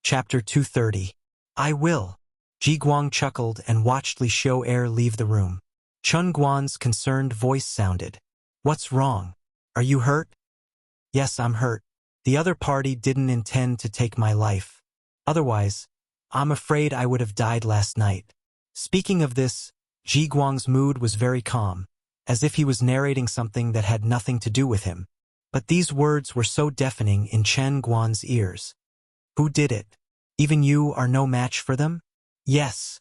Chapter 230. I will. Ji Guang chuckled and watched Li Xiao leave the room. Chun Guan's concerned voice sounded. What's wrong? Are you hurt? Yes, I'm hurt. The other party didn't intend to take my life. Otherwise, I'm afraid I would have died last night. Speaking of this, Ji Guang's mood was very calm, as if he was narrating something that had nothing to do with him. But these words were so deafening in Chen Guan's ears. Who did it? Even you are no match for them? Yes.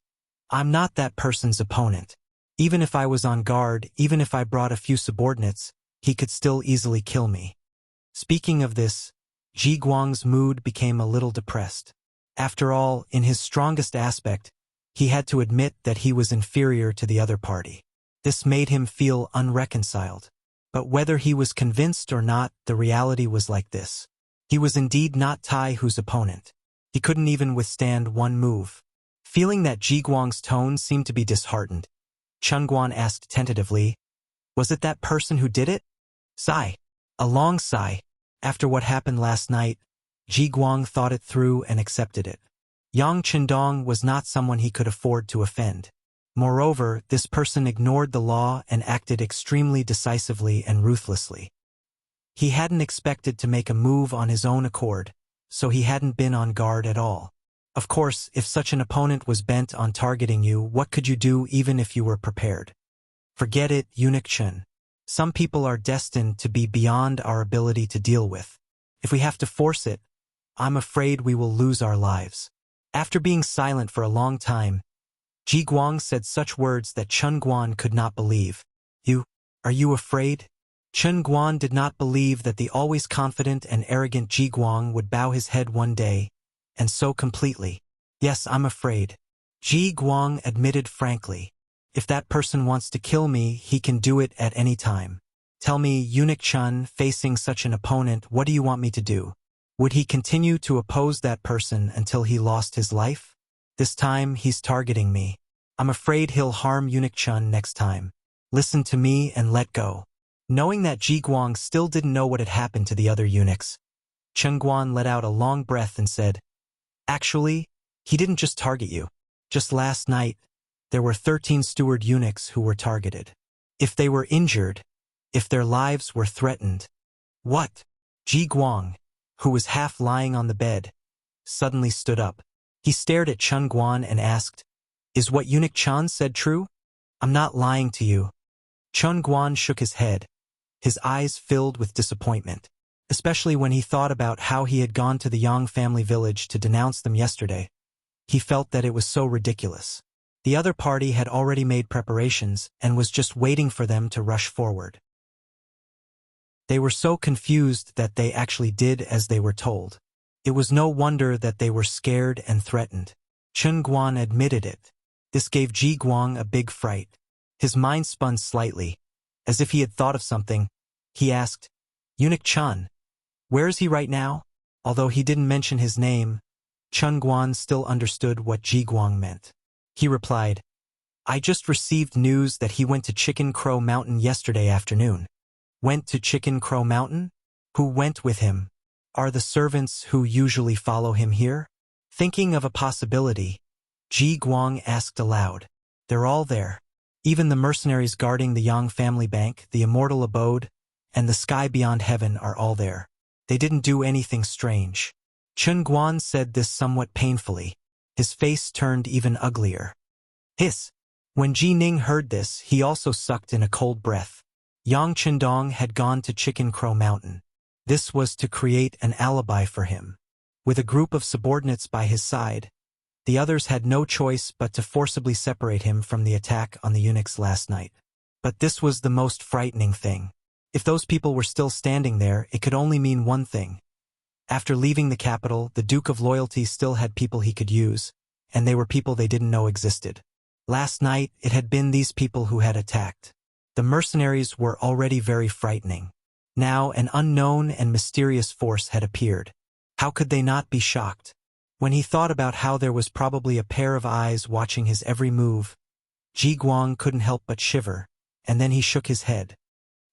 I'm not that person's opponent. Even if I was on guard, even if I brought a few subordinates, he could still easily kill me. Speaking of this, Ji Guang's mood became a little depressed. After all, in his strongest aspect, he had to admit that he was inferior to the other party. This made him feel unreconciled. But whether he was convinced or not, the reality was like this. He was indeed not Tai Hu's opponent. He couldn't even withstand one move. Feeling that Ji Guang's tone seemed to be disheartened, Chun Guan asked tentatively, was it that person who did it? Sigh. A long sigh. After what happened last night, Ji Guang thought it through and accepted it. Yang Qindong was not someone he could afford to offend. Moreover, this person ignored the law and acted extremely decisively and ruthlessly. He hadn't expected to make a move on his own accord, so he hadn't been on guard at all. Of course, if such an opponent was bent on targeting you, what could you do even if you were prepared? Forget it, Eunuch Chen. Some people are destined to be beyond our ability to deal with. If we have to force it, I'm afraid we will lose our lives. After being silent for a long time, Ji Guang said such words that Chun Guan could not believe. Are you afraid? Chun Guan did not believe that the always confident and arrogant Ji Guang would bow his head one day, and so completely. Yes, I'm afraid. Ji Guang admitted frankly. If that person wants to kill me, he can do it at any time. Tell me, Eunuch Chun, facing such an opponent, what do you want me to do? Would he continue to oppose that person until he lost his life? This time, he's targeting me. I'm afraid he'll harm Eunuch Chun next time. Listen to me and let go. Knowing that Ji Guang still didn't know what had happened to the other eunuchs, Chun Guan let out a long breath and said, actually, he didn't just target you. Just last night, there were 13 steward eunuchs who were targeted. If they were injured, if their lives were threatened. What? Ji Guang, who was half lying on the bed, suddenly stood up. He stared at Chun Guan and asked, is what Eunuch Chan said true? I'm not lying to you. Chun Guan shook his head, his eyes filled with disappointment, especially when he thought about how he had gone to the Yang family village to denounce them yesterday. He felt that it was so ridiculous. The other party had already made preparations and was just waiting for them to rush forward. They were so confused that they actually did as they were told. It was no wonder that they were scared and threatened. Chun Guan admitted it. This gave Ji Guang a big fright. His mind spun slightly. As if he had thought of something, he asked, Eunuch Chun, where is he right now? Although he didn't mention his name, Chun Guan still understood what Ji Guang meant. He replied, I just received news that he went to Chicken Crow Mountain yesterday afternoon. Went to Chicken Crow Mountain? Who went with him? Are the servants who usually follow him here? Thinking of a possibility, Ji Guang asked aloud. They're all there. Even the mercenaries guarding the Yang family bank, the immortal abode, and the sky beyond heaven are all there. They didn't do anything strange. Chun Guan said this somewhat painfully. His face turned even uglier. Hiss! When Ji Ning heard this, he also sucked in a cold breath. Yang Qindong had gone to Chicken Crow Mountain. This was to create an alibi for him. With a group of subordinates by his side, the others had no choice but to forcibly separate him from the attack on the eunuchs last night. But this was the most frightening thing. If those people were still standing there, it could only mean one thing. After leaving the capital, the Duke of Loyalty still had people he could use, and they were people they didn't know existed. Last night, it had been these people who had attacked. The mercenaries were already very frightening. Now an unknown and mysterious force had appeared. How could they not be shocked? When he thought about how there was probably a pair of eyes watching his every move, Ji Guang couldn't help but shiver, and then he shook his head.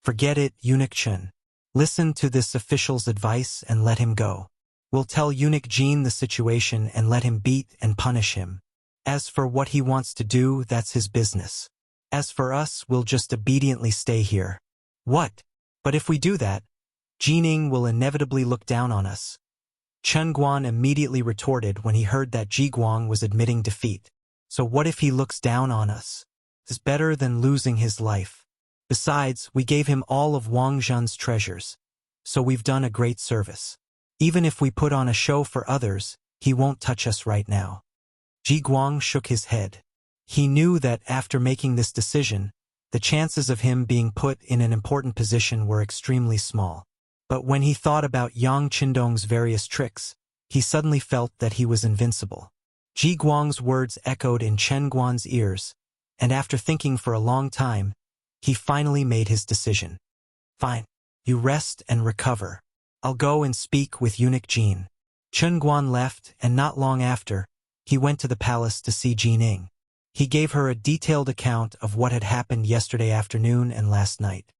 Forget it, Eunuch Chen. Listen to this official's advice and let him go. We'll tell Eunuch Jean the situation and let him beat and punish him. As for what he wants to do, that's his business. As for us, we'll just obediently stay here. What? But if we do that, Jining will inevitably look down on us. Chen Guan immediately retorted when he heard that Ji Guang was admitting defeat. So what if he looks down on us? It's better than losing his life. Besides, we gave him all of Wang Zhen's treasures. So we've done a great service. Even if we put on a show for others, he won't touch us right now. Ji Guang shook his head. He knew that after making this decision, the chances of him being put in an important position were extremely small. But when he thought about Yang Qindong's various tricks, he suddenly felt that he was invincible. Ji Guang's words echoed in Chen Guan's ears, and after thinking for a long time, he finally made his decision. Fine. You rest and recover. I'll go and speak with Eunuch Jean. Chen Guan left, and not long after, he went to the palace to see Jining. He gave her a detailed account of what had happened yesterday afternoon and last night.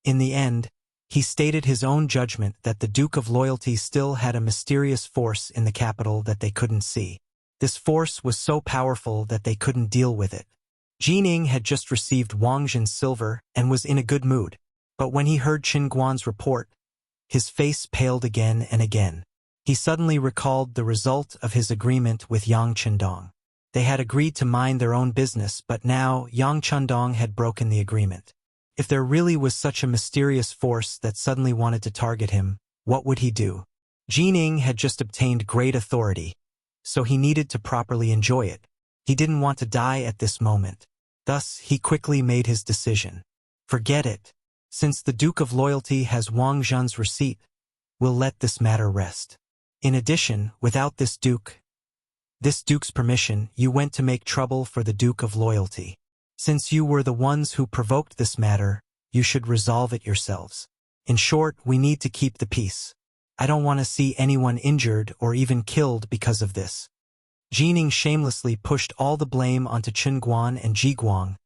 In the end, he stated his own judgment that the Duke of Loyalty still had a mysterious force in the capital that they couldn't see. This force was so powerful that they couldn't deal with it. Jining had just received Wang Zhen's silver and was in a good mood, but when he heard Chen Guan's report, his face paled again and again. He suddenly recalled the result of his agreement with Yang Qindong. They had agreed to mind their own business, but now Yang Qindong had broken the agreement. If there really was such a mysterious force that suddenly wanted to target him, what would he do? Jining had just obtained great authority, so he needed to properly enjoy it. He didn't want to die at this moment. Thus, he quickly made his decision. Forget it. Since the Duke of Loyalty has Wang Zhen's receipt, we'll let this matter rest. In addition, without this Duke's permission, you went to make trouble for the Duke of Loyalty. Since you were the ones who provoked this matter, you should resolve it yourselves. In short, we need to keep the peace. I don't want to see anyone injured or even killed because of this. Jining shamelessly pushed all the blame onto Chen Guan and Ji Guang,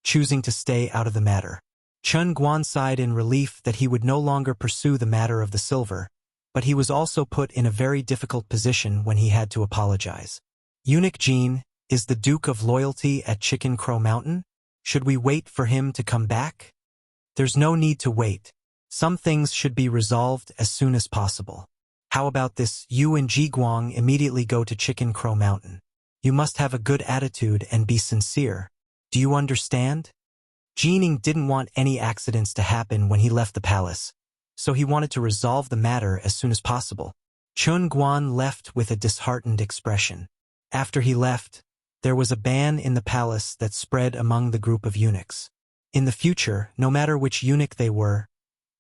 choosing to stay out of the matter. Chen Guan sighed in relief that he would no longer pursue the matter of the silver, but he was also put in a very difficult position when he had to apologize. Eunuch Jean, is the Duke of Loyalty at Chicken Crow Mountain? Should we wait for him to come back? There's no need to wait. Some things should be resolved as soon as possible. How about this? You and Ji Guang immediately go to Chicken Crow Mountain. You must have a good attitude and be sincere. Do you understand? Jining didn't want any accidents to happen when he left the palace, so he wanted to resolve the matter as soon as possible. Chen Guan left with a disheartened expression. After he left, there was a ban in the palace that spread among the group of eunuchs. In the future, no matter which eunuch they were,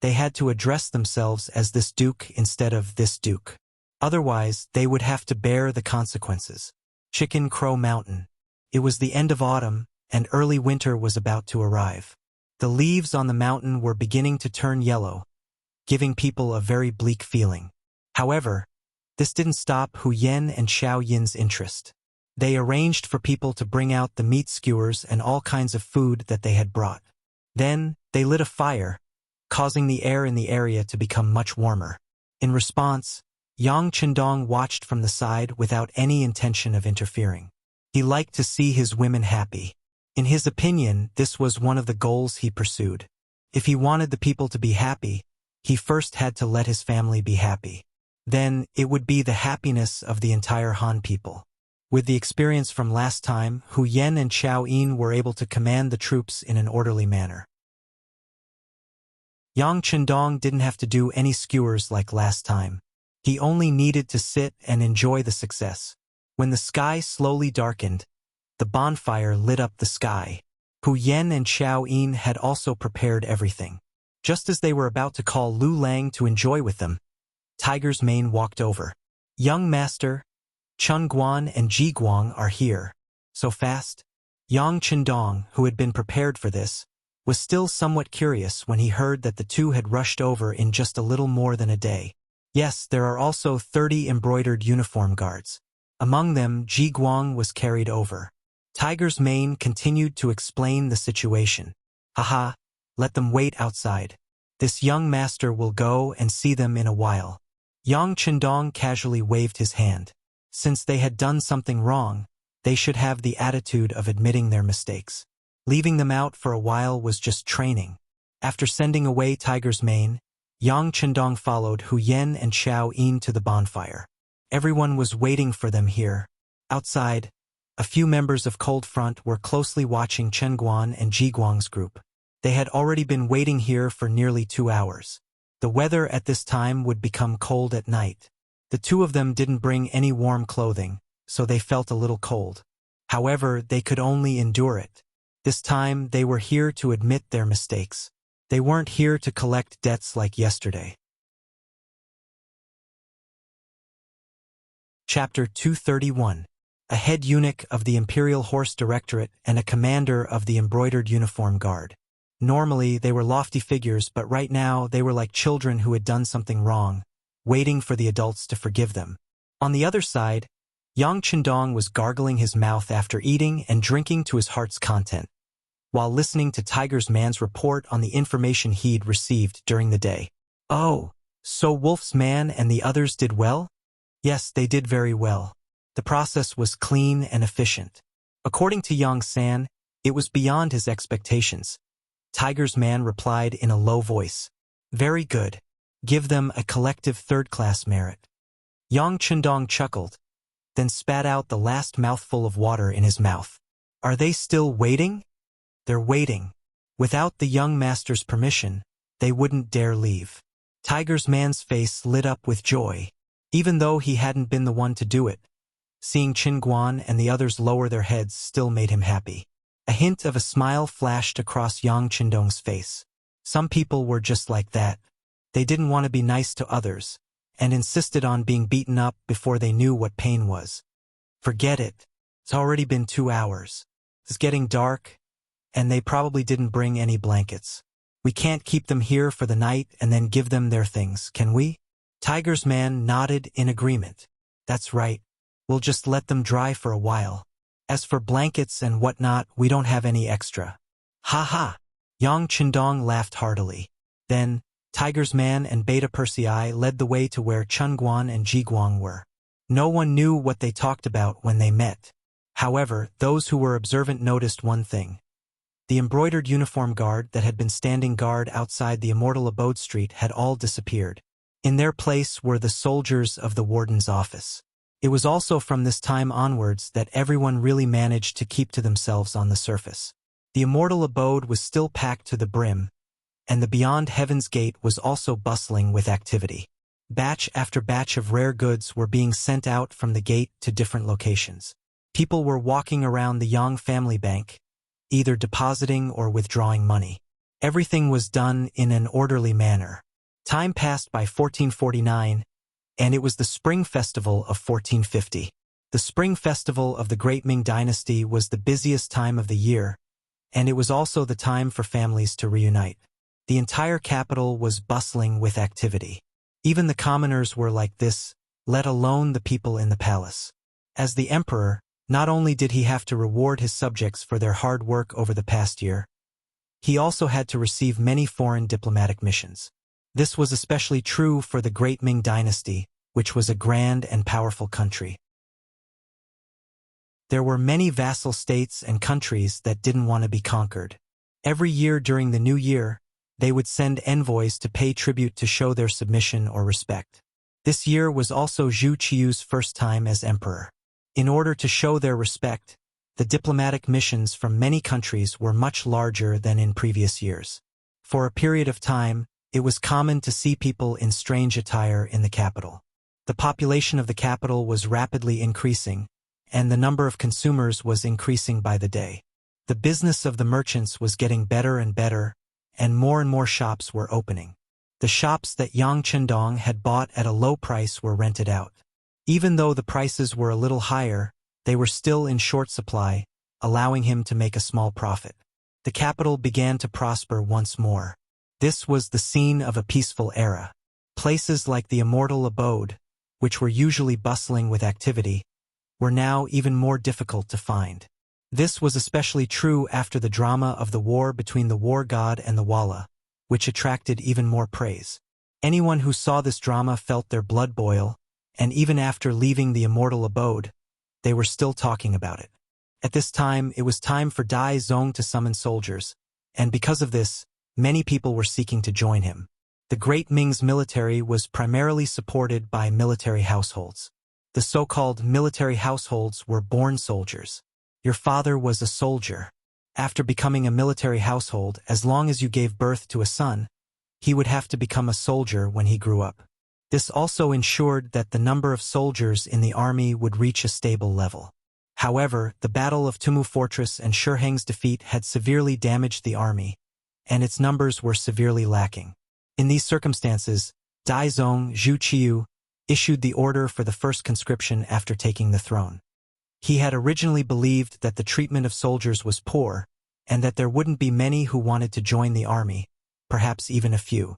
they had to address themselves as this duke instead of this duke. Otherwise, they would have to bear the consequences. Chicken Crow Mountain. It was the end of autumn, and early winter was about to arrive. The leaves on the mountain were beginning to turn yellow, giving people a very bleak feeling. However, this didn't stop Hu Yen and Xiao Yin's interest. They arranged for people to bring out the meat skewers and all kinds of food that they had brought. Then, they lit a fire, causing the air in the area to become much warmer. In response, Yang Qindong watched from the side without any intention of interfering. He liked to see his women happy. In his opinion, this was one of the goals he pursued. If he wanted the people to be happy, he first had to let his family be happy. Then, it would be the happiness of the entire Han people. With the experience from last time, Hu Yen and Xiao Yin were able to command the troops in an orderly manner. Yang Qindong didn't have to do any skewers like last time. He only needed to sit and enjoy the success. When the sky slowly darkened, the bonfire lit up the sky. Hu Yen and Xiao Yin had also prepared everything. Just as they were about to call Lu Lang to enjoy with them, Tiger's Mane walked over. Young master, Chen Guan and Ji Guang are here. So fast? Yang Qindong, who had been prepared for this, was still somewhat curious when he heard that the two had rushed over in just a little more than a day. Yes, there are also 30 embroidered uniform guards. Among them, Ji Guang was carried over. Tiger's Mane continued to explain the situation. Haha, let them wait outside. This young master will go and see them in a while. Yang Chendong casually waved his hand. Since they had done something wrong, they should have the attitude of admitting their mistakes. Leaving them out for a while was just training. After sending away Tiger's mane, Yang Chendong followed Hu Yen and Xiao Yin to the bonfire. Everyone was waiting for them here. Outside, a few members of Cold Front were closely watching Chen Guan and Ji Guang's group. They had already been waiting here for nearly 2 hours. The weather at this time would become cold at night. The two of them didn't bring any warm clothing, so they felt a little cold. However, they could only endure it. This time, they were here to admit their mistakes. They weren't here to collect debts like yesterday. Chapter 231. A head eunuch of the Imperial Horse Directorate and a commander of the Embroidered Uniform Guard. Normally, they were lofty figures, but right now they were like children who had done something wrong, waiting for the adults to forgive them. On the other side, Yang Chendong was gargling his mouth after eating and drinking to his heart's content, while listening to Tiger's man's report on the information he'd received during the day. Oh, so Wolf's man and the others did well? Yes, they did very well. The process was clean and efficient. According to Yang San, it was beyond his expectations. Tiger's man replied in a low voice. Very good. Give them a collective third-class merit. Yang Chendong chuckled, then spat out the last mouthful of water in his mouth. Are they still waiting? They're waiting. Without the young master's permission, they wouldn't dare leave. Tiger's man's face lit up with joy, even though he hadn't been the one to do it. Seeing Qin Guan and the others lower their heads still made him happy. A hint of a smile flashed across Yang Chendong's face. Some people were just like that. They didn't want to be nice to others, and insisted on being beaten up before they knew what pain was. Forget it. It's already been 2 hours. It's getting dark, and they probably didn't bring any blankets. We can't keep them here for the night and then give them their things, can we? Tiger's man nodded in agreement. That's right. We'll just let them dry for a while. As for blankets and whatnot, we don't have any extra. Ha ha! Yang Chendong laughed heartily. Then, Tiger's man and Beta Persei led the way to where Chen Guan and Ji Guang were. No one knew what they talked about when they met. However, those who were observant noticed one thing. The embroidered uniform guard that had been standing guard outside the Immortal Abode Street had all disappeared. In their place were the soldiers of the warden's office. It was also from this time onwards that everyone really managed to keep to themselves on the surface. The Immortal Abode was still packed to the brim, and the Beyond Heaven's Gate was also bustling with activity. Batch after batch of rare goods were being sent out from the gate to different locations. People were walking around the Yang family bank, either depositing or withdrawing money. Everything was done in an orderly manner. Time passed by 1449, and it was the Spring Festival of 1450. The Spring Festival of the Great Ming Dynasty was the busiest time of the year, and it was also the time for families to reunite. The entire capital was bustling with activity. Even the commoners were like this, let alone the people in the palace. As the emperor, not only did he have to reward his subjects for their hard work over the past year, he also had to receive many foreign diplomatic missions. This was especially true for the Great Ming Dynasty, which was a grand and powerful country. There were many vassal states and countries that didn't want to be conquered. Every year during the new year, they would send envoys to pay tribute to show their submission or respect. This year was also Zhu Qiu's first time as emperor. In order to show their respect, the diplomatic missions from many countries were much larger than in previous years. For a period of time, it was common to see people in strange attire in the capital. The population of the capital was rapidly increasing, and the number of consumers was increasing by the day. The business of the merchants was getting better and better, and more shops were opening. The shops that Yang Chendong had bought at a low price were rented out. Even though the prices were a little higher, they were still in short supply, allowing him to make a small profit. The capital began to prosper once more. This was the scene of a peaceful era. Places like the Immortal Abode, which were usually bustling with activity, were now even more difficult to find. This was especially true after the drama of the war between the war god and the Walla, which attracted even more praise. Anyone who saw this drama felt their blood boil, and even after leaving the immortal abode, they were still talking about it. At this time, it was time for Dai Zong to summon soldiers, and because of this, many people were seeking to join him. The Great Ming's military was primarily supported by military households. The so-called military households were born soldiers. Your father was a soldier. After becoming a military household, as long as you gave birth to a son, he would have to become a soldier when he grew up. This also ensured that the number of soldiers in the army would reach a stable level. However, the Battle of Tumu Fortress and Shiheng's defeat had severely damaged the army, and its numbers were severely lacking. In these circumstances, Dai Zong Zhu Qiu issued the order for the first conscription after taking the throne. He had originally believed that the treatment of soldiers was poor, and that there wouldn't be many who wanted to join the army, perhaps even a few.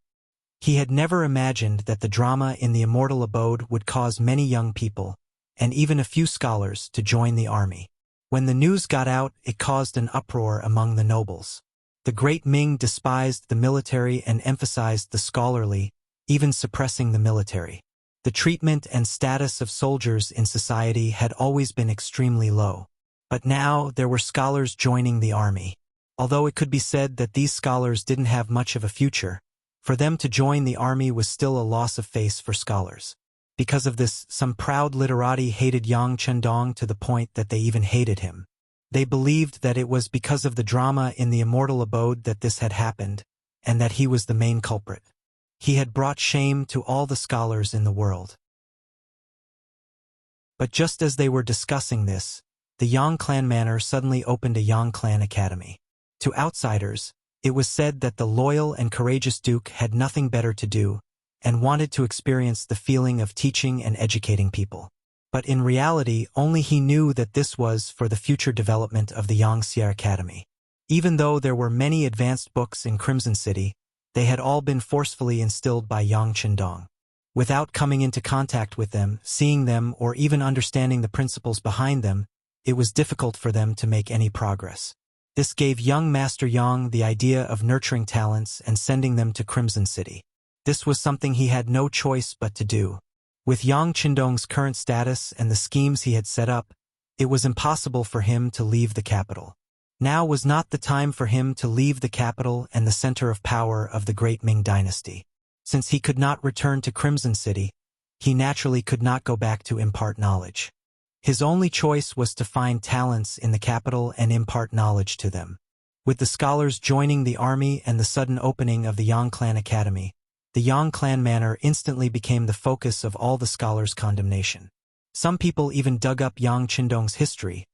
He had never imagined that the drama in the immortal abode would cause many young people, and even a few scholars, to join the army. When the news got out, it caused an uproar among the nobles. The Great Ming despised the military and emphasized the scholarly, even suppressing the military. The treatment and status of soldiers in society had always been extremely low. But now there were scholars joining the army. Although it could be said that these scholars didn't have much of a future, for them to join the army was still a loss of face for scholars. Because of this, some proud literati hated Yang Chendong to the point that they even hated him. They believed that it was because of the drama in the immortal abode that this had happened, and that he was the main culprit. He had brought shame to all the scholars in the world. But just as they were discussing this, the Yang clan manor suddenly opened a Yang clan academy. To outsiders, it was said that the loyal and courageous duke had nothing better to do, and wanted to experience the feeling of teaching and educating people. But in reality, only he knew that this was for the future development of the Yangxia Academy. Even though there were many advanced books in Crimson City, they had all been forcefully instilled by Yang Chendong. Without coming into contact with them, seeing them, or even understanding the principles behind them, it was difficult for them to make any progress. This gave young Master Yang the idea of nurturing talents and sending them to Crimson City. This was something he had no choice but to do. With Yang Chendong's current status and the schemes he had set up, it was impossible for him to leave the capital. Now was not the time for him to leave the capital and the center of power of the Great Ming dynasty. Since he could not return to Crimson City, he naturally could not go back to impart knowledge. His only choice was to find talents in the capital and impart knowledge to them. With the scholars joining the army and the sudden opening of the Yang Clan Academy, the Yang Clan Manor instantly became the focus of all the scholars' condemnation. Some people even dug up Yang Chendong's history,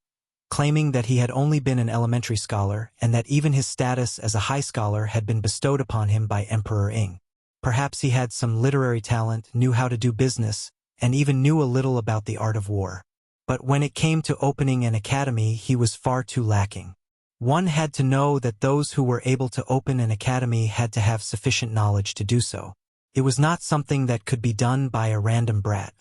claiming that he had only been an elementary scholar and that even his status as a high scholar had been bestowed upon him by Emperor Ing. Perhaps he had some literary talent, knew how to do business, and even knew a little about the art of war. But when it came to opening an academy, he was far too lacking. One had to know that those who were able to open an academy had to have sufficient knowledge to do so. It was not something that could be done by a random brat.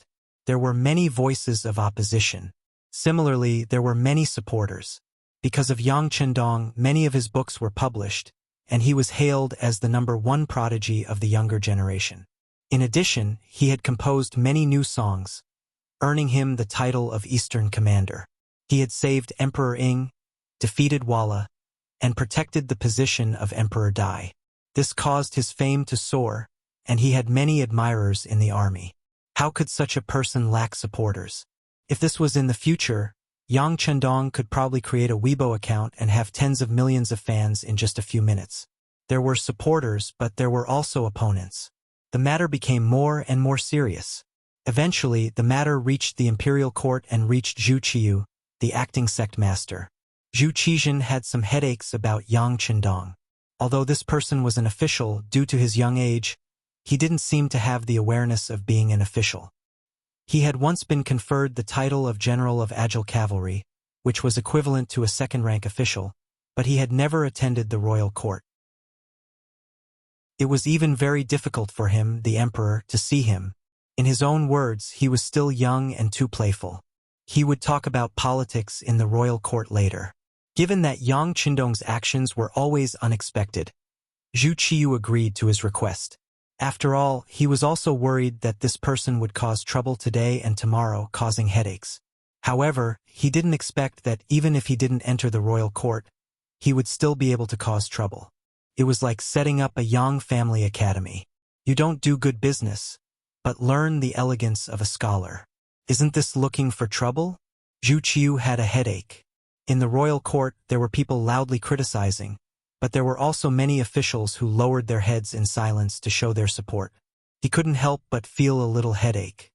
There were many voices of opposition. Similarly, there were many supporters. Because of Yang Chendong, many of his books were published, and he was hailed as the #1 prodigy of the younger generation. In addition, he had composed many new songs, earning him the title of Eastern Commander. He had saved Emperor Ing, defeated Walla, and protected the position of Emperor Dai. This caused his fame to soar, and he had many admirers in the army. How could such a person lack supporters? If this was in the future, Yang Chendong could probably create a Weibo account and have tens of millions of fans in just a few minutes. There were supporters, but there were also opponents. The matter became more and more serious. Eventually, the matter reached the imperial court and reached Zhu Qiu, the acting sect master. Zhu Qizhen had some headaches about Yang Chendong. Although this person was an official, due to his young age, he didn't seem to have the awareness of being an official. He had once been conferred the title of General of Agile Cavalry, which was equivalent to a second-rank official, but he had never attended the royal court. It was even very difficult for him, the emperor, to see him. In his own words, he was still young and too playful. He would talk about politics in the royal court later. Given that Yang Chendong's actions were always unexpected, Zhu Qiu agreed to his request. After all, he was also worried that this person would cause trouble today and tomorrow, causing headaches. However, he didn't expect that even if he didn't enter the royal court, he would still be able to cause trouble. It was like setting up a Yang family academy. You don't do good business, but learn the elegance of a scholar. Isn't this looking for trouble? Zhu Qiu had a headache. In the royal court, there were people loudly criticizing, but there were also many officials who lowered their heads in silence to show their support. He couldn't help but feel a little headache.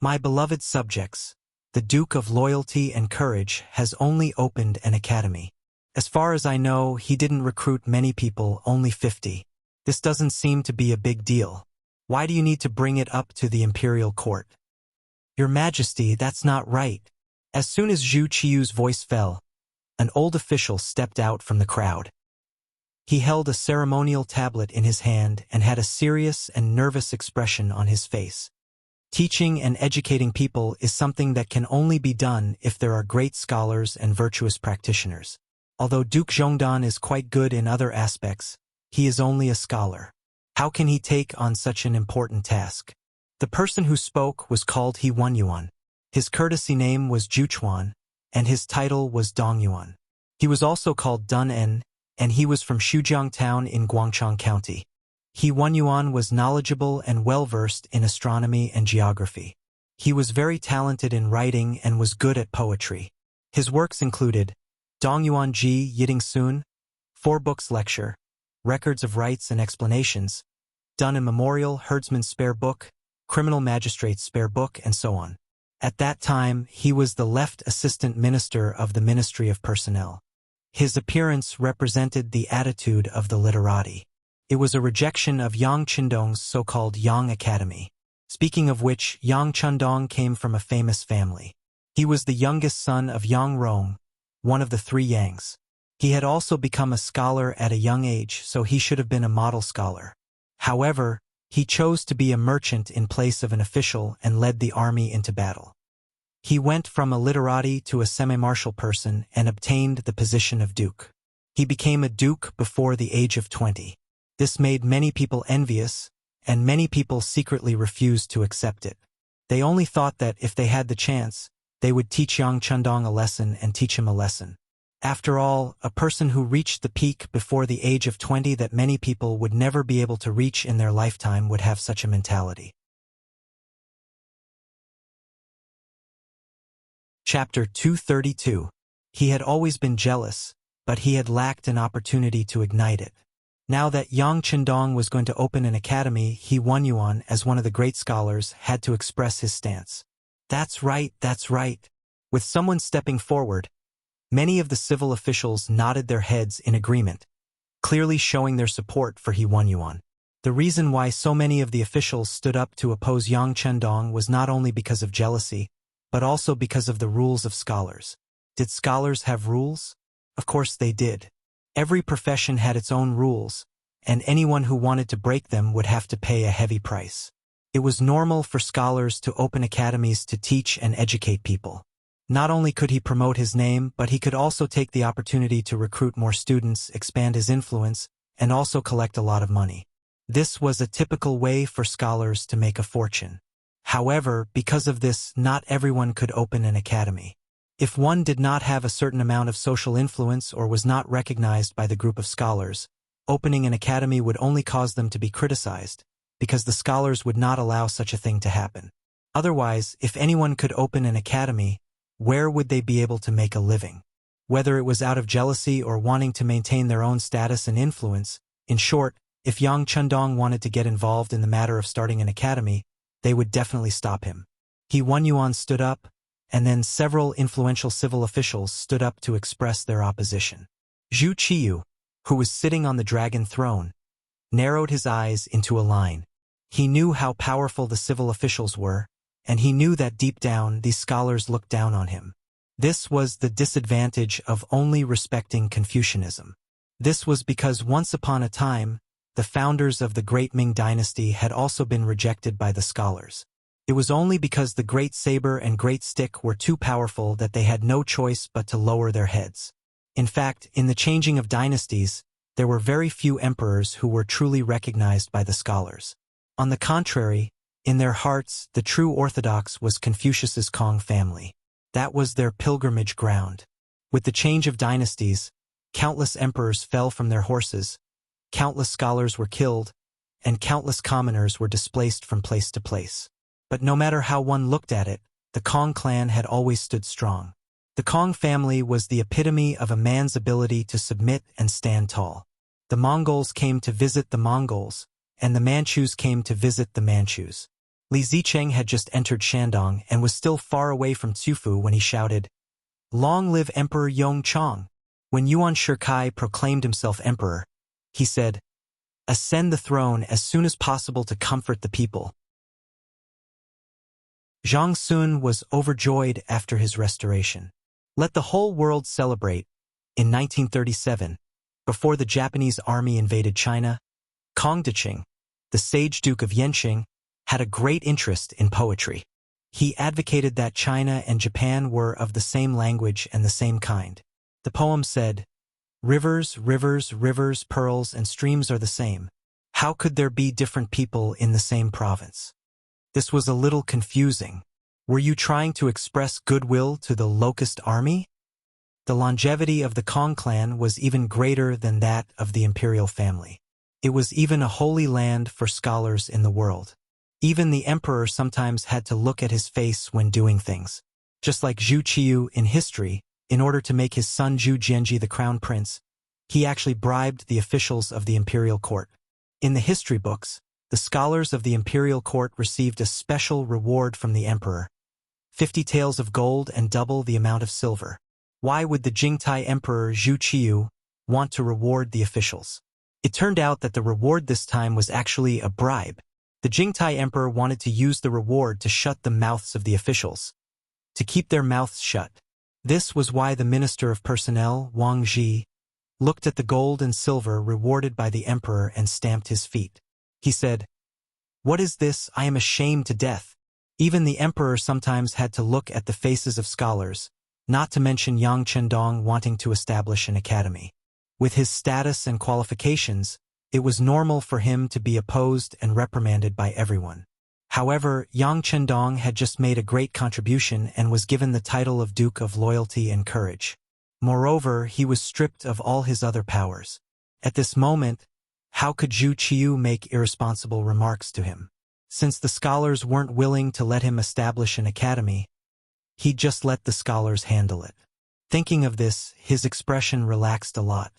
My beloved subjects, the Duke of Loyalty and Courage has only opened an academy. As far as I know, he didn't recruit many people, only 50. This doesn't seem to be a big deal. Why do you need to bring it up to the imperial court? Your Majesty, that's not right. As soon as Zhu Qiu's voice fell, an old official stepped out from the crowd. He held a ceremonial tablet in his hand and had a serious and nervous expression on his face. Teaching and educating people is something that can only be done if there are great scholars and virtuous practitioners. Although Duke Zhongdan is quite good in other aspects, he is only a scholar. How can he take on such an important task? The person who spoke was called He Wenyuan. His courtesy name was Juchuan, and his title was Dongyuan. He was also called Dun En, and he was from Shujiang Town in Guangchang County. He Wenyuan was knowledgeable and well-versed in astronomy and geography. He was very talented in writing and was good at poetry. His works included Dongyuan Ji Yiting Sun, 4 books lecture, Records of Rights and Explanations, Dun and Memorial, Herdsman's Spare Book, Criminal Magistrate's Spare Book, and so on. At that time, he was the left assistant minister of the Ministry of Personnel. His appearance represented the attitude of the literati. It was a rejection of Yang Qindong's so-called Yang Academy. Speaking of which, Yang Qindong came from a famous family. He was the youngest son of Yang Rong, one of the 3 Yangs. He had also become a scholar at a young age, so he should have been a model scholar. However, he chose to be a merchant in place of an official and led the army into battle. He went from a literati to a semi-martial person and obtained the position of duke. He became a duke before the age of 20. This made many people envious, and many people secretly refused to accept it. They only thought that if they had the chance, they would teach Yang Qindong a lesson and teach him a lesson. After all, a person who reached the peak before the age of 20 that many people would never be able to reach in their lifetime would have such a mentality. Chapter 232. He had always been jealous, but he had lacked an opportunity to ignite it. Now that Yang Qindong was going to open an academy, He Wenyuan, as one of the great scholars, had to express his stance. That's right, that's right. With someone stepping forward, many of the civil officials nodded their heads in agreement, clearly showing their support for He Wenyuan. The reason why so many of the officials stood up to oppose Yang Qindong was not only because of jealousy, but also because of the rules of scholars. Did scholars have rules? Of course they did. Every profession had its own rules, and anyone who wanted to break them would have to pay a heavy price. It was normal for scholars to open academies to teach and educate people. Not only could he promote his name, but he could also take the opportunity to recruit more students, expand his influence, and also collect a lot of money. This was a typical way for scholars to make a fortune. However, because of this, not everyone could open an academy. If one did not have a certain amount of social influence or was not recognized by the group of scholars, opening an academy would only cause them to be criticized, because the scholars would not allow such a thing to happen. Otherwise, if anyone could open an academy, where would they be able to make a living? Whether it was out of jealousy or wanting to maintain their own status and influence, in short, if Yang Qindong wanted to get involved in the matter of starting an academy, they would definitely stop him. He Wenyuan stood up, and then several influential civil officials stood up to express their opposition. Zhu Qiu, who was sitting on the dragon throne, narrowed his eyes into a line. He knew how powerful the civil officials were, and he knew that deep down these scholars looked down on him. This was the disadvantage of only respecting Confucianism. This was because once upon a time, the founders of the Great Ming Dynasty had also been rejected by the scholars. It was only because the Great Saber and Great Stick were too powerful that they had no choice but to lower their heads. In fact, in the changing of dynasties, there were very few emperors who were truly recognized by the scholars. On the contrary, in their hearts, the true orthodox was Confucius's Kong family. That was their pilgrimage ground. With the change of dynasties, countless emperors fell from their horses, countless scholars were killed, and countless commoners were displaced from place to place. But no matter how one looked at it, the Kong clan had always stood strong. The Kong family was the epitome of a man's ability to submit and stand tall. The Mongols came to visit the Mongols, and the Manchus came to visit the Manchus. Li Zicheng had just entered Shandong and was still far away from Tsufu when he shouted, "Long live Emperor Yong Chong!" When Yuan Shikai proclaimed himself emperor, he said, "Ascend the throne as soon as possible to comfort the people." Zhang Sun was overjoyed after his restoration. Let the whole world celebrate. In 1937, before the Japanese army invaded China, Kong Deqing, the sage Duke of Yenqing, had a great interest in poetry. He advocated that China and Japan were of the same language and the same kind. The poem said, "Rivers, rivers, rivers, pearls, and streams are the same. How could there be different people in the same province?" This was a little confusing. Were you trying to express goodwill to the Locust Army? The longevity of the Kong clan was even greater than that of the imperial family. It was even a holy land for scholars in the world. Even the emperor sometimes had to look at his face when doing things. Just like Zhu Qiu in history, in order to make his son Zhu Jianji the crown prince, he actually bribed the officials of the imperial court. In the history books, the scholars of the imperial court received a special reward from the emperor, 50 taels of gold and double the amount of silver. Why would the Jingtai emperor Zhu Qiu want to reward the officials? It turned out that the reward this time was actually a bribe. The Jingtai emperor wanted to use the reward to shut the mouths of the officials, to keep their mouths shut. This was why the Minister of Personnel, Wang Zhi, looked at the gold and silver rewarded by the emperor and stamped his feet. He said, "What is this? I am ashamed to death." Even the emperor sometimes had to look at the faces of scholars, not to mention Yang Chendong wanting to establish an academy. With his status and qualifications, it was normal for him to be opposed and reprimanded by everyone. However, Yang Chendong had just made a great contribution and was given the title of Duke of Loyalty and Courage. Moreover, he was stripped of all his other powers. At this moment, how could Zhu Qiu make irresponsible remarks to him? Since the scholars weren't willing to let him establish an academy, he'd just let the scholars handle it. Thinking of this, his expression relaxed a lot.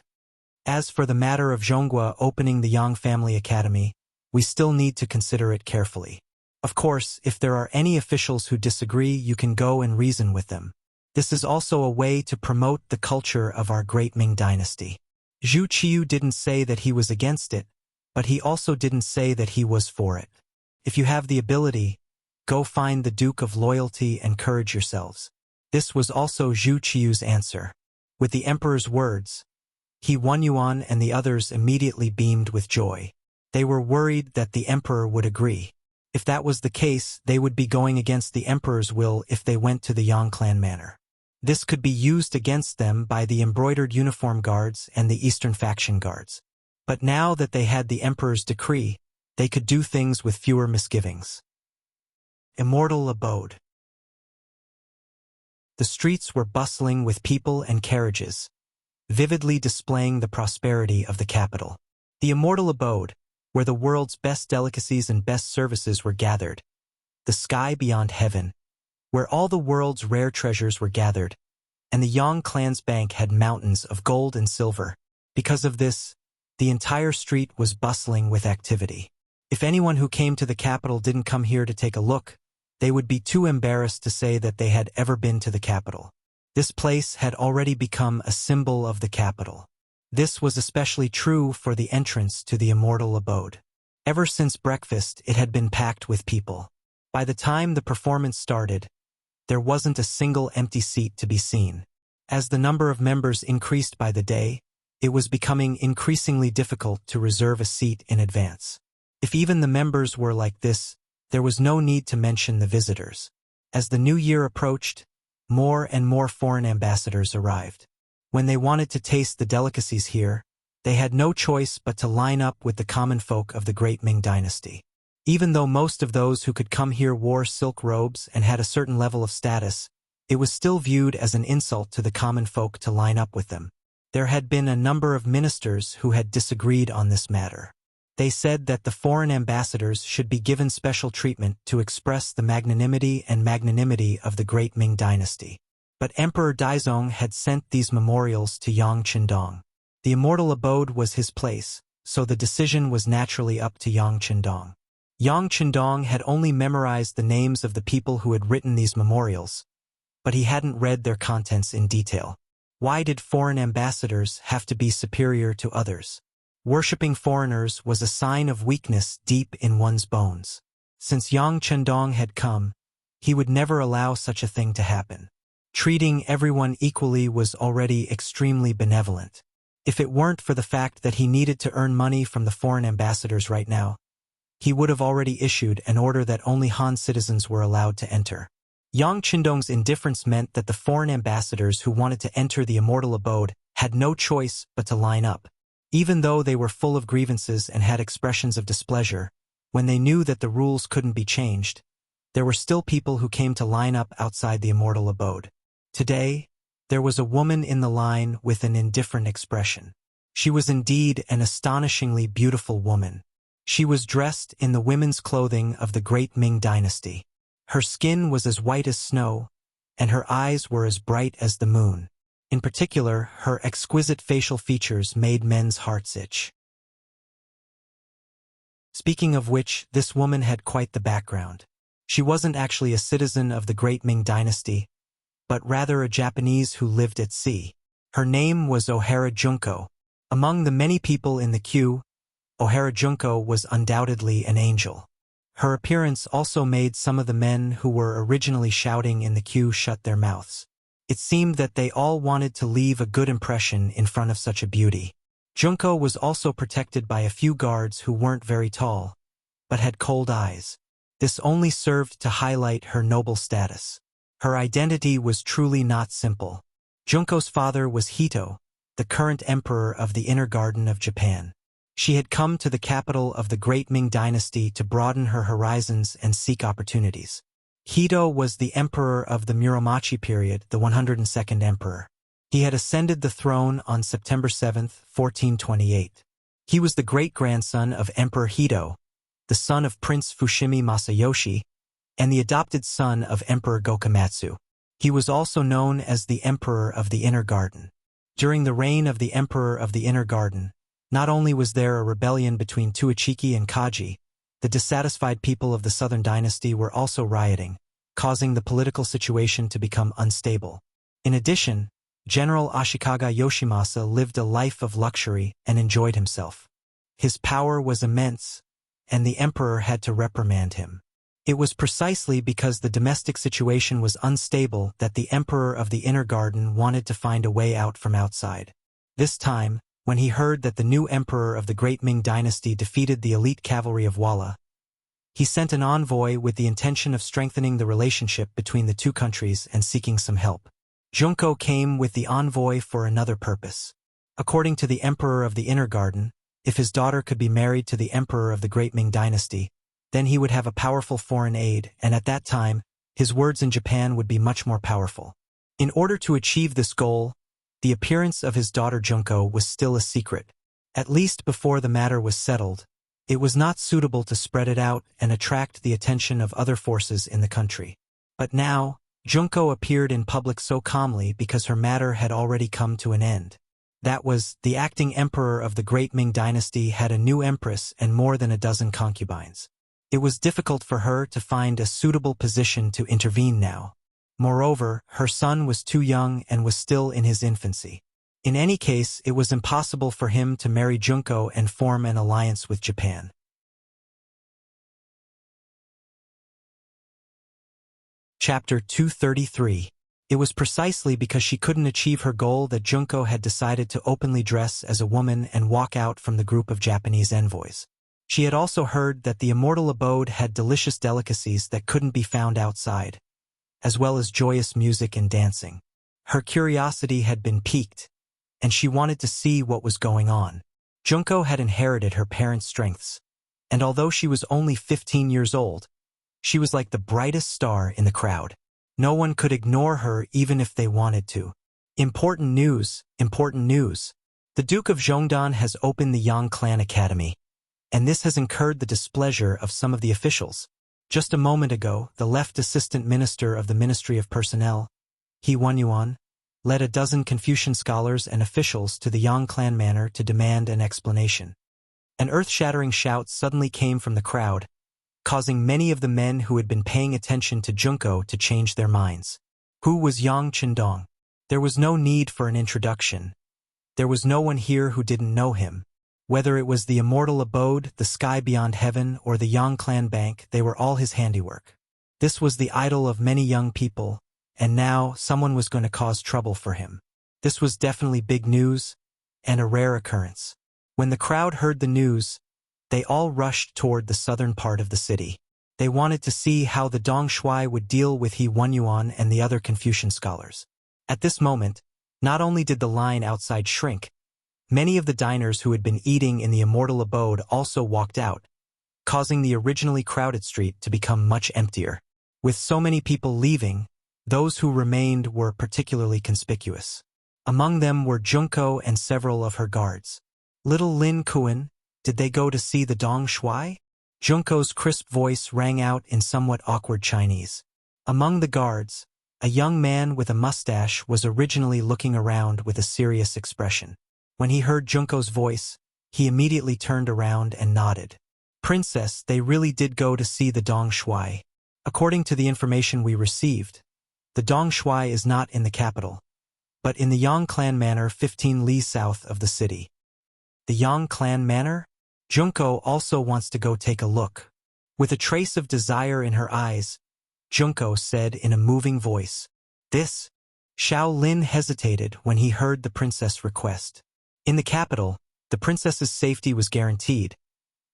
As for the matter of Zhonghua opening the Yang family academy, we still need to consider it carefully. Of course, if there are any officials who disagree, you can go and reason with them. This is also a way to promote the culture of our great Ming dynasty. Zhu Qiu didn't say that he was against it, but he also didn't say that he was for it. If you have the ability, go find the Duke of Loyalty and Courage yourselves. This was also Zhu Qiu's answer. With the emperor's words, he Wan Yuan and the others immediately beamed with joy. They were worried that the emperor would agree. If that was the case, they would be going against the emperor's will if they went to the Yang clan manor. This could be used against them by the embroidered uniform guards and the Eastern faction guards. But now that they had the emperor's decree, they could do things with fewer misgivings. Immortal Abode. The streets were bustling with people and carriages, vividly displaying the prosperity of the capital. The Immortal Abode, where the world's best delicacies and best services were gathered. The sky beyond heaven, where all the world's rare treasures were gathered, and the Yang clan's bank had mountains of gold and silver. Because of this, the entire street was bustling with activity. If anyone who came to the capital didn't come here to take a look, they would be too embarrassed to say that they had ever been to the capital. This place had already become a symbol of the capital. This was especially true for the entrance to the Immortal Abode. Ever since breakfast, it had been packed with people. By the time the performance started, there wasn't a single empty seat to be seen. As the number of members increased by the day, it was becoming increasingly difficult to reserve a seat in advance. If even the members were like this, there was no need to mention the visitors. As the new year approached, more and more foreign ambassadors arrived. When they wanted to taste the delicacies here, they had no choice but to line up with the common folk of the great Ming dynasty. Even though most of those who could come here wore silk robes and had a certain level of status, it was still viewed as an insult to the common folk to line up with them. There had been a number of ministers who had disagreed on this matter. They said that the foreign ambassadors should be given special treatment to express the magnanimity of the great Ming dynasty. But Emperor Daizong had sent these memorials to Yang Qindong. The immortal abode was his place, so the decision was naturally up to Yang Qindong. Yang Qindong had only memorized the names of the people who had written these memorials, but he hadn't read their contents in detail. Why did foreign ambassadors have to be superior to others? Worshipping foreigners was a sign of weakness deep in one's bones. Since Yang Qindong had come, he would never allow such a thing to happen. Treating everyone equally was already extremely benevolent. If it weren't for the fact that he needed to earn money from the foreign ambassadors right now, he would have already issued an order that only Han citizens were allowed to enter. Yang Qindong's indifference meant that the foreign ambassadors who wanted to enter the immortal abode had no choice but to line up. Even though they were full of grievances and had expressions of displeasure, when they knew that the rules couldn't be changed, there were still people who came to line up outside the immortal abode. Today, there was a woman in the line with an indifferent expression. She was indeed an astonishingly beautiful woman. She was dressed in the women's clothing of the great Ming dynasty. Her skin was as white as snow, and her eyes were as bright as the moon. In particular, her exquisite facial features made men's hearts itch. Speaking of which, this woman had quite the background. She wasn't actually a citizen of the great Ming dynasty, but rather a Japanese who lived at sea. Her name was Ohara Junko. Among the many people in the queue, Ohara Junko was undoubtedly an angel. Her appearance also made some of the men who were originally shouting in the queue shut their mouths. It seemed that they all wanted to leave a good impression in front of such a beauty. Junko was also protected by a few guards who weren't very tall, but had cold eyes. This only served to highlight her noble status. Her identity was truly not simple. Junko's father was Hito, the current emperor of the Inner Garden of Japan. She had come to the capital of the great Ming dynasty to broaden her horizons and seek opportunities. Hito was the emperor of the Muromachi period, the 102nd emperor. He had ascended the throne on September 7, 1428. He was the great-grandson of Emperor Hito, the son of Prince Fushimi Masayoshi, and the adopted son of Emperor Gokomatsu. He was also known as the Emperor of the Inner Garden. During the reign of the Emperor of the Inner Garden, not only was there a rebellion between Tuichiki and Kaji, the dissatisfied people of the Southern Dynasty were also rioting, causing the political situation to become unstable. In addition, General Ashikaga Yoshimasa lived a life of luxury and enjoyed himself. His power was immense, and the emperor had to reprimand him. It was precisely because the domestic situation was unstable that the Emperor of the Inner Garden wanted to find a way out from outside. This time, when he heard that the new emperor of the great Ming dynasty defeated the elite cavalry of Wala, he sent an envoy with the intention of strengthening the relationship between the two countries and seeking some help. Junko came with the envoy for another purpose. According to the Emperor of the Inner Garden, if his daughter could be married to the Emperor of the great Ming dynasty, then he would have a powerful foreign aid, and at that time, his words in Japan would be much more powerful. In order to achieve this goal, the appearance of his daughter Junko was still a secret. At least before the matter was settled, it was not suitable to spread it out and attract the attention of other forces in the country. But now, Junko appeared in public so calmly because her matter had already come to an end. That was, the acting emperor of the great Ming dynasty had a new empress and more than a dozen concubines. It was difficult for her to find a suitable position to intervene now. Moreover, her son was too young and was still in his infancy. In any case, it was impossible for him to marry Junko and form an alliance with Japan. Chapter 233. It was precisely because she couldn't achieve her goal that Junko had decided to openly dress as a woman and walk out from the group of Japanese envoys. She had also heard that the immortal abode had delicious delicacies that couldn't be found outside, as well as joyous music and dancing. Her curiosity had been piqued, and she wanted to see what was going on. Junko had inherited her parents' strengths. and although she was only 15 years old, she was like the brightest star in the crowd. No one could ignore her even if they wanted to. Important news, important news. The Duke of Zhongdan has opened the Yang Clan Academy, and this has incurred the displeasure of some of the officials. Just a moment ago, the left assistant minister of the Ministry of Personnel, He Wenyuan, led a dozen Confucian scholars and officials to the Yang Clan manor to demand an explanation. An earth-shattering shout suddenly came from the crowd, causing many of the men who had been paying attention to Junko to change their minds. Who was Yang Qindong? There was no need for an introduction. There was no one here who didn't know him. Whether it was the immortal abode, the sky beyond heaven, or the Yang Clan Bank, they were all his handiwork. This was the idol of many young people, and now someone was going to cause trouble for him. This was definitely big news, and a rare occurrence. When the crowd heard the news, they all rushed toward the southern part of the city. They wanted to see how the Dong Shui would deal with He Wenyuan and the other Confucian scholars. At this moment, not only did the line outside shrink, many of the diners who had been eating in the immortal abode also walked out, causing the originally crowded street to become much emptier. With so many people leaving, those who remained were particularly conspicuous. Among them were Junko and several of her guards. Little Lin Kuan, did they go to see the Dong Shui? Junko's crisp voice rang out in somewhat awkward Chinese. Among the guards, a young man with a mustache was originally looking around with a serious expression. When he heard Junko's voice, he immediately turned around and nodded. Princess, they really did go to see the Dong Shui. According to the information we received, the Dong Shui is not in the capital, but in the Yang Clan Manor 15 li south of the city. The Yang Clan Manor? Junko also wants to go take a look. With a trace of desire in her eyes, Junko said in a moving voice, "This?" Xiao Lin hesitated when he heard the princess' request. In the capital, the princess's safety was guaranteed,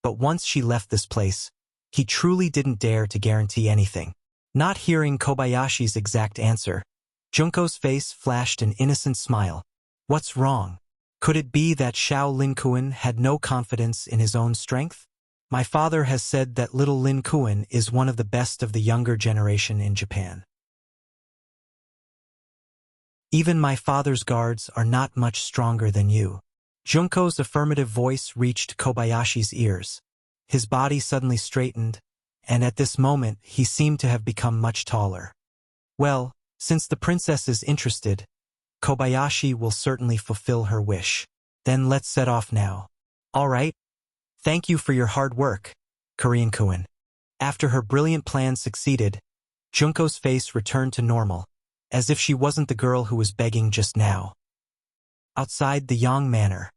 but once she left this place, he truly didn't dare to guarantee anything. Not hearing Kobayashi's exact answer, Junko's face flashed an innocent smile. What's wrong? Could it be that Xiao Lin Kuan had no confidence in his own strength? My father has said that little Lin Kuan is one of the best of the younger generation in Japan. Even my father's guards are not much stronger than you. Junko's affirmative voice reached Kobayashi's ears. His body suddenly straightened, and at this moment he seemed to have become much taller. Well, since the princess is interested, Kobayashi will certainly fulfill her wish. Then let's set off now. All right? Thank you for your hard work, Korean Kuan. After her brilliant plan succeeded, Junko's face returned to normal, as if she wasn't the girl who was begging just now. Outside the Yang Manor,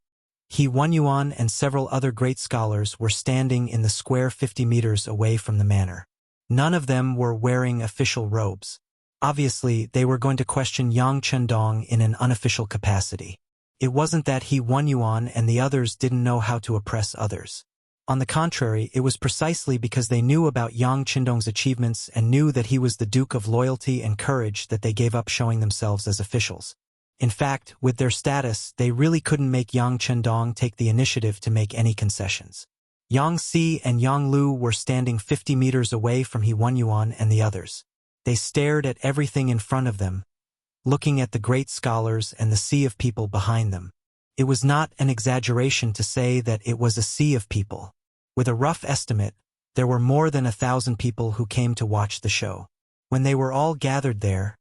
He Wenyuan and several other great scholars were standing in the square 50 meters away from the manor. None of them were wearing official robes. Obviously, they were going to question Yang Qindong in an unofficial capacity. It wasn't that He Wenyuan and the others didn't know how to oppress others. On the contrary, it was precisely because they knew about Yang Qindong's achievements and knew that he was the Duke of Loyalty and Courage that they gave up showing themselves as officials. In fact, with their status, they really couldn't make Yang Qindong take the initiative to make any concessions. Yang Si and Yang Lu were standing 50 meters away from He Wenyuan and the others. They stared at everything in front of them, looking at the great scholars and the sea of people behind them. It was not an exaggeration to say that it was a sea of people. With a rough estimate, there were more than 1,000 people who came to watch the show. When they were all gathered there,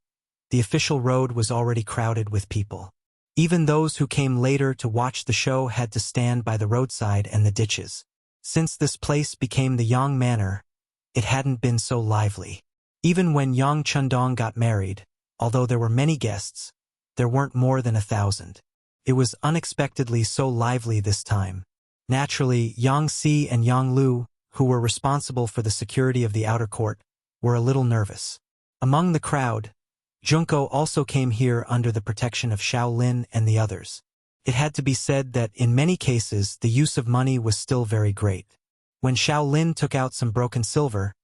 the official road was already crowded with people. Even those who came later to watch the show had to stand by the roadside and the ditches. Since this place became the Yang Manor, it hadn't been so lively. Even when Yang Qindong got married, although there were many guests, there weren't more than 1,000. It was unexpectedly so lively this time. Naturally, Yang Si and Yang Lu, who were responsible for the security of the outer court, were a little nervous. Among the crowd, Junko also came here under the protection of Xiao Lin and the others. It had to be said that in many cases the use of money was still very great. When Xiao Lin took out some broken silver,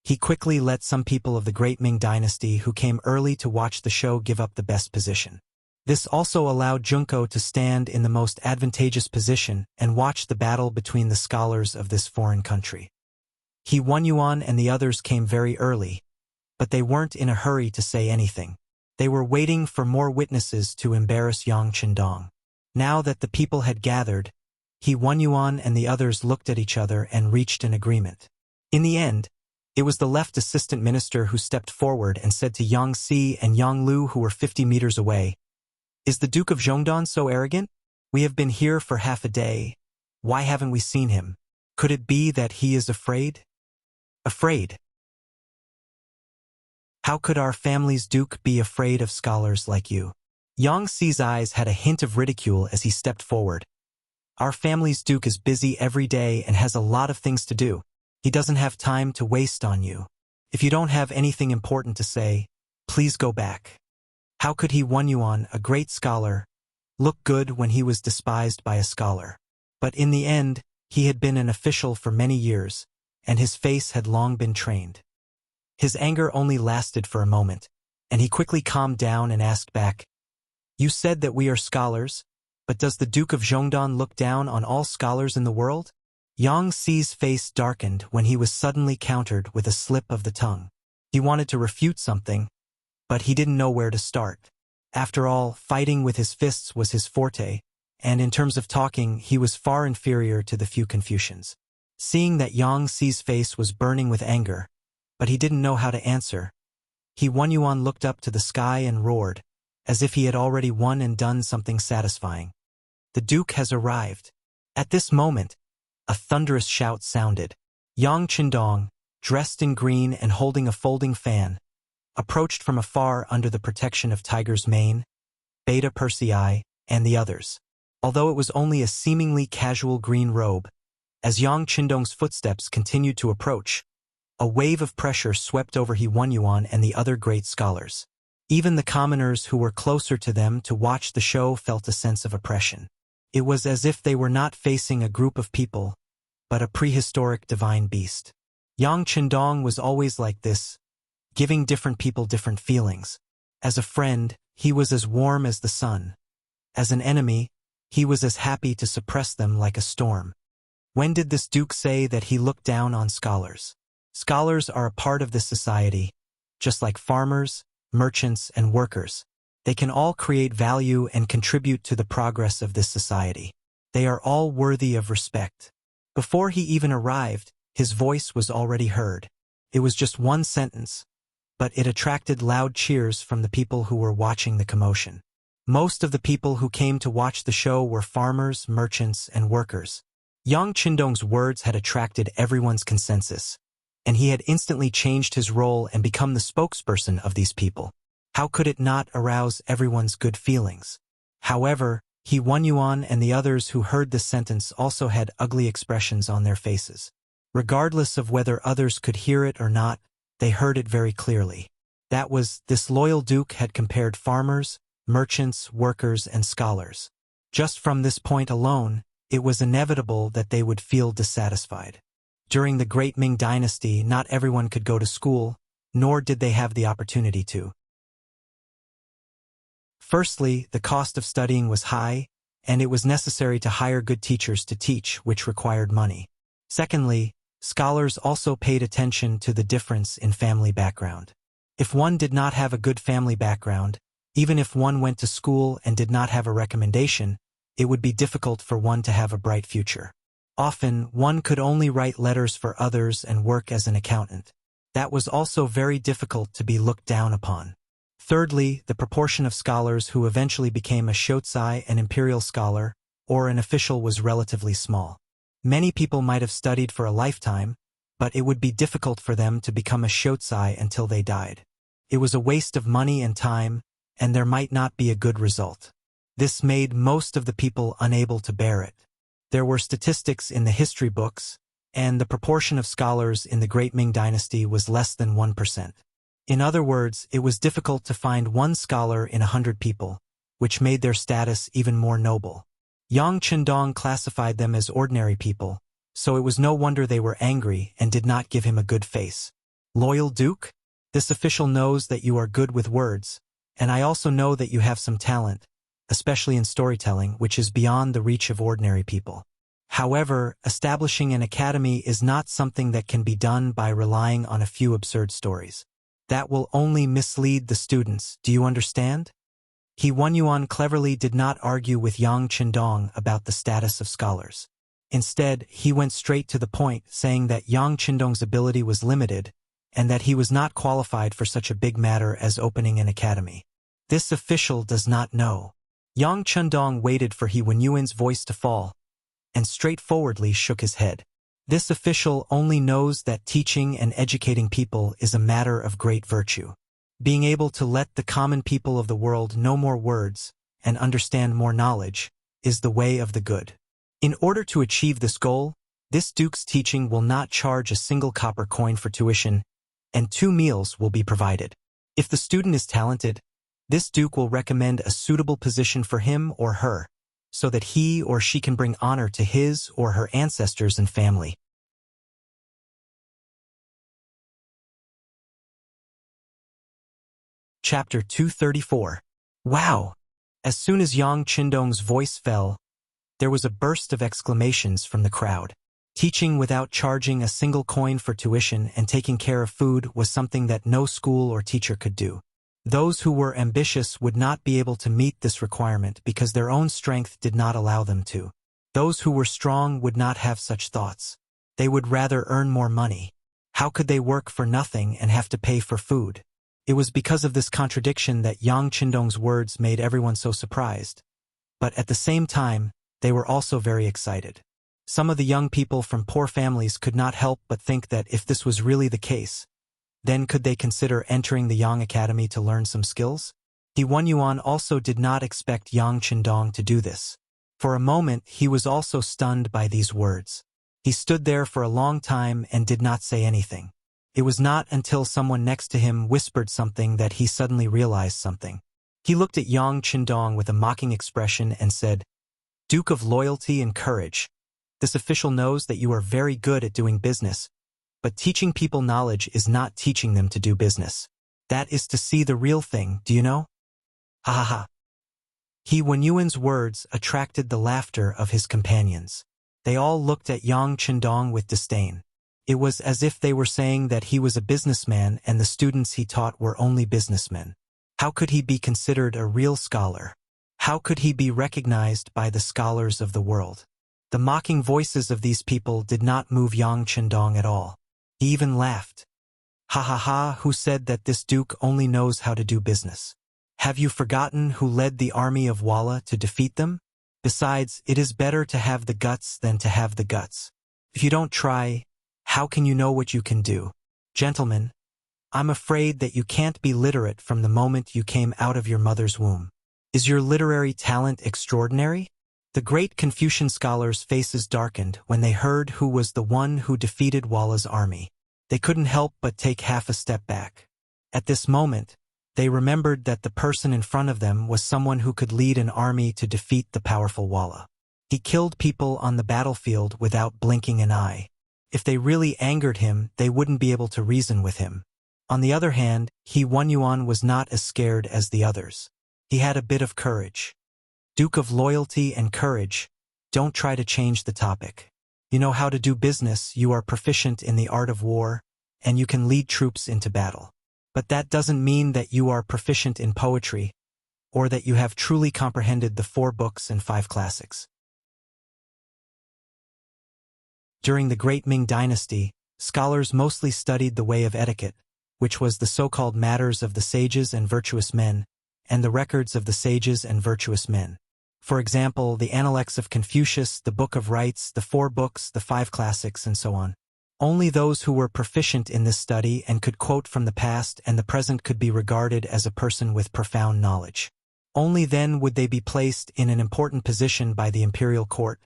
he quickly let some people of the great Ming dynasty who came early to watch the show give up the best position. This also allowed Junko to stand in the most advantageous position and watch the battle between the scholars of this foreign country. He Yuan and the others came very early, but they weren't in a hurry to say anything. They were waiting for more witnesses to embarrass Yang Qindong. Now that the people had gathered, He Yuan and the others looked at each other and reached an agreement. In the end, it was the left assistant minister who stepped forward and said to Yang Si and Yang Lu, who were 50 meters away, "Is the Duke of Zhongdan so arrogant? We have been here for half a day. Why haven't we seen him? Could it be that he is afraid?" Afraid? How could our family's duke be afraid of scholars like you? Yang Si's eyes had a hint of ridicule as he stepped forward. Our family's duke is busy every day and has a lot of things to do. He doesn't have time to waste on you. If you don't have anything important to say, please go back. How could He Yuan, a great scholar, look good when he was despised by a scholar? But in the end, he had been an official for many years, and his face had long been trained. His anger only lasted for a moment, and he quickly calmed down and asked back, "You said that we are scholars, but does the Duke of Zhongdan look down on all scholars in the world?" Yang Si's face darkened when he was suddenly countered with a slip of the tongue. He wanted to refute something, but he didn't know where to start. After all, fighting with his fists was his forte, and in terms of talking, he was far inferior to the few Confucians. Seeing that Yang Si's face was burning with anger, but he didn't know how to answer, He Yuan looked up to the sky and roared, as if he had already won and done something satisfying. "The Duke has arrived." At this moment, a thunderous shout sounded. Yang Qindong, dressed in green and holding a folding fan, approached from afar under the protection of Tiger's Mane, Beta Persei, and the others. Although it was only a seemingly casual green robe, as Yang Qindong's footsteps continued to approach, a wave of pressure swept over He Yuan and the other great scholars. Even the commoners who were closer to them to watch the show felt a sense of oppression. It was as if they were not facing a group of people, but a prehistoric divine beast. Yang Qindong was always like this, giving different people different feelings. As a friend, he was as warm as the sun. As an enemy, he was as happy to suppress them like a storm. When did this duke say that he looked down on scholars? Scholars are a part of this society, just like farmers, merchants, and workers. They can all create value and contribute to the progress of this society. They are all worthy of respect. Before he even arrived, his voice was already heard. It was just one sentence, but it attracted loud cheers from the people who were watching the commotion. Most of the people who came to watch the show were farmers, merchants, and workers. Yang Qindong's words had attracted everyone's consensus, and he had instantly changed his role and become the spokesperson of these people. How could it not arouse everyone's good feelings? However, He Yuan and the others who heard this sentence also had ugly expressions on their faces. Regardless of whether others could hear it or not, they heard it very clearly. That was, this loyal duke had compared farmers, merchants, workers, and scholars. Just from this point alone, it was inevitable that they would feel dissatisfied. During the Great Ming Dynasty, not everyone could go to school, nor did they have the opportunity to. Firstly, the cost of studying was high, and it was necessary to hire good teachers to teach, which required money. Secondly, scholars also paid attention to the difference in family background. If one did not have a good family background, even if one went to school and did not have a recommendation, it would be difficult for one to have a bright future. Often, one could only write letters for others and work as an accountant. That was also very difficult to be looked down upon. Thirdly, the proportion of scholars who eventually became a shotsi, an imperial scholar, or an official was relatively small. Many people might have studied for a lifetime, but it would be difficult for them to become a shotsi until they died. It was a waste of money and time, and there might not be a good result. This made most of the people unable to bear it. There were statistics in the history books, and the proportion of scholars in the Great Ming Dynasty was less than 1%. In other words, it was difficult to find one scholar in 100 people, which made their status even more noble. Yang Qindong classified them as ordinary people, so it was no wonder they were angry and did not give him a good face. "Loyal Duke? This official knows that you are good with words, and I also know that you have some talent, especially in storytelling, which is beyond the reach of ordinary people. However, establishing an academy is not something that can be done by relying on a few absurd stories. That will only mislead the students, do you understand? He Wenyuan cleverly did not argue with Yang Qindong about the status of scholars. Instead, he went straight to the point, saying that Yang Qindong's ability was limited, and that he was not qualified for such a big matter as opening an academy. This official does not know. Yang Qindong waited for He Wenyuan's voice to fall, and straightforwardly shook his head. This official only knows that teaching and educating people is a matter of great virtue. Being able to let the common people of the world know more words and understand more knowledge is the way of the good. In order to achieve this goal, this duke's teaching will not charge a single copper coin for tuition, and 2 meals will be provided. If the student is talented, this duke will recommend a suitable position for him or her, so that he or she can bring honor to his or her ancestors and family. Chapter 234. Wow! As soon as Yang Qindong's voice fell, there was a burst of exclamations from the crowd. Teaching without charging a single coin for tuition and taking care of food was something that no school or teacher could do. Those who were ambitious would not be able to meet this requirement because their own strength did not allow them to. Those who were strong would not have such thoughts. They would rather earn more money. How could they work for nothing and have to pay for food? It was because of this contradiction that Yang Qindong's words made everyone so surprised. But at the same time, they were also very excited. Some of the young people from poor families could not help but think that if this was really the case, then could they consider entering the Yang Academy to learn some skills? He Wenyuan also did not expect Yang Qindong to do this. For a moment, he was also stunned by these words. He stood there for a long time and did not say anything. It was not until someone next to him whispered something that he suddenly realized something. He looked at Yang Qindong with a mocking expression and said, "Duke of loyalty and courage, this official knows that you are very good at doing business, but teaching people knowledge is not teaching them to do business. That is to see the real thing, do you know?" Ha ha ha. He Wenyuan's words attracted the laughter of his companions. They all looked at Yang Qindong with disdain. It was as if they were saying that he was a businessman and the students he taught were only businessmen. How could he be considered a real scholar? How could he be recognized by the scholars of the world? The mocking voices of these people did not move Yang Qindong at all. He even laughed. Ha ha ha, who said that this duke only knows how to do business? Have you forgotten who led the army of Walla to defeat them? Besides, it is better to have the guts than to have the guts. If you don't try, how can you know what you can do? Gentlemen, I'm afraid that you can't be literate from the moment you came out of your mother's womb. Is your literary talent extraordinary? The great Confucian scholars' faces darkened when they heard who was the one who defeated Walla's army. They couldn't help but take half a step back. At this moment, they remembered that the person in front of them was someone who could lead an army to defeat the powerful Walla. He killed people on the battlefield without blinking an eye. If they really angered him, they wouldn't be able to reason with him. On the other hand, He Wenyuan was not as scared as the others. He had a bit of courage. Duke of loyalty and courage, don't try to change the topic. You know how to do business, you are proficient in the art of war, and you can lead troops into battle. But that doesn't mean that you are proficient in poetry, or that you have truly comprehended the 4 books and 5 classics. During the Great Ming Dynasty, scholars mostly studied the way of etiquette, which was the so-called matters of the sages and virtuous men, and the records of the sages and virtuous men. For example, the Analects of Confucius, the Book of Rites, the 4 books, the 5 classics, and so on. Only those who were proficient in this study and could quote from the past and the present could be regarded as a person with profound knowledge. Only then would they be placed in an important position by the imperial court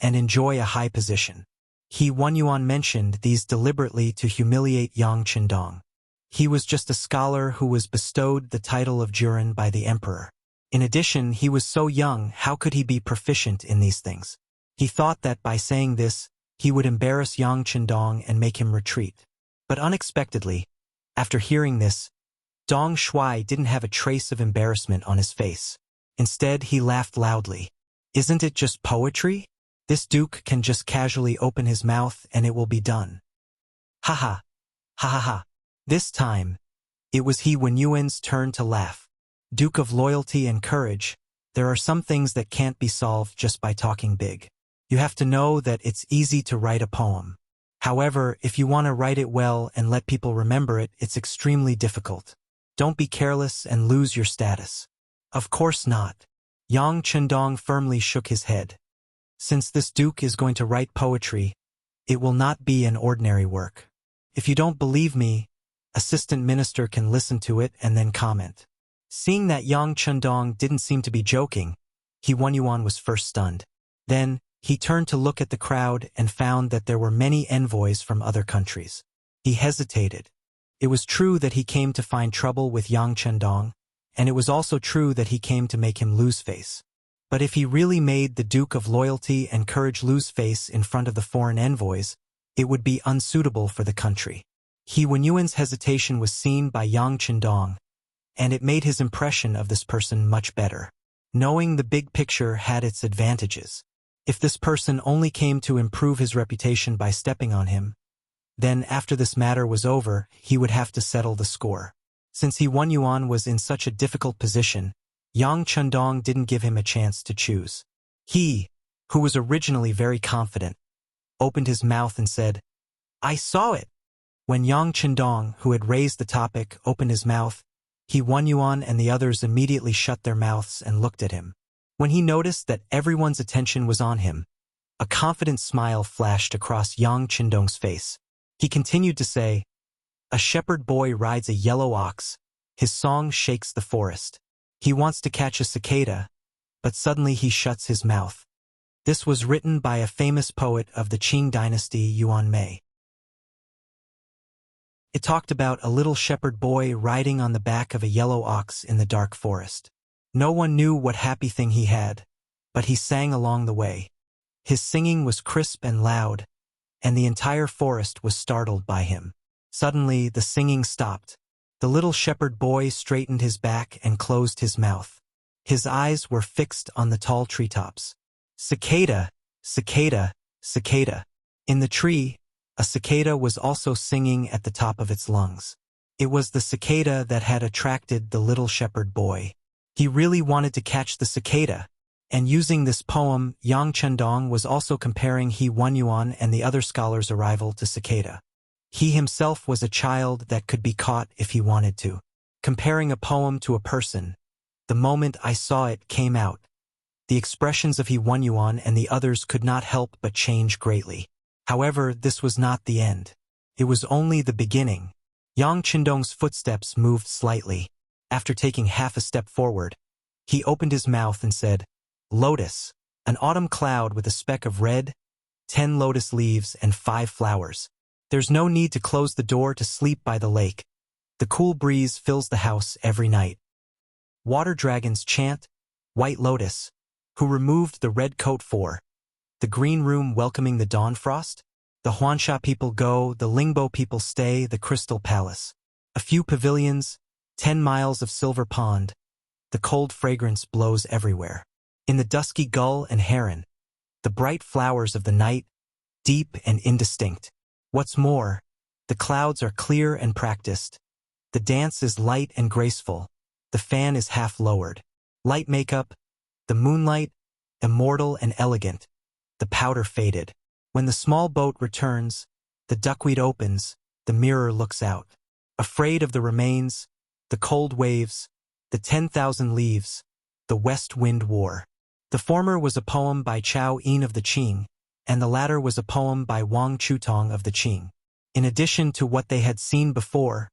and enjoy a high position. He Wenyuan mentioned these deliberately to humiliate Yang Qindong. He was just a scholar who was bestowed the title of Juren by the emperor. In addition, he was so young, how could he be proficient in these things? He thought that by saying this, he would embarrass Yang Qindong and make him retreat. But unexpectedly, after hearing this, Dong Shuai didn't have a trace of embarrassment on his face. Instead, he laughed loudly. Isn't it just poetry? This duke can just casually open his mouth and it will be done. Ha ha. Ha ha ha. This time, it was he Wenyuan's turn to laugh. Duke of loyalty and courage, there are some things that can't be solved just by talking big. You have to know that it's easy to write a poem. However, if you want to write it well and let people remember it, it's extremely difficult. Don't be careless and lose your status. Of course not. Yang Chendong firmly shook his head. Since this duke is going to write poetry, it will not be an ordinary work. If you don't believe me, assistant minister can listen to it and then comment. Seeing that Yang Chendong didn't seem to be joking, He Wenyuan was first stunned. Then, he turned to look at the crowd and found that there were many envoys from other countries. He hesitated. It was true that he came to find trouble with Yang Chendong, and it was also true that he came to make him lose face. But if he really made the Duke of Loyalty and Courage lose face in front of the foreign envoys, it would be unsuitable for the country. He Wenyuan's hesitation was seen by Yang Chendong, and it made his impression of this person much better. Knowing the big picture had its advantages. If this person only came to improve his reputation by stepping on him, then after this matter was over, he would have to settle the score. Since He Wenyuan was in such a difficult position, Yang Chendong didn't give him a chance to choose. He, who was originally very confident, opened his mouth and said, "I saw it." When Yang Chendong, who had raised the topic, opened his mouth, He Wenyuan and the others immediately shut their mouths and looked at him. When he noticed that everyone's attention was on him, a confident smile flashed across Yang Chendong's face. He continued to say, "A shepherd boy rides a yellow ox. His song shakes the forest. He wants to catch a cicada, but suddenly he shuts his mouth." This was written by a famous poet of the Qing dynasty, Yuan Mei. It talked about a little shepherd boy riding on the back of a yellow ox in the dark forest. No one knew what happy thing he had, but he sang along the way. His singing was crisp and loud, and the entire forest was startled by him. Suddenly, the singing stopped. The little shepherd boy straightened his back and closed his mouth. His eyes were fixed on the tall treetops. Cicada, cicada, cicada. In the tree, a cicada was also singing at the top of its lungs. It was the cicada that had attracted the little shepherd boy. He really wanted to catch the cicada, and using this poem, Yang Chendong was also comparing He Wenyuan and the other scholars' arrival to cicada. He himself was a child that could be caught if he wanted to. Comparing a poem to a person, the moment I saw it came out. The expressions of He Wenyuan and the others could not help but change greatly. However, this was not the end. It was only the beginning. Yang Chendong's footsteps moved slightly. After taking half a step forward, he opened his mouth and said, "Lotus, an autumn cloud with a speck of red, 10 lotus leaves and 5 flowers. There's no need to close the door to sleep by the lake. The cool breeze fills the house every night. Water dragons chant, White Lotus, who removed the red coat for. The green room welcoming the dawn frost. The Huansha people go, the Lingbo people stay, the crystal palace. A few pavilions, 10 miles of silver pond. The cold fragrance blows everywhere. In the dusky gull and heron. The bright flowers of the night, deep and indistinct. What's more, the clouds are clear and practiced. The dance is light and graceful. The fan is half lowered. Light makeup, the moonlight, immortal and elegant. The powder faded. When the small boat returns, the duckweed opens, the mirror looks out. Afraid of the remains, the cold waves, the 10,000 leaves, the west wind war. The former was a poem by Chao Yin of the Qing, and the latter was a poem by Wang Chutong of the Qing. In addition to what they had seen before,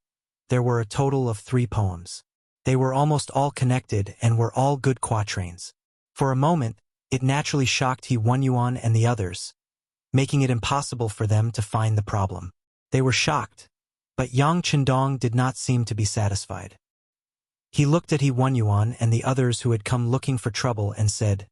there were a total of 3 poems. They were almost all connected and were all good quatrains. For a moment, it naturally shocked He Wenyuan and the others, making it impossible for them to find the problem. They were shocked, but Yang Chendong did not seem to be satisfied. He looked at He Wenyuan and the others who had come looking for trouble and said,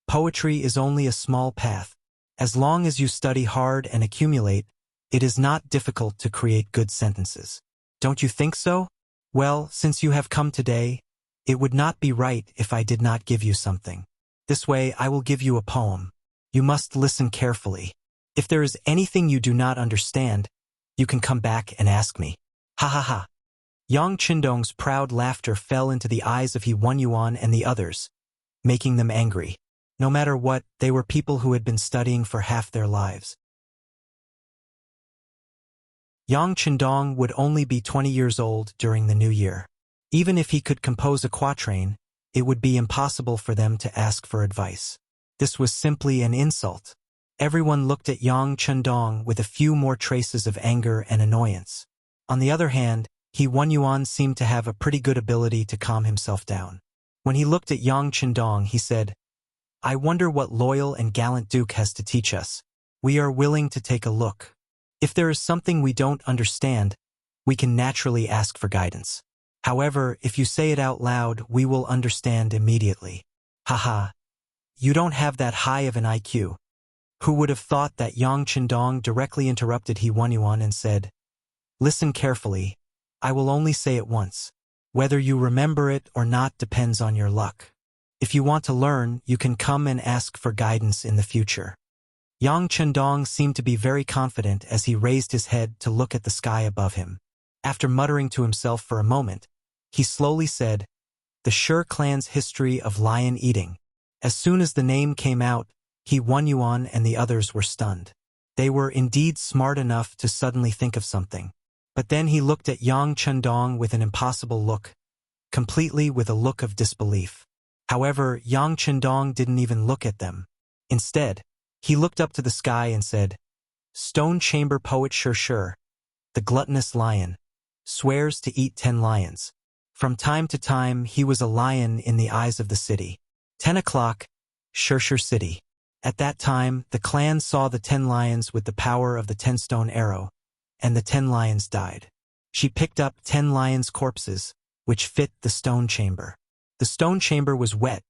"Poetry is only a small path. As long as you study hard and accumulate, it is not difficult to create good sentences. Don't you think so? Well, since you have come today, It would not be right if I did not give you something. This way I will give you a poem. You must listen carefully. If there is anything you do not understand, you can come back and ask me. Ha ha ha. Yang Qindong's proud laughter fell into the eyes of He Wenyuan and the others, making them angry. No matter what, they were people who had been studying for half their lives. Yang Qindong would only be 20 years old during the new year. Even if he could compose a quatrain, it would be impossible for them to ask for advice. This was simply an insult. Everyone looked at Yang Qindong with a few more traces of anger and annoyance. On the other hand, He Wenyuan seemed to have a pretty good ability to calm himself down. When he looked at Yang Qindong, he said, I wonder what loyal and gallant Duke has to teach us. We are willing to take a look. If there is something we don't understand, we can naturally ask for guidance. However, if you say it out loud, we will understand immediately. Haha. You don't have that high of an IQ. Who would have thought that? Yang Qindong directly interrupted He Wenyuan and said, Listen carefully. I will only say it once. Whether you remember it or not depends on your luck. If you want to learn, you can come and ask for guidance in the future. Yang Qindong seemed to be very confident as he raised his head to look at the sky above him. After muttering to himself for a moment, he slowly said, The Shi clan's history of lion eating. As soon as the name came out, He Wenyuan and the others were stunned. They were indeed smart enough to suddenly think of something. But then he looked at Yang Qindong with an impossible look, completely with a look of disbelief. However, Yang Qindong didn't even look at them. Instead, he looked up to the sky and said, Stone chamber poet Shi, the gluttonous lion, swears to eat 10 lions. From time to time, he was a lion in the eyes of the city. 10 o'clock, Shi City. At that time, the clan saw the 10 lions with the power of the 10-stone arrow, and the 10 lions died. She picked up 10 lions' corpses, which fit the stone chamber. The stone chamber was wet,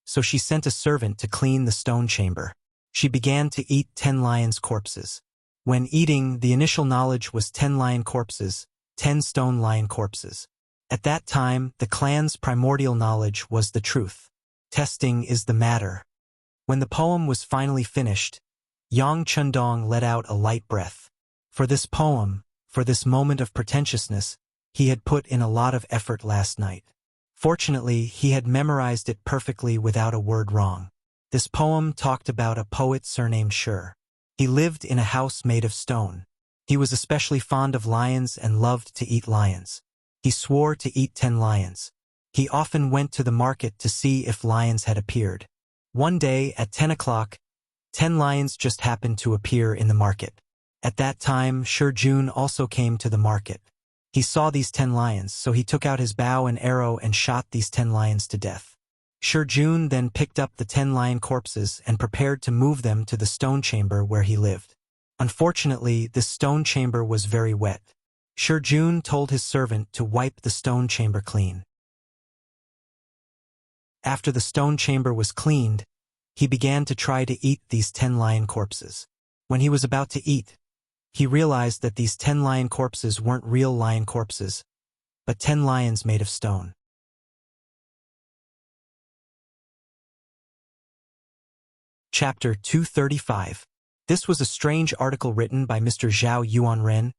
so she sent a servant to clean the stone chamber. She began to eat 10 lions' corpses. When eating, the initial knowledge was 10 lion corpses, 10 stone lion corpses. At that time, the clan's primordial knowledge was the truth. Testing is the matter. When the poem was finally finished, Yang Qindong let out a light breath. For this poem, for this moment of pretentiousness, he had put in a lot of effort last night. Fortunately, he had memorized it perfectly without a word wrong. This poem talked about a poet surnamed Shi. He lived in a house made of stone. He was especially fond of lions and loved to eat lions. He swore to eat 10 lions. He often went to the market to see if lions had appeared. One day, at 10 o'clock, 10 lions just happened to appear in the market. At that time, Shi Jun also came to the market. He saw these 10 lions, so he took out his bow and arrow and shot these 10 lions to death. Shi Jun then picked up the 10 lion corpses and prepared to move them to the stone chamber where he lived. Unfortunately, this stone chamber was very wet. Shi Jun told his servant to wipe the stone chamber clean. After the stone chamber was cleaned, he began to try to eat these 10 lion corpses. When he was about to eat, he realized that these 10 lion corpses weren't real lion corpses, but 10 lions made of stone. Chapter 235. This was a strange article written by Mr. Zhao Yuanren,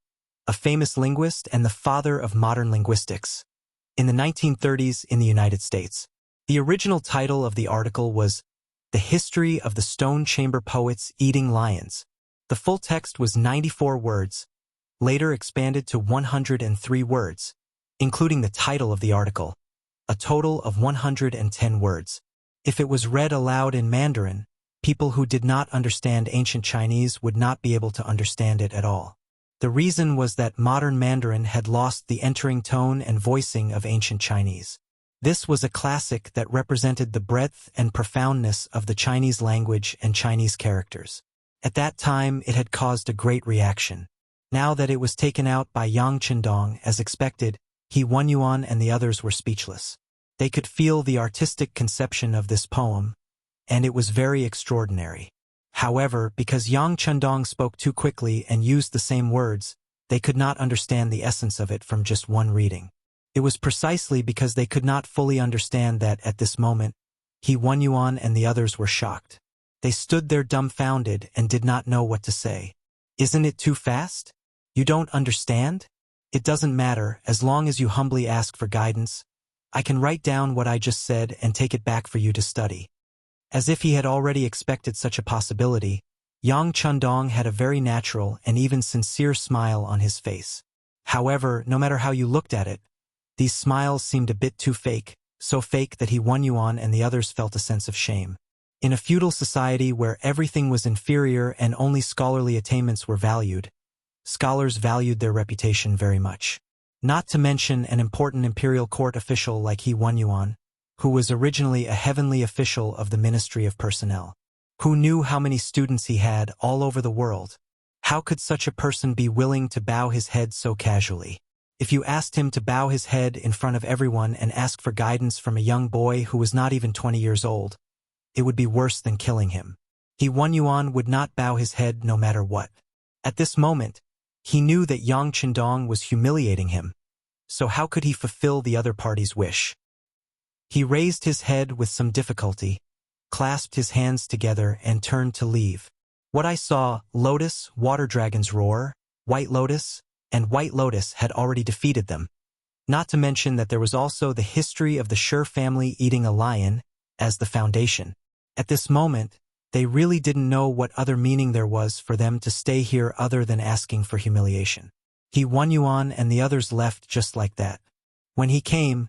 a famous linguist and the father of modern linguistics, in the 1930s in the United States. The original title of the article was The History of the Stone Chamber Poets Eating Lions. The full text was 94 words, later expanded to 103 words, including the title of the article, a total of 110 words. If it was read aloud in Mandarin, people who did not understand ancient Chinese would not be able to understand it at all. The reason was that modern Mandarin had lost the entering tone and voicing of ancient Chinese. This was a classic that represented the breadth and profoundness of the Chinese language and Chinese characters. At that time, it had caused a great reaction. Now that it was taken out by Yang Qindong as expected, He Wenyuan and the others were speechless. They could feel the artistic conception of this poem, and it was very extraordinary. However, because Yang Qindong spoke too quickly and used the same words, they could not understand the essence of it from just one reading. It was precisely because they could not fully understand that, at this moment, He Yuan and the others were shocked. They stood there dumbfounded and did not know what to say. Isn't it too fast? You don't understand? It doesn't matter, as long as you humbly ask for guidance. I can write down what I just said and take it back for you to study. As if he had already expected such a possibility, Yang Chundong had a very natural and even sincere smile on his face. However, no matter how you looked at it, these smiles seemed a bit too fake, so fake that He Yuan and the others felt a sense of shame. In a feudal society where everything was inferior and only scholarly attainments were valued, scholars valued their reputation very much. Not to mention an important imperial court official like He Yuan, who was originally a heavenly official of the Ministry of Personnel. Who knew how many students he had all over the world? How could such a person be willing to bow his head so casually? If you asked him to bow his head in front of everyone and ask for guidance from a young boy who was not even 20 years old, it would be worse than killing him. He Yuan would not bow his head no matter what. At this moment, he knew that Yang Chindong was humiliating him, so how could he fulfill the other party's wish? He raised his head with some difficulty, clasped his hands together and turned to leave. What I saw, Lotus, Water Dragon's Roar, White Lotus, and White Lotus had already defeated them. Not to mention that there was also the history of the Sure family eating a lion as the foundation. At this moment, they really didn't know what other meaning there was for them to stay here other than asking for humiliation. He Yuan and the others left just like that. When he came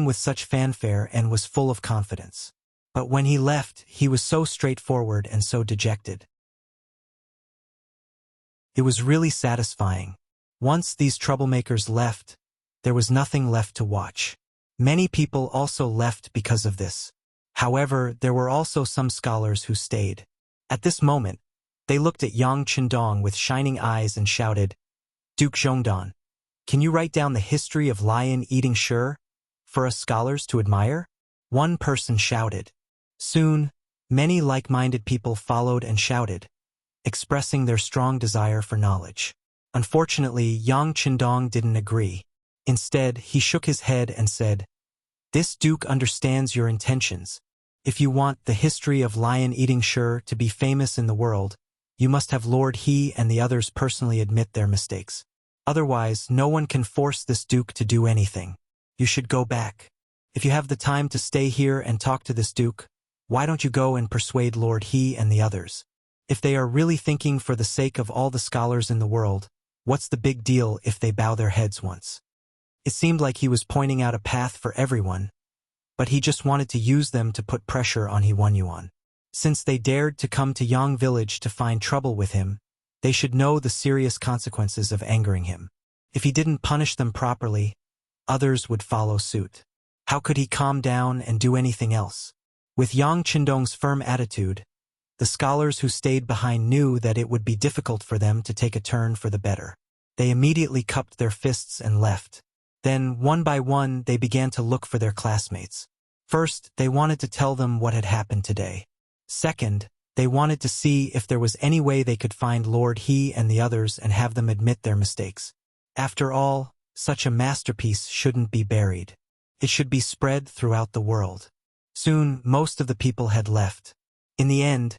with such fanfare and was full of confidence. But when he left, he was so straightforward and so dejected. It was really satisfying. Once these troublemakers left, there was nothing left to watch. Many people also left because of this. However, there were also some scholars who stayed. At this moment, they looked at Yang Chindong with shining eyes and shouted, "Duke Zhongdan, can you write down the history of lion-eating Sure for us scholars to admire?" One person shouted. Soon, many like-minded people followed and shouted, expressing their strong desire for knowledge. Unfortunately, Yang Chindong didn't agree. Instead, he shook his head and said, "This duke understands your intentions. If you want the history of lion-eating Sure to be famous in the world, you must have Lord He and the others personally admit their mistakes. Otherwise, no one can force this duke to do anything. You should go back. If you have the time to stay here and talk to this duke, why don't you go and persuade Lord He and the others? If they are really thinking for the sake of all the scholars in the world, what's the big deal if they bow their heads once?" It seemed like he was pointing out a path for everyone, but he just wanted to use them to put pressure on He Yuan. Since they dared to come to Yang village to find trouble with him, they should know the serious consequences of angering him. If he didn't punish them properly, others would follow suit. How could he calm down and do anything else? With Yang Chindong's firm attitude, the scholars who stayed behind knew that it would be difficult for them to take a turn for the better. They immediately cupped their fists and left. Then, one by one, they began to look for their classmates. First, they wanted to tell them what had happened today. Second, they wanted to see if there was any way they could find Lord He and the others and have them admit their mistakes. After all, such a masterpiece shouldn't be buried. It should be spread throughout the world. Soon, most of the people had left. In the end,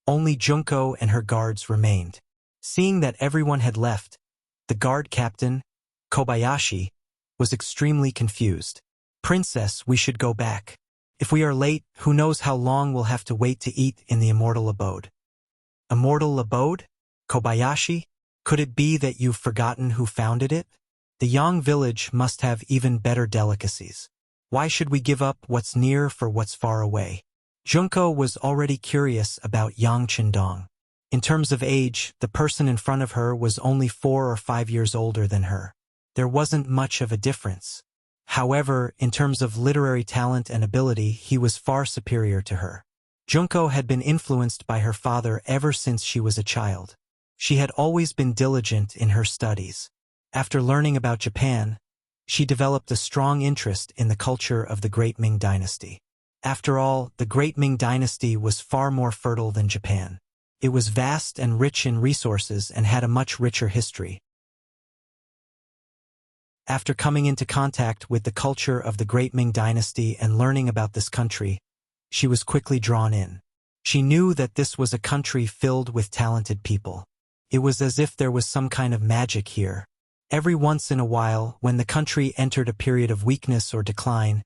only Junko and her guards remained. Seeing that everyone had left, the guard captain, Kobayashi, was extremely confused. "Princess, we should go back. If we are late, who knows how long we'll have to wait to eat in the immortal abode." "Immortal abode? Kobayashi? Could it be that you've forgotten who founded it? The Yang village must have even better delicacies. Why should we give up what's near for what's far away?" Junko was already curious about Yang Chindong. In terms of age, the person in front of her was only 4 or 5 years older than her. There wasn't much of a difference. However, in terms of literary talent and ability, he was far superior to her. Junko had been influenced by her father ever since she was a child. She had always been diligent in her studies. After learning about Japan, she developed a strong interest in the culture of the Great Ming Dynasty. After all, the Great Ming Dynasty was far more fertile than Japan. It was vast and rich in resources and had a much richer history. After coming into contact with the culture of the Great Ming Dynasty and learning about this country, she was quickly drawn in. She knew that this was a country filled with talented people. It was as if there was some kind of magic here. Every once in a while, when the country entered a period of weakness or decline,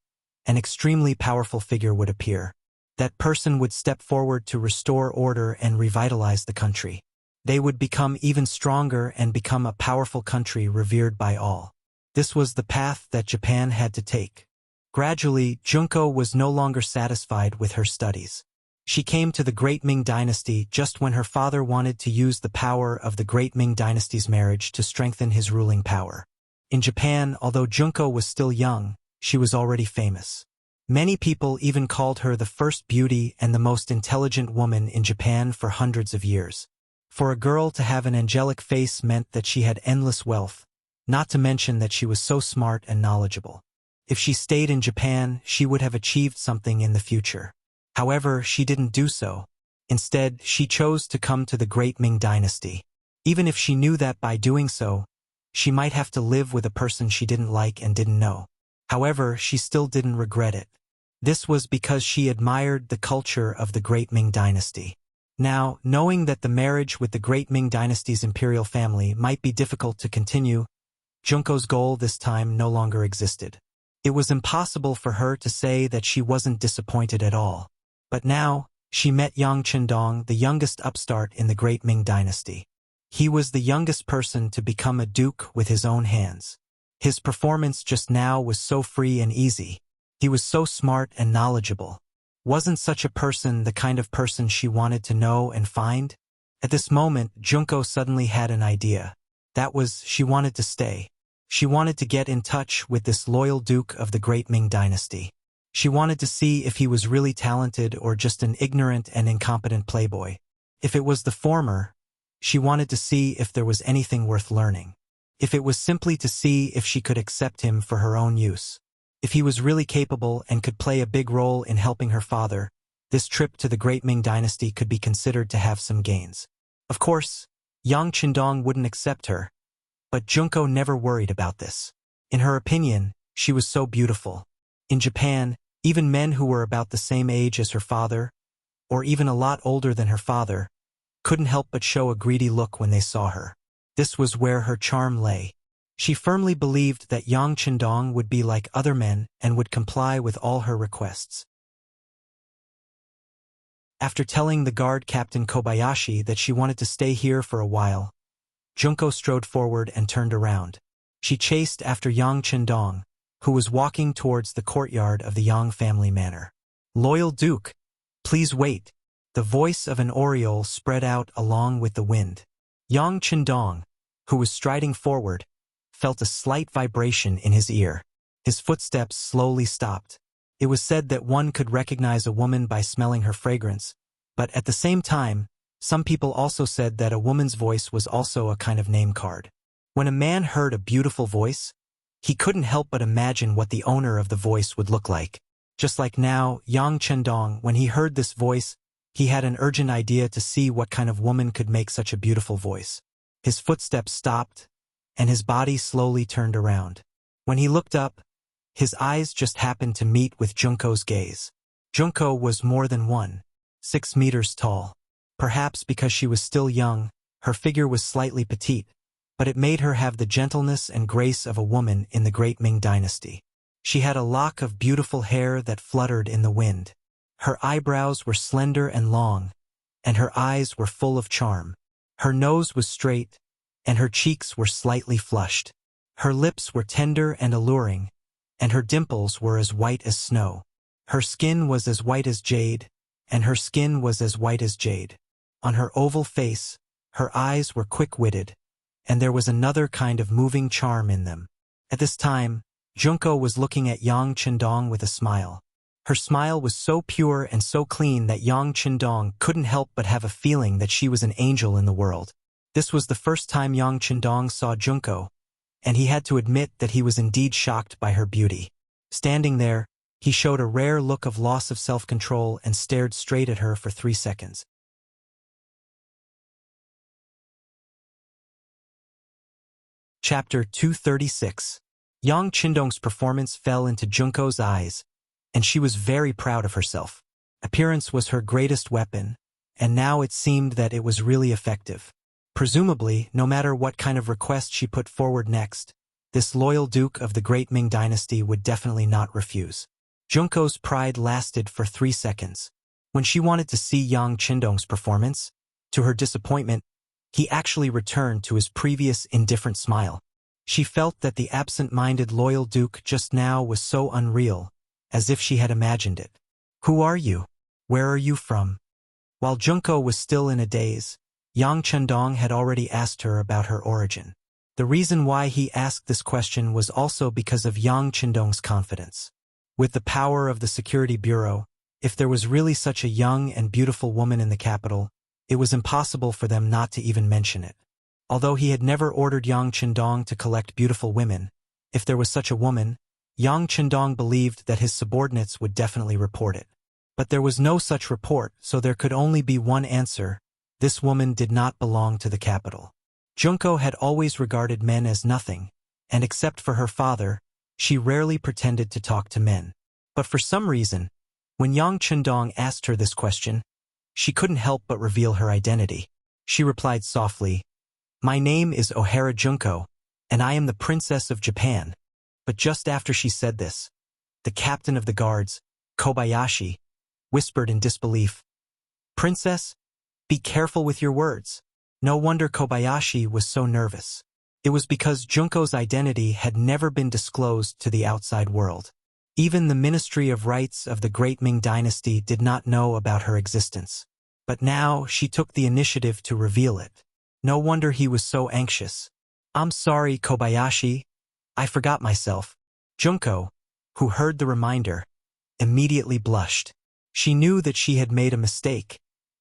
an extremely powerful figure would appear. That person would step forward to restore order and revitalize the country. They would become even stronger and become a powerful country revered by all. This was the path that Japan had to take. Gradually, Junko was no longer satisfied with her studies. She came to the Great Ming Dynasty just when her father wanted to use the power of the Great Ming Dynasty's marriage to strengthen his ruling power. In Japan, although Junko was still young, she was already famous. Many people even called her the first beauty and the most intelligent woman in Japan for hundreds of years. For a girl to have an angelic face meant that she had endless wealth, not to mention that she was so smart and knowledgeable. If she stayed in Japan, she would have achieved something in the future. However, she didn't do so. Instead, she chose to come to the Great Ming Dynasty. Even if she knew that by doing so, she might have to live with a person she didn't like and didn't know. However, she still didn't regret it. This was because she admired the culture of the Great Ming Dynasty. Now, knowing that the marriage with the Great Ming Dynasty's imperial family might be difficult to continue, Junko's goal this time no longer existed. It was impossible for her to say that she wasn't disappointed at all. But now, she met Yang Chendong, the youngest upstart in the Great Ming Dynasty. He was the youngest person to become a duke with his own hands. His performance just now was so free and easy. He was so smart and knowledgeable. Wasn't such a person the kind of person she wanted to know and find? At this moment, Junko suddenly had an idea. That was, she wanted to stay. She wanted to get in touch with this loyal duke of the Great Ming Dynasty. She wanted to see if he was really talented or just an ignorant and incompetent playboy. If it was the former, she wanted to see if there was anything worth learning. If it was simply to see if she could accept him for her own use. If he was really capable and could play a big role in helping her father, this trip to the Great Ming Dynasty could be considered to have some gains. Of course, Yang Chendong wouldn't accept her, but Junko never worried about this. In her opinion, she was so beautiful. In Japan, even men who were about the same age as her father, or even a lot older than her father, couldn't help but show a greedy look when they saw her. This was where her charm lay. She firmly believed that Yang Chendong would be like other men and would comply with all her requests. After telling the guard Captain Kobayashi that she wanted to stay here for a while, Junko strode forward and turned around. She chased after Yang Chendong, who was walking towards the courtyard of the Yang family manor. "Loyal Duke, please wait." The voice of an oriole spread out along with the wind. Yang Chendong, who was striding forward, felt a slight vibration in his ear. His footsteps slowly stopped. It was said that one could recognize a woman by smelling her fragrance, but at the same time, some people also said that a woman's voice was also a kind of name card. When a man heard a beautiful voice, he couldn't help but imagine what the owner of the voice would look like. Just like now, Yang Chendong, when he heard this voice, he had an urgent idea to see what kind of woman could make such a beautiful voice. His footsteps stopped, and his body slowly turned around. When he looked up, his eyes just happened to meet with Junko's gaze. Junko was more than 1.6 meters tall. Perhaps because she was still young, her figure was slightly petite, but it made her have the gentleness and grace of a woman in the Great Ming Dynasty. She had a lock of beautiful hair that fluttered in the wind. Her eyebrows were slender and long, and her eyes were full of charm. Her nose was straight, and her cheeks were slightly flushed. Her lips were tender and alluring, and her dimples were as white as snow. Her skin was as white as jade, and her skin was as white as jade. On her oval face, her eyes were quick-witted, and there was another kind of moving charm in them. At this time, Junko was looking at Yang Chendong with a smile. Her smile was so pure and so clean that Yang Chendong couldn't help but have a feeling that she was an angel in the world. This was the first time Yang Chendong saw Junko, and he had to admit that he was indeed shocked by her beauty. Standing there, he showed a rare look of loss of self-control and stared straight at her for 3 seconds. Chapter 236. Yang Qindong's performance fell into Junko's eyes, and she was very proud of herself. Appearance was her greatest weapon, and now it seemed that it was really effective. Presumably, no matter what kind of request she put forward next, this loyal duke of the great Ming dynasty would definitely not refuse. Junko's pride lasted for 3 seconds. When she wanted to see Yang Qindong's performance, to her disappointment, he actually returned to his previous indifferent smile. She felt that the absent-minded loyal duke just now was so unreal, as if she had imagined it. "Who are you? Where are you from?" While Junko was still in a daze, Yang Qindong had already asked her about her origin. The reason why he asked this question was also because of Yang Qindong's confidence. With the power of the Security Bureau, if there was really such a young and beautiful woman in the capital, it was impossible for them not to even mention it. Although he had never ordered Yang Qindong to collect beautiful women, if there was such a woman, Yang Qindong believed that his subordinates would definitely report it. But there was no such report, so there could only be one answer: this woman did not belong to the capital. Junko had always regarded men as nothing, and except for her father, she rarely pretended to talk to men. But for some reason, when Yang Qindong asked her this question, she couldn't help but reveal her identity. She replied softly, "My name is Ohara Junko, and I am the Princess of Japan." But just after she said this, the captain of the guards, Kobayashi, whispered in disbelief, "Princess, be careful with your words." No wonder Kobayashi was so nervous. It was because Junko's identity had never been disclosed to the outside world. Even the Ministry of Rights of the Great Ming Dynasty did not know about her existence. But now she took the initiative to reveal it. No wonder he was so anxious. "I'm sorry, Kobayashi. I forgot myself." Junko, who heard the reminder, immediately blushed. She knew that she had made a mistake,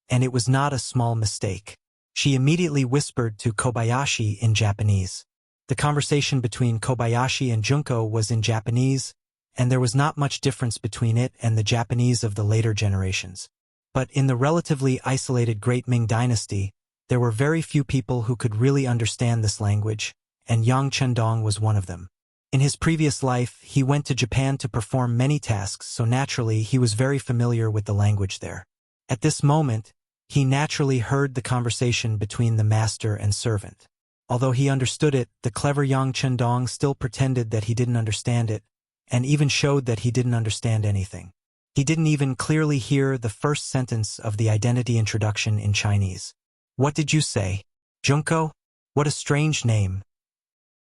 and it was not a small mistake. She immediately whispered to Kobayashi in Japanese. The conversation between Kobayashi and Junko was in Japanese, and there was not much difference between it and the Japanese of the later generations. But in the relatively isolated Great Ming Dynasty, there were very few people who could really understand this language, and Yang Qindong was one of them. In his previous life, he went to Japan to perform many tasks, so naturally he was very familiar with the language there. At this moment, he naturally heard the conversation between the master and servant. Although he understood it, the clever Yang Qindong still pretended that he didn't understand it, and even showed that he didn't understand anything. He didn't even clearly hear the first sentence of the identity introduction in Chinese. "What did you say? Junko? What a strange name.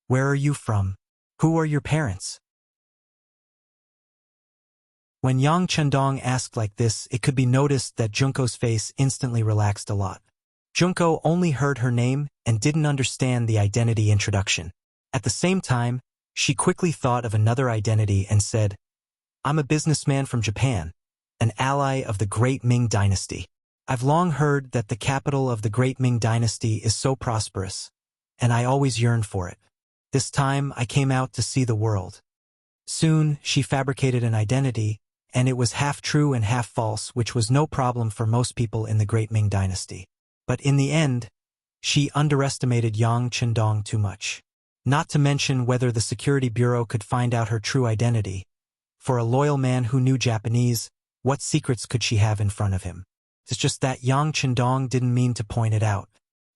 Where are you from? Who are your parents?" When Yang Qindong asked like this, it could be noticed that Junko's face instantly relaxed a lot. Junko only heard her name and didn't understand the identity introduction. At the same time, she quickly thought of another identity and said, "I'm a businessman from Japan, an ally of the Great Ming Dynasty. I've long heard that the capital of the Great Ming Dynasty is so prosperous, and I always yearned for it. This time I came out to see the world." Soon, she fabricated an identity, and it was half true and half false, which was no problem for most people in the Great Ming Dynasty. But in the end, she underestimated Yang Qindong too much. Not to mention whether the Security Bureau could find out her true identity. For a loyal man who knew Japanese, what secrets could she have in front of him? It's just that Yang Qindong didn't mean to point it out.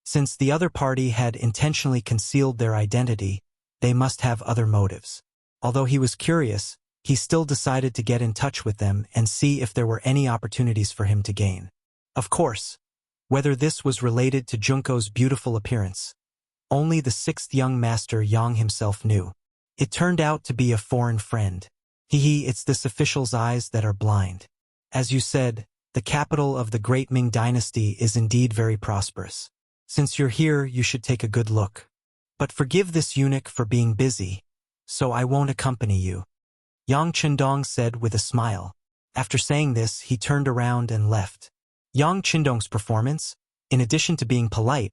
Since the other party had intentionally concealed their identity, they must have other motives. Although he was curious, he still decided to get in touch with them and see if there were any opportunities for him to gain. Of course, whether this was related to Junko's beautiful appearance, only the sixth young master Yang himself knew. It turned out to be a foreign friend. It's this official's eyes that are blind. As you said, the capital of the Great Ming Dynasty is indeed very prosperous. Since you're here, you should take a good look. But forgive this eunuch for being busy, so I won't accompany you," Yang Qindong said with a smile. After saying this, he turned around and left. Yang Qindong's performance, in addition to being polite,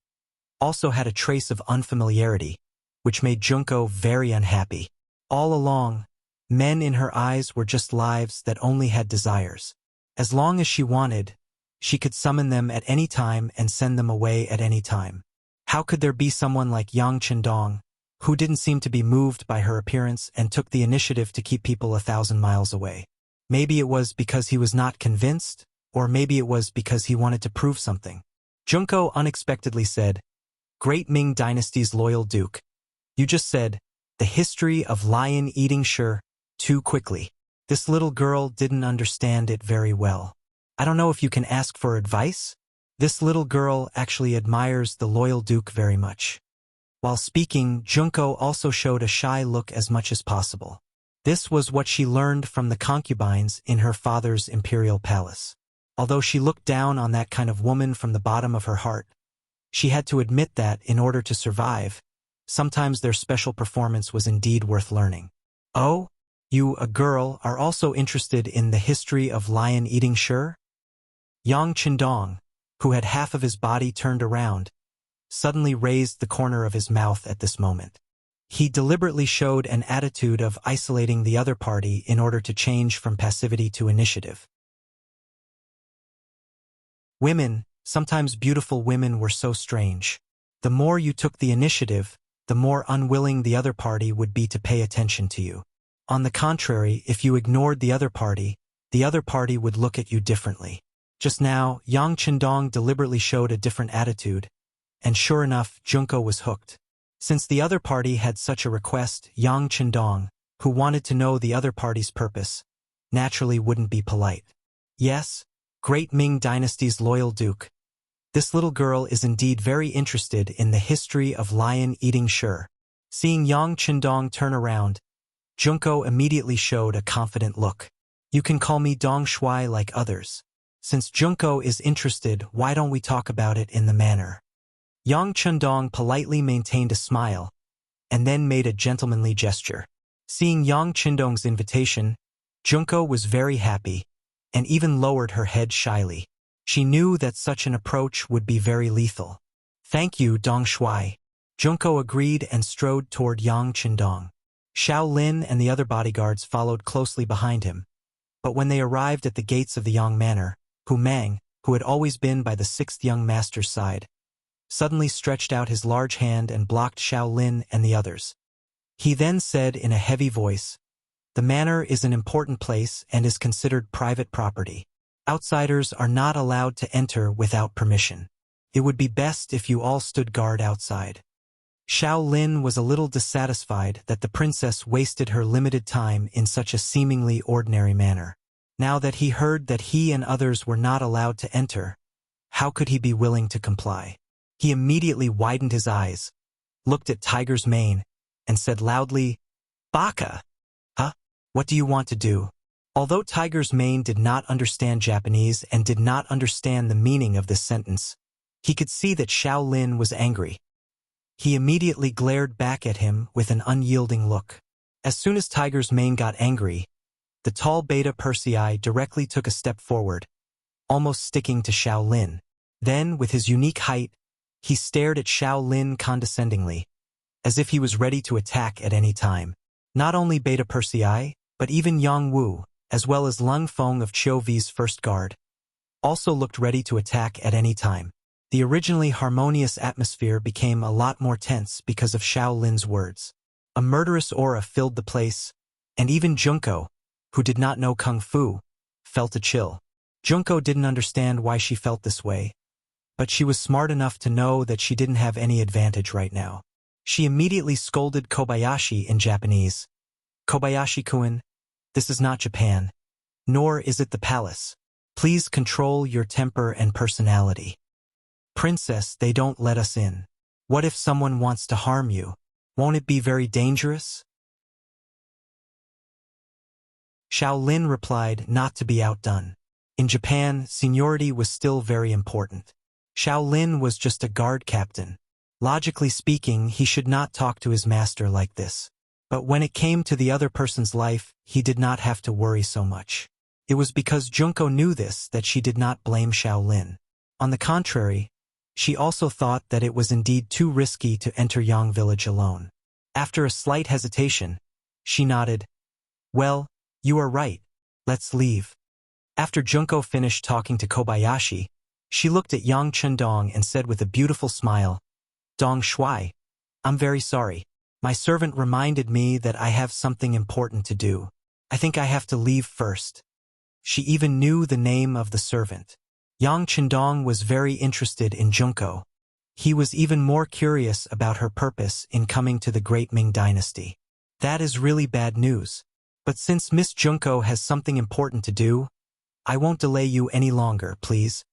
also had a trace of unfamiliarity, which made Junko very unhappy. All along, men in her eyes were just lives that only had desires. As long as she wanted, she could summon them at any time and send them away at any time. How could there be someone like Yang Qindong, who didn't seem to be moved by her appearance and took the initiative to keep people 1,000 miles away. Maybe it was because he was not convinced, or maybe it was because he wanted to prove something. Junko unexpectedly said, "Great Ming Dynasty's loyal duke. You just said, the history of lion eating sure, too quickly." This little girl didn't understand it very well. I don't know if you can ask for advice? This little girl actually admires the loyal duke very much. While speaking, Junko also showed a shy look as much as possible. This was what she learned from the concubines in her father's imperial palace. Although she looked down on that kind of woman from the bottom of her heart, she had to admit that in order to survive, sometimes their special performance was indeed worth learning. "Oh, you, a girl, are also interested in the history of lion eating sure?" Yang Qindong, who had half of his body turned around, suddenly raised the corner of his mouth at this moment. He deliberately showed an attitude of isolating the other party in order to change from passivity to initiative. Women, sometimes beautiful women, were so strange. The more you took the initiative, the more unwilling the other party would be to pay attention to you. On the contrary, if you ignored the other party would look at you differently. Just now, Yang Qindong deliberately showed a different attitude, and sure enough, Junko was hooked. Since the other party had such a request, Yang Qindong, who wanted to know the other party's purpose, naturally wouldn't be polite. "Yes, Great Ming Dynasty's loyal duke. This little girl is indeed very interested in the history of lion eating sure." Seeing Yang Qindong turn around, Junko immediately showed a confident look. "You can call me Dong Shui like others. Since Junko is interested, why don't we talk about it in the manner?" Yang Qindong politely maintained a smile, and then made a gentlemanly gesture. Seeing Yang Qindong's invitation, Junko was very happy, and even lowered her head shyly. She knew that such an approach would be very lethal. "Thank you, Dong Shui." Junko agreed and strode toward Yang Qindong. Xiao Lin and the other bodyguards followed closely behind him, but when they arrived at the gates of the Yang Manor, Hu Mang, who had always been by the sixth young master's side, suddenly stretched out his large hand and blocked Xiao Lin and the others. He then said in a heavy voice, "The manor is an important place and is considered private property. Outsiders are not allowed to enter without permission. It would be best if you all stood guard outside." Xiao Lin was a little dissatisfied that the princess wasted her limited time in such a seemingly ordinary manner. Now that he heard that he and others were not allowed to enter, how could he be willing to comply? He immediately widened his eyes, looked at Tiger's mane, and said loudly, "Baka! Huh? What do you want to do?" Although Tiger's mane did not understand Japanese and did not understand the meaning of this sentence, he could see that Xiao Lin was angry. He immediately glared back at him with an unyielding look. As soon as Tiger's mane got angry, the tall Beta Persei directly took a step forward, almost sticking to Xiao Lin. Then, with his unique height, he stared at Xiao Lin condescendingly, as if he was ready to attack at any time. Not only Beta Persei, but even Yang Wu, as well as Lung Feng of Qiu Vi's first guard, also looked ready to attack at any time. The originally harmonious atmosphere became a lot more tense because of Xiao Lin's words. A murderous aura filled the place, and even Junko, who did not know Kung Fu, felt a chill. Junko didn't understand why she felt this way, but she was smart enough to know that she didn't have any advantage right now. She immediately scolded Kobayashi in Japanese. "Kobayashi-kun, this is not Japan, nor is it the palace. Please control your temper and personality. Princess, they don't let us in. What if someone wants to harm you? Won't it be very dangerous?" Xiao Lin replied not to be outdone. In Japan, seniority was still very important. Xiao Lin was just a guard captain. Logically speaking, he should not talk to his master like this. But when it came to the other person's life, he did not have to worry so much. It was because Junko knew this that she did not blame Xiao Lin. On the contrary, she also thought that it was indeed too risky to enter Yang village alone. After a slight hesitation, she nodded. "Well, you are right. Let's leave." After Junko finished talking to Kobayashi, she looked at Yang Qindong and said with a beautiful smile, "Dong Shui, I'm very sorry. My servant reminded me that I have something important to do. I think I have to leave first. She even knew the name of the servant. Yang Chendong was very interested in Junko. He was even more curious about her purpose in coming to the Great Ming Dynasty. That is really bad news. But since Miss Junko has something important to do, I won't delay you any longer, please.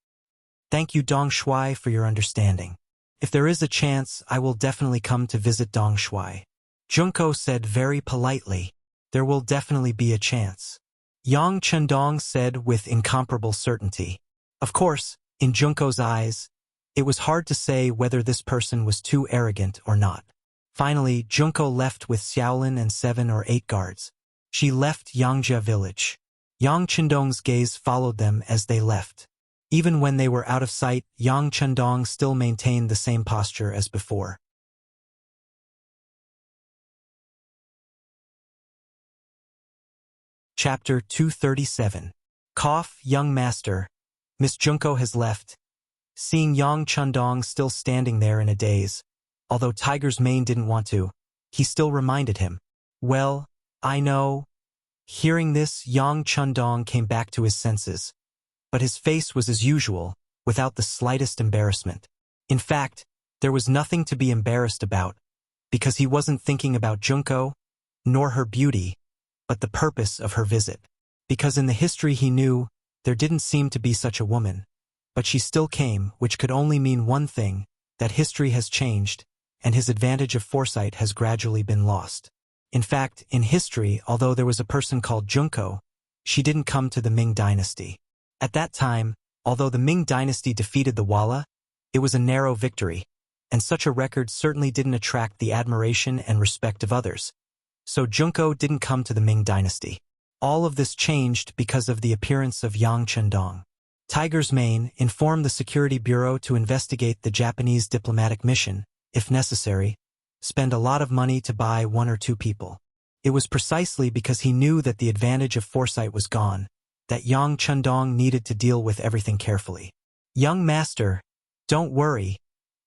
Thank you, Dong Shuai, for your understanding. If there is a chance, I will definitely come to visit Dong Shuai. Junko said very politely. There will definitely be a chance. Yang Chendong said with incomparable certainty. Of course, in Junko's eyes, it was hard to say whether this person was too arrogant or not. Finally, Junko left with Xiaolin and 7 or 8 guards. She left Yangjia village. Yang Chendong's gaze followed them as they left. Even when they were out of sight, Yang Chendong still maintained the same posture as before. Chapter 237. Cough, young master. Miss Junko has left. Seeing Yang Chendong still standing there in a daze, although Tiger's Mane didn't want to, he still reminded him. Well, I know. Hearing this, Yang Chendong came back to his senses. But his face was as usual, without the slightest embarrassment. In fact, there was nothing to be embarrassed about, because he wasn't thinking about Junko, nor her beauty, but the purpose of her visit. Because in the history he knew, there didn't seem to be such a woman. But she still came, which could only mean one thing, that history has changed, and his advantage of foresight has gradually been lost. In fact, in history, although there was a person called Junko, she didn't come to the Ming Dynasty. At that time, although the Ming Dynasty defeated the Walla, it was a narrow victory, and such a record certainly didn't attract the admiration and respect of others. So Junko didn't come to the Ming Dynasty. All of this changed because of the appearance of Yang Chendong. Tiger's Mane informed the Security Bureau to investigate the Japanese diplomatic mission, if necessary, spend a lot of money to buy 1 or 2 people. It was precisely because he knew that the advantage of foresight was gone, that Yang Chendong needed to deal with everything carefully. Young master, don't worry,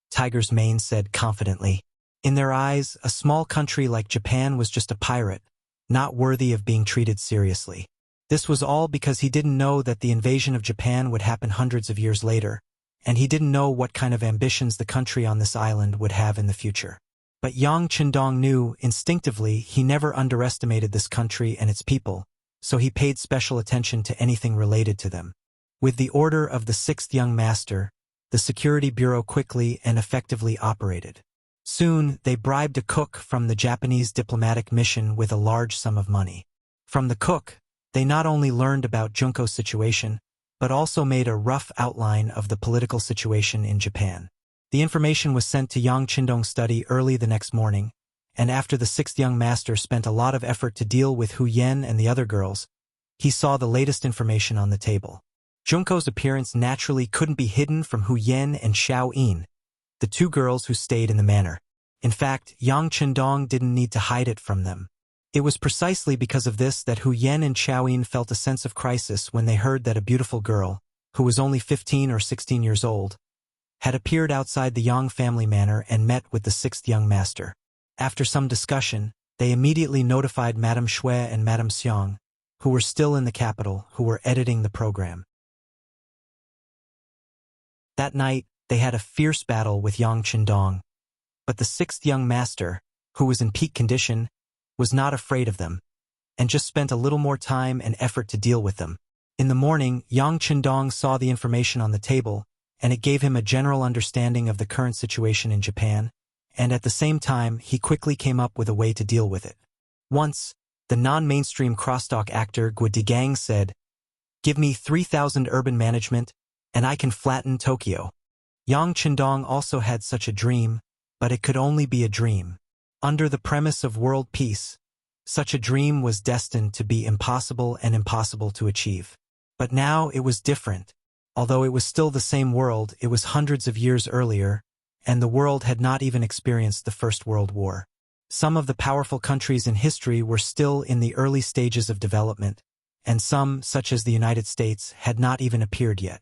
Tiger's Mane said confidently. In their eyes, a small country like Japan was just a pirate, not worthy of being treated seriously. This was all because he didn't know that the invasion of Japan would happen hundreds of years later, and he didn't know what kind of ambitions the country on this island would have in the future. But Yang Chendong knew, instinctively, he never underestimated this country and its people, so he paid special attention to anything related to them. With the order of the 6th young master, the Security Bureau quickly and effectively operated. Soon, they bribed a cook from the Japanese diplomatic mission with a large sum of money. From the cook, they not only learned about Junko's situation, but also made a rough outline of the political situation in Japan. The information was sent to Yang Chendong's study early the next morning, and after the 6th young master spent a lot of effort to deal with Hu Yen and the other girls, he saw the latest information on the table. Junko's appearance naturally couldn't be hidden from Hu Yen and Xiao Yin, the 2 girls who stayed in the manor. In fact, Yang Chendong didn't need to hide it from them. It was precisely because of this that Hu Yen and Xiao Yin felt a sense of crisis when they heard that a beautiful girl, who was only 15 or 16 years old, had appeared outside the Yang family manor and met with the 6th young master. After some discussion, they immediately notified Madame Shui and Madame Xiang, who were still in the capital, who were editing the program. That night, they had a fierce battle with Yang Chendong, but the 6th young master, who was in peak condition, was not afraid of them, and just spent a little more time and effort to deal with them. In the morning, Yang Chendong saw the information on the table, and it gave him a general understanding of the current situation in Japan, and at the same time, he quickly came up with a way to deal with it. Once, the non-mainstream crosstalk actor Guo Digang said, "Give me 3,000 urban management, and I can flatten Tokyo." Yang Chendong also had such a dream, but it could only be a dream. Under the premise of world peace, such a dream was destined to be impossible and impossible to achieve. But now it was different. Although it was still the same world, it was hundreds of years earlier, and the world had not even experienced the First World War. Some of the powerful countries in history were still in the early stages of development, and some, such as the United States, had not even appeared yet.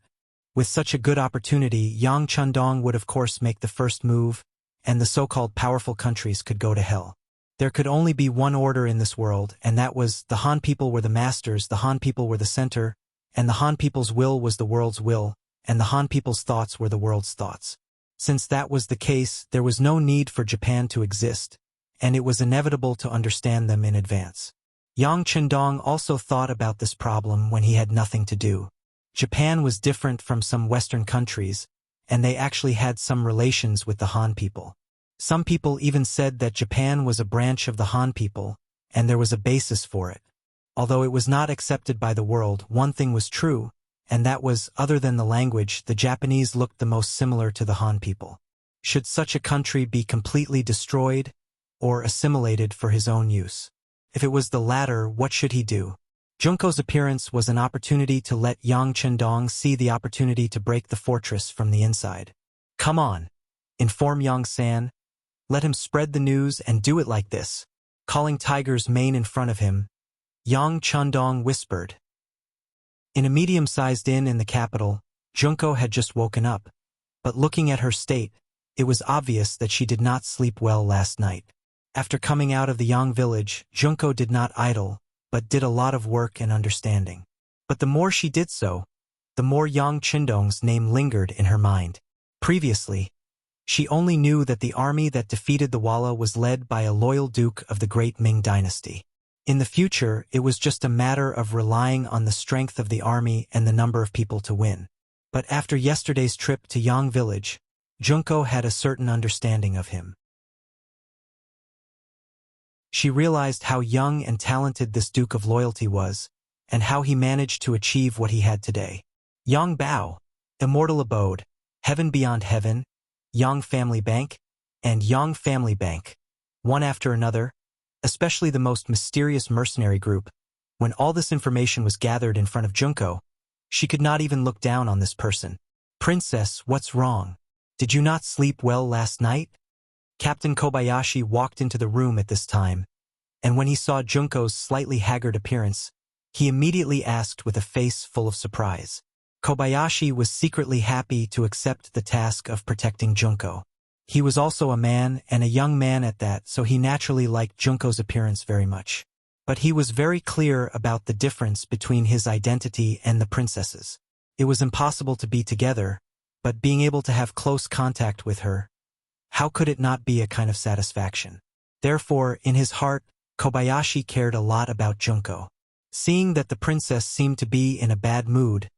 With such a good opportunity, Yang Chendong would of course make the first move, and the so-called powerful countries could go to hell. There could only be one order in this world, and that was the Han people were the masters, the Han people were the center, and the Han people's will was the world's will, and the Han people's thoughts were the world's thoughts. Since that was the case, there was no need for Japan to exist, and it was inevitable to understand them in advance. Yang Chendong also thought about this problem when he had nothing to do. Japan was different from some Western countries, and they actually had some relations with the Han people. Some people even said that Japan was a branch of the Han people, and there was a basis for it. Although it was not accepted by the world, one thing was true, and that was, other than the language, the Japanese looked the most similar to the Han people. Should such a country be completely destroyed, or assimilated for his own use? If it was the latter, what should he do? Junko's appearance was an opportunity to let Yang Chendong see the opportunity to break the fortress from the inside. Come on, inform Yang San. Let him spread the news and do it like this. Calling Tiger's mane in front of him, Yang Chendong whispered. In a medium-sized inn in the capital, Junko had just woken up, but looking at her state, it was obvious that she did not sleep well last night. After coming out of the Yang village, Junko did not idle, but did a lot of work and understanding. But the more she did so, the more Yang Chendong's name lingered in her mind. Previously, she only knew that the army that defeated the Walla was led by a loyal duke of the great Ming dynasty. In the future, it was just a matter of relying on the strength of the army and the number of people to win. But after yesterday's trip to Yang village, Junko had a certain understanding of him. She realized how young and talented this Duke of Loyalty was, and how he managed to achieve what he had today. Yang Bao, Immortal Abode, Heaven Beyond Heaven, Yang Family Bank, and Yang Family Bank, one after another, especially the most mysterious mercenary group. When all this information was gathered in front of Junko, she could not even look down on this person. Princess, what's wrong? Did you not sleep well last night? Captain Kobayashi walked into the room at this time, and when he saw Junko's slightly haggard appearance, he immediately asked with a face full of surprise. Kobayashi was secretly happy to accept the task of protecting Junko. He was also a man, and a young man at that, so he naturally liked Junko's appearance very much. But he was very clear about the difference between his identity and the princess's. It was impossible to be together, but being able to have close contact with her, how could it not be a kind of satisfaction? Therefore, in his heart, Kobayashi cared a lot about Junko. Seeing that the princess seemed to be in a bad mood,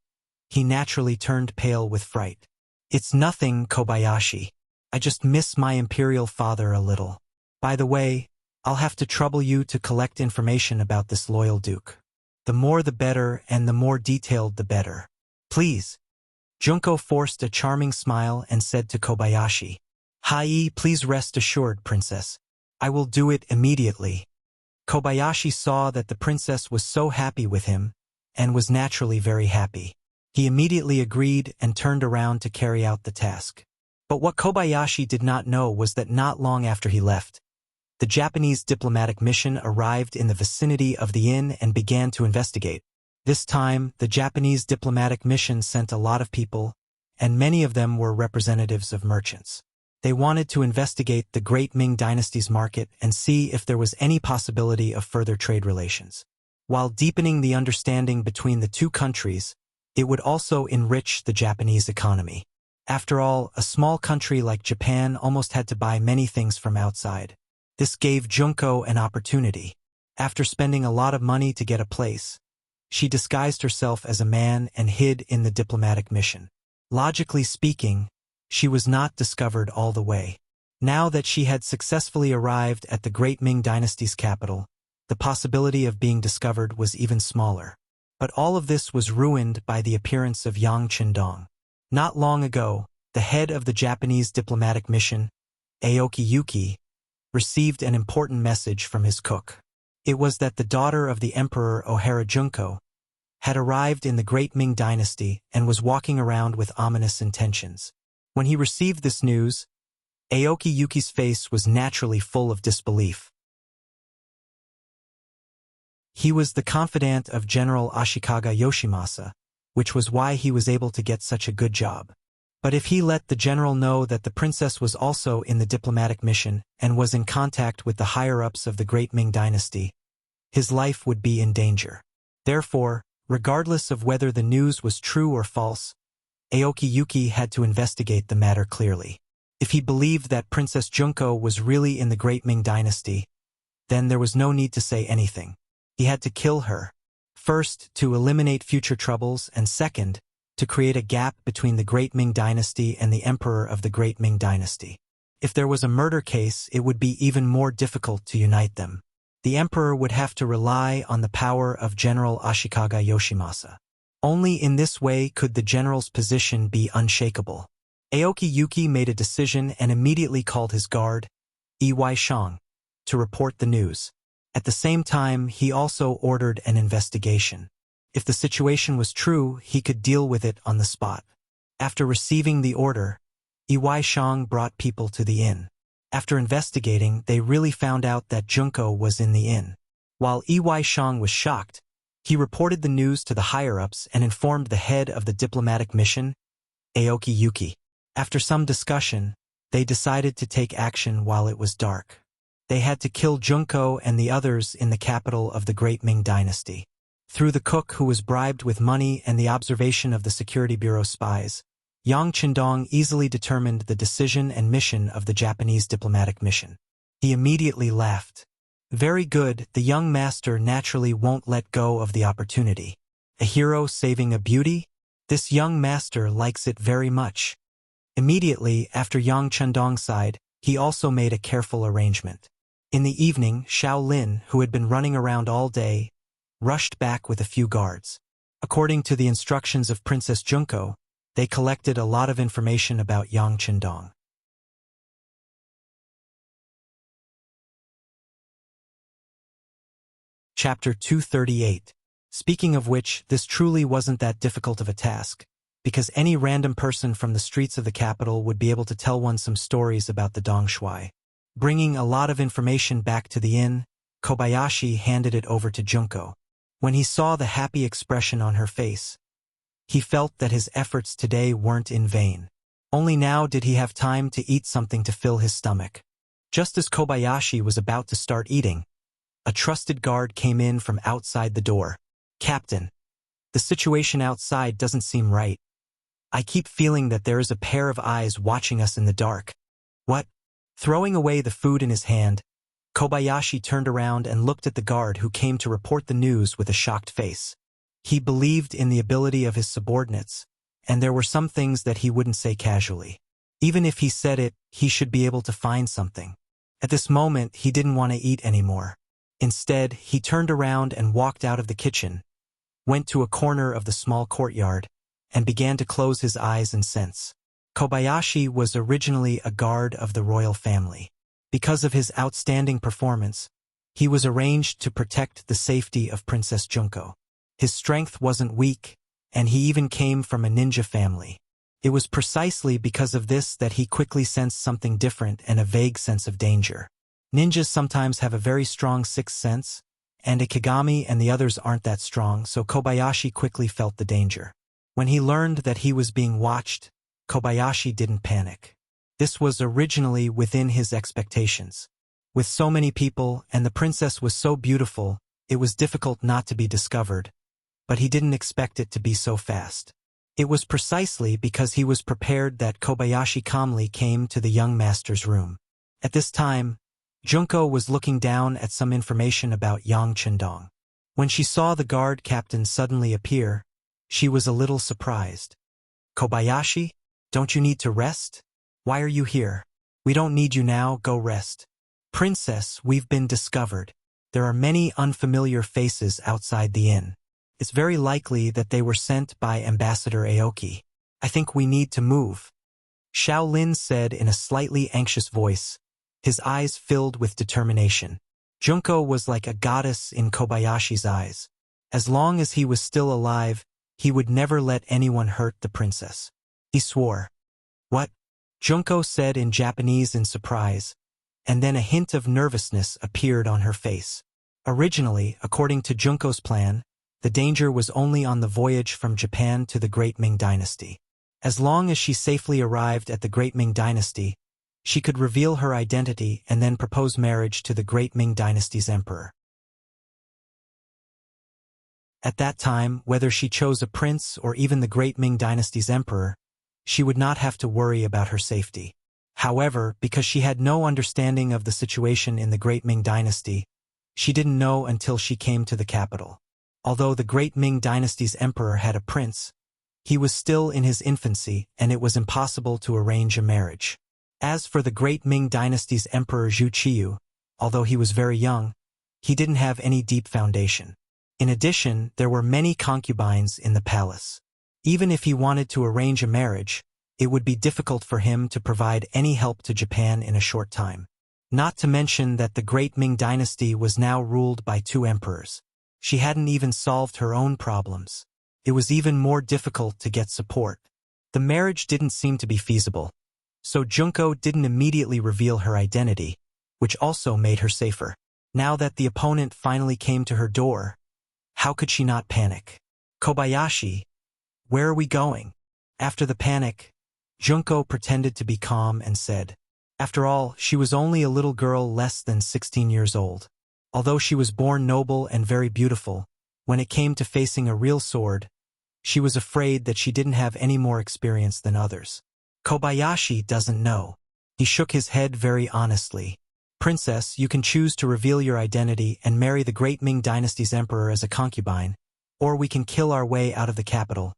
he naturally turned pale with fright. It's nothing, Kobayashi. I just miss my imperial father a little. By the way, I'll have to trouble you to collect information about this loyal duke. The more the better, and the more detailed the better. Please. Junko forced a charming smile and said to Kobayashi, Hai, please rest assured, princess. I will do it immediately. Kobayashi saw that the princess was so happy with him, and was naturally very happy. He immediately agreed and turned around to carry out the task. But what Kobayashi did not know was that not long after he left, the Japanese diplomatic mission arrived in the vicinity of the inn and began to investigate. This time, the Japanese diplomatic mission sent a lot of people, and many of them were representatives of merchants. They wanted to investigate the Great Ming Dynasty's market and see if there was any possibility of further trade relations. While deepening the understanding between the two countries, it would also enrich the Japanese economy. After all, a small country like Japan almost had to buy many things from outside. This gave Junko an opportunity. After spending a lot of money to get a place, she disguised herself as a man and hid in the diplomatic mission. Logically speaking, she was not discovered all the way. Now that she had successfully arrived at the Great Ming Dynasty's capital, the possibility of being discovered was even smaller. But all of this was ruined by the appearance of Yang Chendong. Not long ago, the head of the Japanese diplomatic mission, Aoki Yuki, received an important message from his cook. It was that the daughter of the Emperor Ohara Junko had arrived in the Great Ming Dynasty and was walking around with ominous intentions. When he received this news, Aoki Yuki's face was naturally full of disbelief. He was the confidant of General Ashikaga Yoshimasa, which was why he was able to get such a good job. But if he let the general know that the princess was also in the diplomatic mission and was in contact with the higher-ups of the Great Ming Dynasty, his life would be in danger. Therefore, regardless of whether the news was true or false, Aoki Yuki had to investigate the matter clearly. If he believed that Princess Junko was really in the Great Ming Dynasty, then there was no need to say anything. He had to kill her. First, to eliminate future troubles, and second, to create a gap between the Great Ming Dynasty and the Emperor of the Great Ming Dynasty. If there was a murder case, it would be even more difficult to unite them. The Emperor would have to rely on the power of General Ashikaga Yoshimasa. Only in this way could the general's position be unshakable. Aoki Yuki made a decision and immediately called his guard, Yi Shang, to report the news. At the same time, he also ordered an investigation. If the situation was true, he could deal with it on the spot. After receiving the order, Yi Shang brought people to the inn. After investigating, they really found out that Junko was in the inn. While Yi Shang was shocked, he reported the news to the higher-ups and informed the head of the diplomatic mission, Aoki Yuki. After some discussion, they decided to take action while it was dark. They had to kill Junko and the others in the capital of the Great Ming Dynasty. Through the cook who was bribed with money and the observation of the Security Bureau spies, Yang Qindong easily determined the decision and mission of the Japanese diplomatic mission. He immediately laughed. Very good, the young master naturally won't let go of the opportunity. A hero saving a beauty? This young master likes it very much. Immediately after Yang Qindong sighed, he also made a careful arrangement. In the evening, Xiao Lin, who had been running around all day, rushed back with a few guards. According to the instructions of Princess Junko, they collected a lot of information about Yang Qindong. Chapter 238. Speaking of which, this truly wasn't that difficult of a task, because any random person from the streets of the capital would be able to tell one some stories about the Dong Shui. Bringing a lot of information back to the inn, Kobayashi handed it over to Junko. When he saw the happy expression on her face, he felt that his efforts today weren't in vain. Only now did he have time to eat something to fill his stomach. Just as Kobayashi was about to start eating, a trusted guard came in from outside the door. Captain, the situation outside doesn't seem right. I keep feeling that there is a pair of eyes watching us in the dark. What? Throwing away the food in his hand, Kobayashi turned around and looked at the guard who came to report the news with a shocked face. He believed in the ability of his subordinates, and there were some things that he wouldn't say casually. Even if he said it, he should be able to find something. At this moment, he didn't want to eat anymore. Instead, he turned around and walked out of the kitchen, went to a corner of the small courtyard, and began to close his eyes and sense. Kobayashi was originally a guard of the royal family. Because of his outstanding performance, he was arranged to protect the safety of Princess Junko. His strength wasn't weak, and he even came from a ninja family. It was precisely because of this that he quickly sensed something different and a vague sense of danger. Ninjas sometimes have a very strong sixth sense, and Ikigami and the others aren't that strong, so Kobayashi quickly felt the danger. When he learned that he was being watched, Kobayashi didn't panic. This was originally within his expectations. With so many people, and the princess was so beautiful, it was difficult not to be discovered, but he didn't expect it to be so fast. It was precisely because he was prepared that Kobayashi calmly came to the young master's room. At this time, Junko was looking down at some information about Yang Qindong. When she saw the guard captain suddenly appear, she was a little surprised. Kobayashi, don't you need to rest? Why are you here? We don't need you now, go rest. Princess, we've been discovered. There are many unfamiliar faces outside the inn. It's very likely that they were sent by Ambassador Aoki. I think we need to move. Xiao Lin said in a slightly anxious voice, his eyes filled with determination. Junko was like a goddess in Kobayashi's eyes. As long as he was still alive, he would never let anyone hurt the princess. He swore. What? Junko said in Japanese in surprise, and then a hint of nervousness appeared on her face. Originally, according to Junko's plan, the danger was only on the voyage from Japan to the Great Ming Dynasty. As long as she safely arrived at the Great Ming Dynasty, she could reveal her identity and then propose marriage to the Great Ming Dynasty's emperor. At that time, whether she chose a prince or even the Great Ming Dynasty's emperor, she would not have to worry about her safety. However, because she had no understanding of the situation in the Great Ming Dynasty, she didn't know until she came to the capital. Although the Great Ming Dynasty's emperor had a prince, he was still in his infancy and it was impossible to arrange a marriage. As for the Great Ming Dynasty's emperor Zhu Qiyu, although he was very young, he didn't have any deep foundation. In addition, there were many concubines in the palace. Even if he wanted to arrange a marriage, it would be difficult for him to provide any help to Japan in a short time. Not to mention that the Great Ming Dynasty was now ruled by 2 emperors. She hadn't even solved her own problems. It was even more difficult to get support. The marriage didn't seem to be feasible, so Junko didn't immediately reveal her identity, which also made her safer. Now that the opponent finally came to her door, how could she not panic? Kobayashi, where are we going? After the panic, Junko pretended to be calm and said, after all, she was only a little girl less than 16 years old. Although she was born noble and very beautiful, when it came to facing a real sword, she was afraid that she didn't have any more experience than others. Kobayashi doesn't know. He shook his head very honestly. Princess, you can choose to reveal your identity and marry the Great Ming Dynasty's emperor as a concubine, or we can kill our way out of the capital,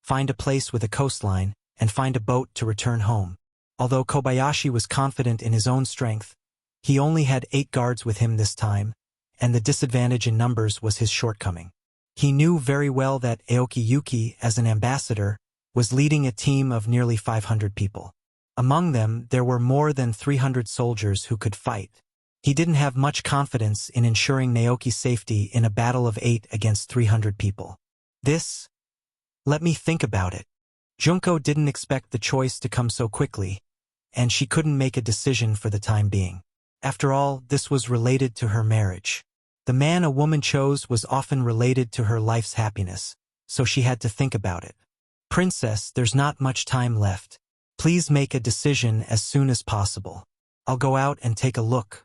find a place with a coastline, and find a boat to return home. Although Kobayashi was confident in his own strength, he only had 8 guards with him this time, and the disadvantage in numbers was his shortcoming. He knew very well that Aoki Yuki, as an ambassador, was leading a team of nearly 500 people. Among them, there were more than 300 soldiers who could fight. He didn't have much confidence in ensuring Naoki's safety in a battle of 8 against 300 people. Let me think about it. Junko didn't expect the choice to come so quickly, and she couldn't make a decision for the time being. After all, this was related to her marriage. The man a woman chose was often related to her life's happiness, so she had to think about it. Princess, there's not much time left. Please make a decision as soon as possible. I'll go out and take a look.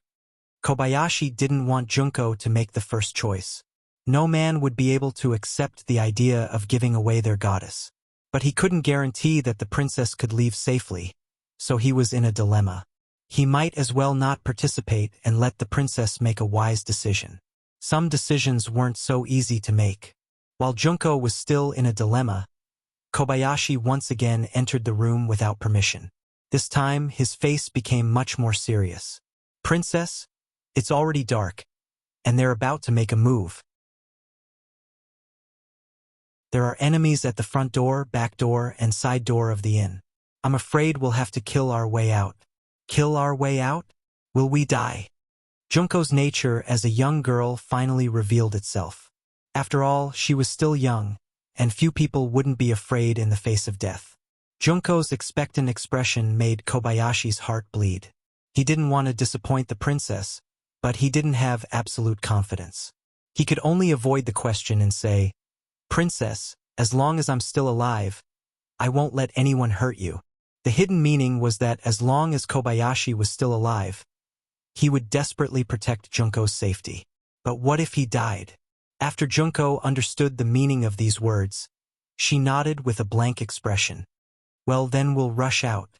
Kobayashi didn't want Junko to make the first choice. No man would be able to accept the idea of giving away their goddess. But he couldn't guarantee that the princess could leave safely, so he was in a dilemma. He might as well not participate and let the princess make a wise decision. Some decisions weren't so easy to make. While Junko was still in a dilemma, Kobayashi once again entered the room without permission. This time, his face became much more serious. Princess, it's already dark, and they're about to make a move. There are enemies at the front door, back door, and side door of the inn. I'm afraid we'll have to kill our way out. Kill our way out? Will we die? Junko's nature as a young girl finally revealed itself. After all, she was still young, and few people wouldn't be afraid in the face of death. Junko's expectant expression made Kobayashi's heart bleed. He didn't want to disappoint the princess, but he didn't have absolute confidence. He could only avoid the question and say, Princess, as long as I'm still alive, I won't let anyone hurt you. The hidden meaning was that as long as Kobayashi was still alive, he would desperately protect Junko's safety. But what if he died? After Junko understood the meaning of these words, she nodded with a blank expression. Well, then we'll rush out.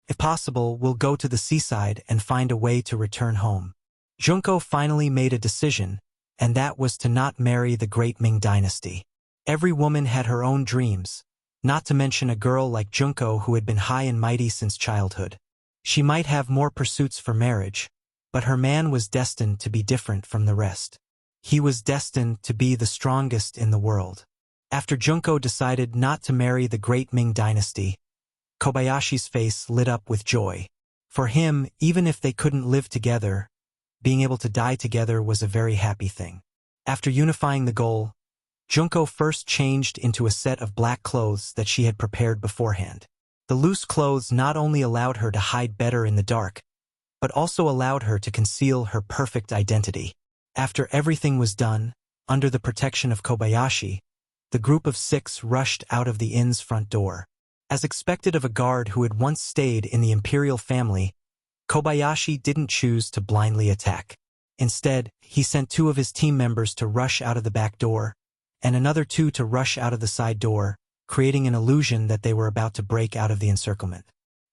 If possible, we'll go to the seaside and find a way to return home. Junko finally made a decision, and that was to not marry the Great Ming Dynasty. Every woman had her own dreams, not to mention a girl like Junko who had been high and mighty since childhood. She might have more pursuits for marriage, but her man was destined to be different from the rest. He was destined to be the strongest in the world. After Junko decided not to marry the Great Ming Dynasty, Kobayashi's face lit up with joy. For him, even if they couldn't live together, being able to die together was a very happy thing. After unifying the goal, Junko first changed into a set of black clothes that she had prepared beforehand. The loose clothes not only allowed her to hide better in the dark, but also allowed her to conceal her perfect identity. After everything was done, under the protection of Kobayashi, the group of 6 rushed out of the inn's front door. As expected of a guard who had once stayed in the imperial family, Kobayashi didn't choose to blindly attack. Instead, he sent 2 of his team members to rush out of the back door, and another 2 to rush out of the side door, creating an illusion that they were about to break out of the encirclement.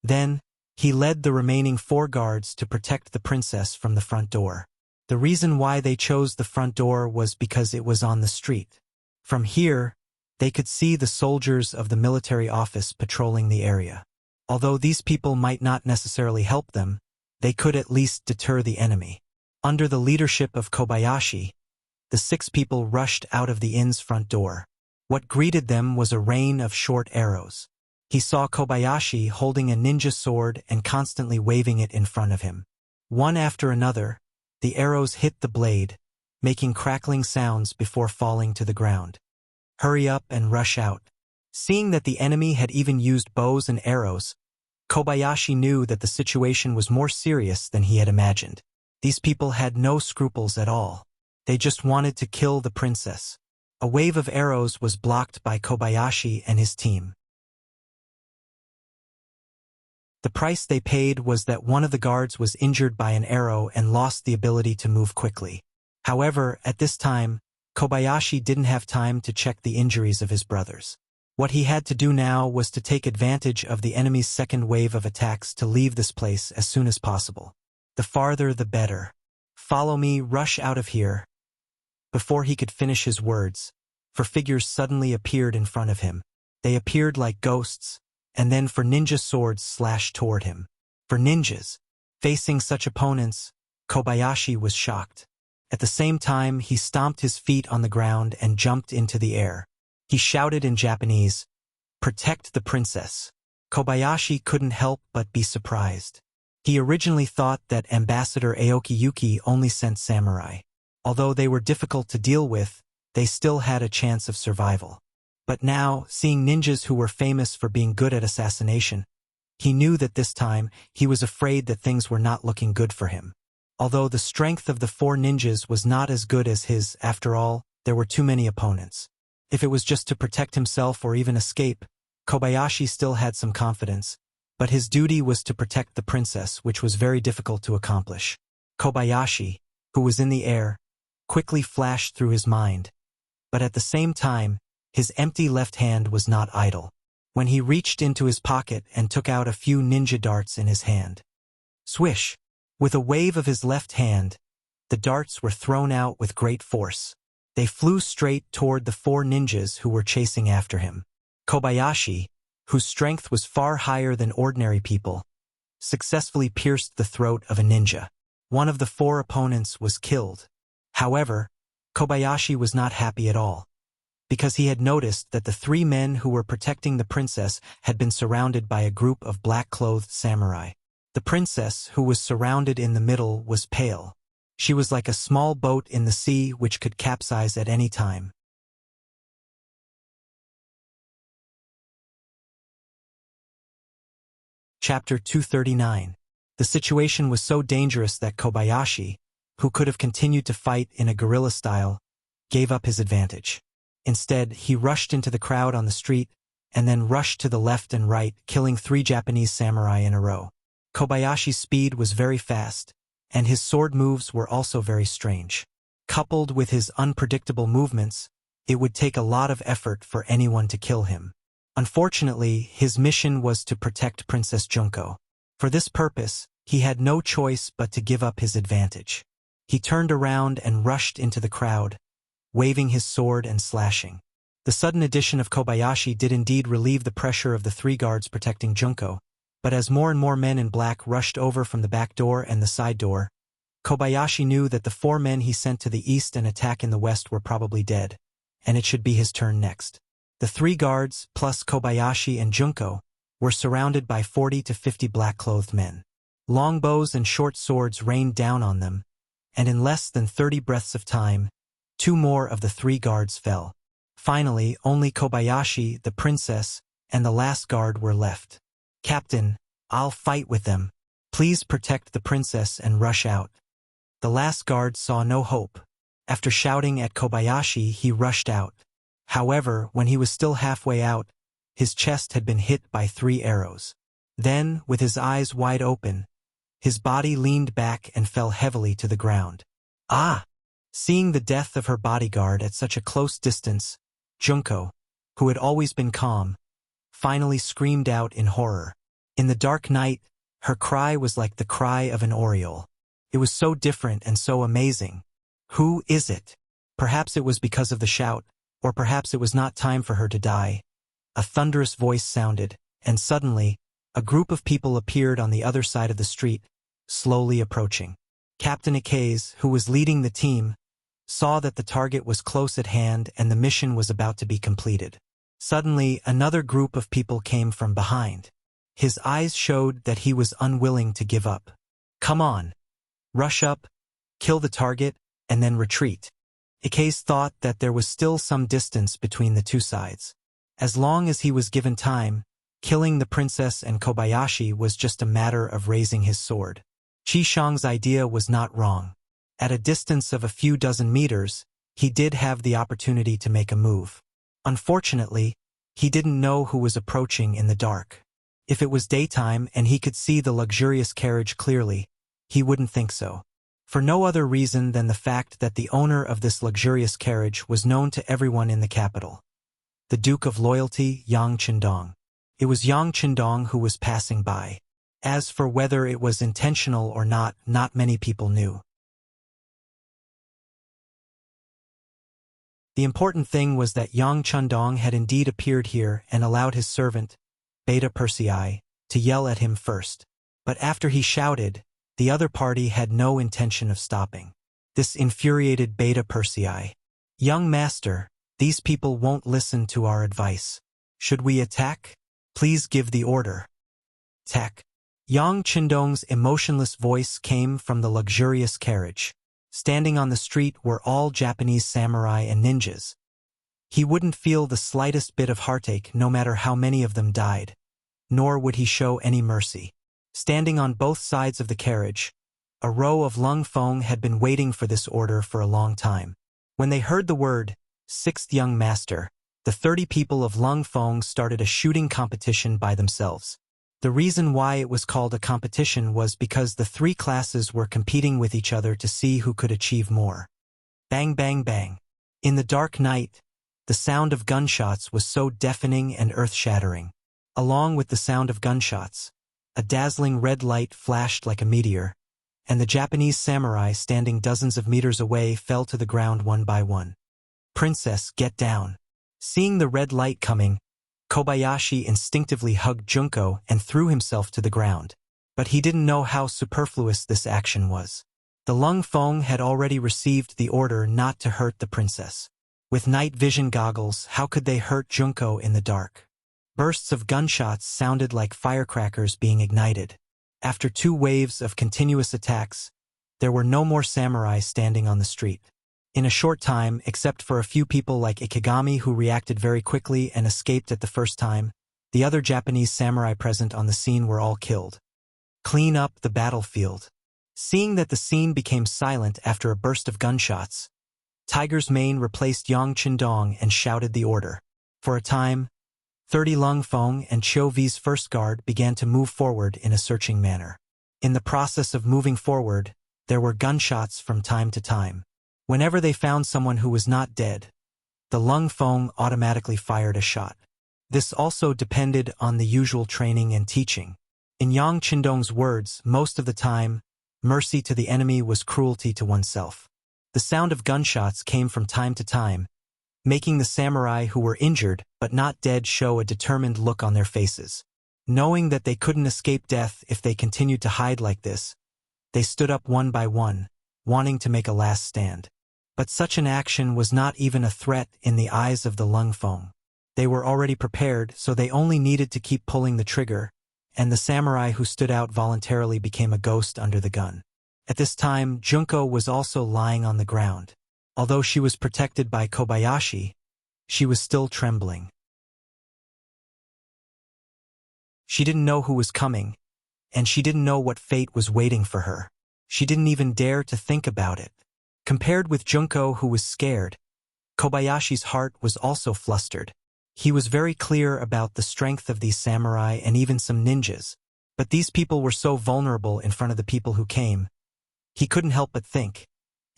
Then, he led the remaining 4 guards to protect the princess from the front door. The reason why they chose the front door was because it was on the street. From here, they could see the soldiers of the military office patrolling the area. Although these people might not necessarily help them, they could at least deter the enemy. Under the leadership of Kobayashi, the 6 people rushed out of the inn's front door. What greeted them was a rain of short arrows. He saw Kobayashi holding a ninja sword and constantly waving it in front of him. One after another, the arrows hit the blade, making crackling sounds before falling to the ground. Hurry up and rush out. Seeing that the enemy had even used bows and arrows, Kobayashi knew that the situation was more serious than he had imagined. These people had no scruples at all. They just wanted to kill the princess. A wave of arrows was blocked by Kobayashi and his team. The price they paid was that one of the guards was injured by an arrow and lost the ability to move quickly. However, at this time, Kobayashi didn't have time to check the injuries of his brothers. What he had to do now was to take advantage of the enemy's second wave of attacks to leave this place as soon as possible. The farther the better. Follow me, rush out of here. Before he could finish his words, 4 figures suddenly appeared in front of him. They appeared like ghosts, and then 4 ninja swords slashed toward him. For ninjas, facing such opponents, Kobayashi was shocked. At the same time, he stomped his feet on the ground and jumped into the air. He shouted in Japanese, "Protect the princess." Kobayashi couldn't help but be surprised. He originally thought that Ambassador Aoki Yuki only sent samurai. Although they were difficult to deal with, they still had a chance of survival. But now, seeing ninjas who were famous for being good at assassination, he knew that this time he was afraid that things were not looking good for him. Although the strength of the 4 ninjas was not as good as his, after all, there were too many opponents. If it was just to protect himself or even escape, Kobayashi still had some confidence, but his duty was to protect the princess, which was very difficult to accomplish. Kobayashi, who was in the air, quickly flashed through his mind, but at the same time, his empty left hand was not idle. When he reached into his pocket and took out a few ninja darts in his hand. Swish! With a wave of his left hand, the darts were thrown out with great force. They flew straight toward the 4 ninjas who were chasing after him. Kobayashi, whose strength was far higher than ordinary people, successfully pierced the throat of a ninja. One of the 4 opponents was killed. However, Kobayashi was not happy at all, because he had noticed that the 3 men who were protecting the princess had been surrounded by a group of black-clothed samurai. The princess, who was surrounded in the middle, was pale. She was like a small boat in the sea which could capsize at any time. Chapter 239. The situation was so dangerous that Kobayashi, who could have continued to fight in a guerrilla style, gave up his advantage. Instead, he rushed into the crowd on the street, and then rushed to the left and right, killing 3 Japanese samurai in a row. Kobayashi's speed was very fast, and his sword moves were also very strange. Coupled with his unpredictable movements, it would take a lot of effort for anyone to kill him. Unfortunately, his mission was to protect Princess Junko. For this purpose, he had no choice but to give up his advantage. He turned around and rushed into the crowd, waving his sword and slashing. The sudden addition of Kobayashi did indeed relieve the pressure of the 3 guards protecting Junko, but as more and more men in black rushed over from the back door and the side door, Kobayashi knew that the 4 men he sent to the east and attack in the west were probably dead, and it should be his turn next. The 3 guards, plus Kobayashi and Junko, were surrounded by 40 to 50 black-clothed men. Longbows and short swords rained down on them, and in less than 30 breaths of time, 2 more of the 3 guards fell. Finally, only Kobayashi, the princess, and the last guard were left. "Captain, I'll fight with them. Please protect the princess and rush out." The last guard saw no hope. After shouting at Kobayashi, he rushed out. However, when he was still halfway out, His chest had been hit by 3 arrows. Then, with his eyes wide open, his body leaned back and fell heavily to the ground. Ah! Seeing the death of her bodyguard at such a close distance, Junko, who had always been calm, finally screamed out in horror. In the dark night, her cry was like the cry of an oriole. It was so different and so amazing. Who is it? Perhaps it was because of the shout, or perhaps it was not time for her to die. A thunderous voice sounded, and suddenly, a group of people appeared on the other side of the street, slowly approaching. Captain Ikase, who was leading the team, saw that the target was close at hand and the mission was about to be completed. Suddenly, another group of people came from behind. His eyes showed that he was unwilling to give up. Come on. Rush up, kill the target, and then retreat. Ikase thought that there was still some distance between the two sides. As long as he was given time, killing the princess and Kobayashi was just a matter of raising his sword. Qi Shang's idea was not wrong. At a distance of a few dozen meters, he did have the opportunity to make a move. Unfortunately, he didn't know who was approaching in the dark. If it was daytime and he could see the luxurious carriage clearly, he wouldn't think so. For no other reason than the fact that the owner of this luxurious carriage was known to everyone in the capital. The Duke of Loyalty, Yang Qindong. It was Yang Qindong who was passing by. As for whether it was intentional or not many people knew. The important thing was that Yang Qindong had indeed appeared here and allowed his servant, Beta Persei, to yell at him first. But after he shouted, the other party had no intention of stopping. This infuriated Beta Persei. Young master, these people won't listen to our advice. Should we attack? Please give the order. Attack. Yang Qindong's emotionless voice came from the luxurious carriage. Standing on the street were all Japanese samurai and ninjas. He wouldn't feel the slightest bit of heartache no matter how many of them died, nor would he show any mercy. Standing on both sides of the carriage, a row of Lung Feng had been waiting for this order for a long time. When they heard the word, 6th young master, the 30 people of Lung Feng started a shooting competition by themselves. The reason why it was called a competition was because the 3 classes were competing with each other to see who could achieve more. Bang bang bang. In the dark night, the sound of gunshots was so deafening and earth-shattering. Along with the sound of gunshots, a dazzling red light flashed like a meteor, and the Japanese samurai standing dozens of meters away fell to the ground one by one. Princess, get down. Seeing the red light coming, Kobayashi instinctively hugged Junko and threw himself to the ground. But he didn't know how superfluous this action was. The Lung Feng had already received the order not to hurt the princess. With night vision goggles, how could they hurt Junko in the dark? Bursts of gunshots sounded like firecrackers being ignited. After 2 waves of continuous attacks, there were no more samurai standing on the street. In a short time, except for a few people like Ikigami who reacted very quickly and escaped at the first time, the other Japanese samurai present on the scene were all killed. Clean up the battlefield. Seeing that the scene became silent after a burst of gunshots, Tiger's Mane replaced Yang Qindong and shouted the order. For a time, 30 Lung Feng and Qiu V's first guard began to move forward in a searching manner. In the process of moving forward, there were gunshots from time to time. Whenever they found someone who was not dead, the Lung Feng automatically fired a shot. This also depended on the usual training and teaching. In Yang Qindong's words, most of the time, mercy to the enemy was cruelty to oneself. The sound of gunshots came from time to time, making the samurai who were injured but not dead show a determined look on their faces. Knowing that they couldn't escape death if they continued to hide like this, they stood up one by one, wanting to make a last stand. But such an action was not even a threat in the eyes of the Lung Feng. They were already prepared, so they only needed to keep pulling the trigger, and the samurai who stood out voluntarily became a ghost under the gun. At this time, Junko was also lying on the ground. Although she was protected by Kobayashi, she was still trembling. She didn't know who was coming, and she didn't know what fate was waiting for her. She didn't even dare to think about it. Compared with Junko, who was scared, Kobayashi's heart was also flustered. He was very clear about the strength of these samurai and even some ninjas, but these people were so vulnerable in front of the people who came. He couldn't help but think,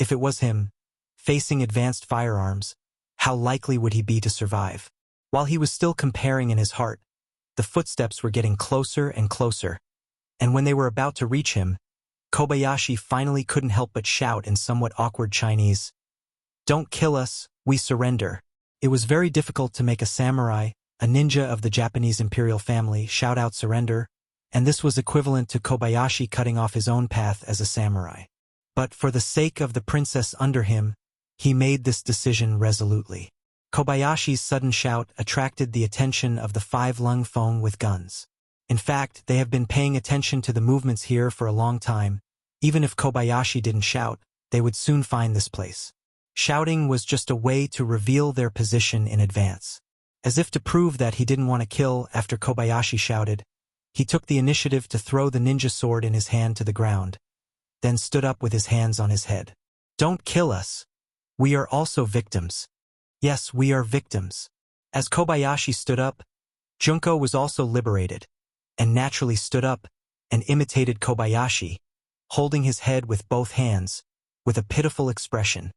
if it was him, facing advanced firearms, how likely would he be to survive? While he was still comparing in his heart, the footsteps were getting closer and closer, and when they were about to reach him, Kobayashi finally couldn't help but shout in somewhat awkward Chinese, "Don't kill us, we surrender." It was very difficult to make a samurai, a ninja of the Japanese imperial family, shout out surrender, and this was equivalent to Kobayashi cutting off his own path as a samurai. But for the sake of the princess under him, he made this decision resolutely. Kobayashi's sudden shout attracted the attention of the 5 Lung Feng with guns. In fact, they have been paying attention to the movements here for a long time. Even if Kobayashi didn't shout, they would soon find this place. Shouting was just a way to reveal their position in advance. As if to prove that he didn't want to kill after Kobayashi shouted, he took the initiative to throw the ninja sword in his hand to the ground, then stood up with his hands on his head. "Don't kill us. We are also victims. Yes, we are victims." As Kobayashi stood up, Junko was also liberated, and naturally stood up and imitated Kobayashi, holding his head with both hands, with a pitiful expression.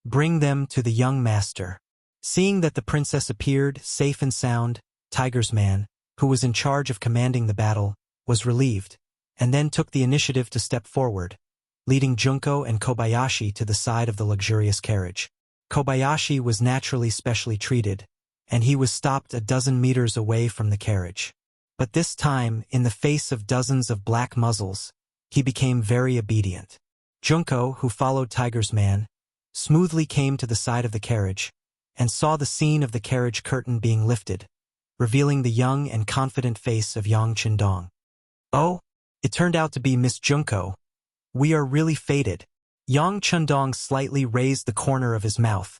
"Bring them to the young master." Seeing that the princess appeared, safe and sound, Tiger's man, who was in charge of commanding the battle, was relieved, and then took the initiative to step forward, leading Junko and Kobayashi to the side of the luxurious carriage. Kobayashi was naturally specially treated, and he was stopped a dozen meters away from the carriage. But this time, in the face of dozens of black muzzles, he became very obedient. Junko, who followed Tiger's man, smoothly came to the side of the carriage, and saw the scene of the carriage curtain being lifted, revealing the young and confident face of Yang Qindong. "Oh, it turned out to be Miss Junko. We are really fated." Yang Qindong slightly raised the corner of his mouth,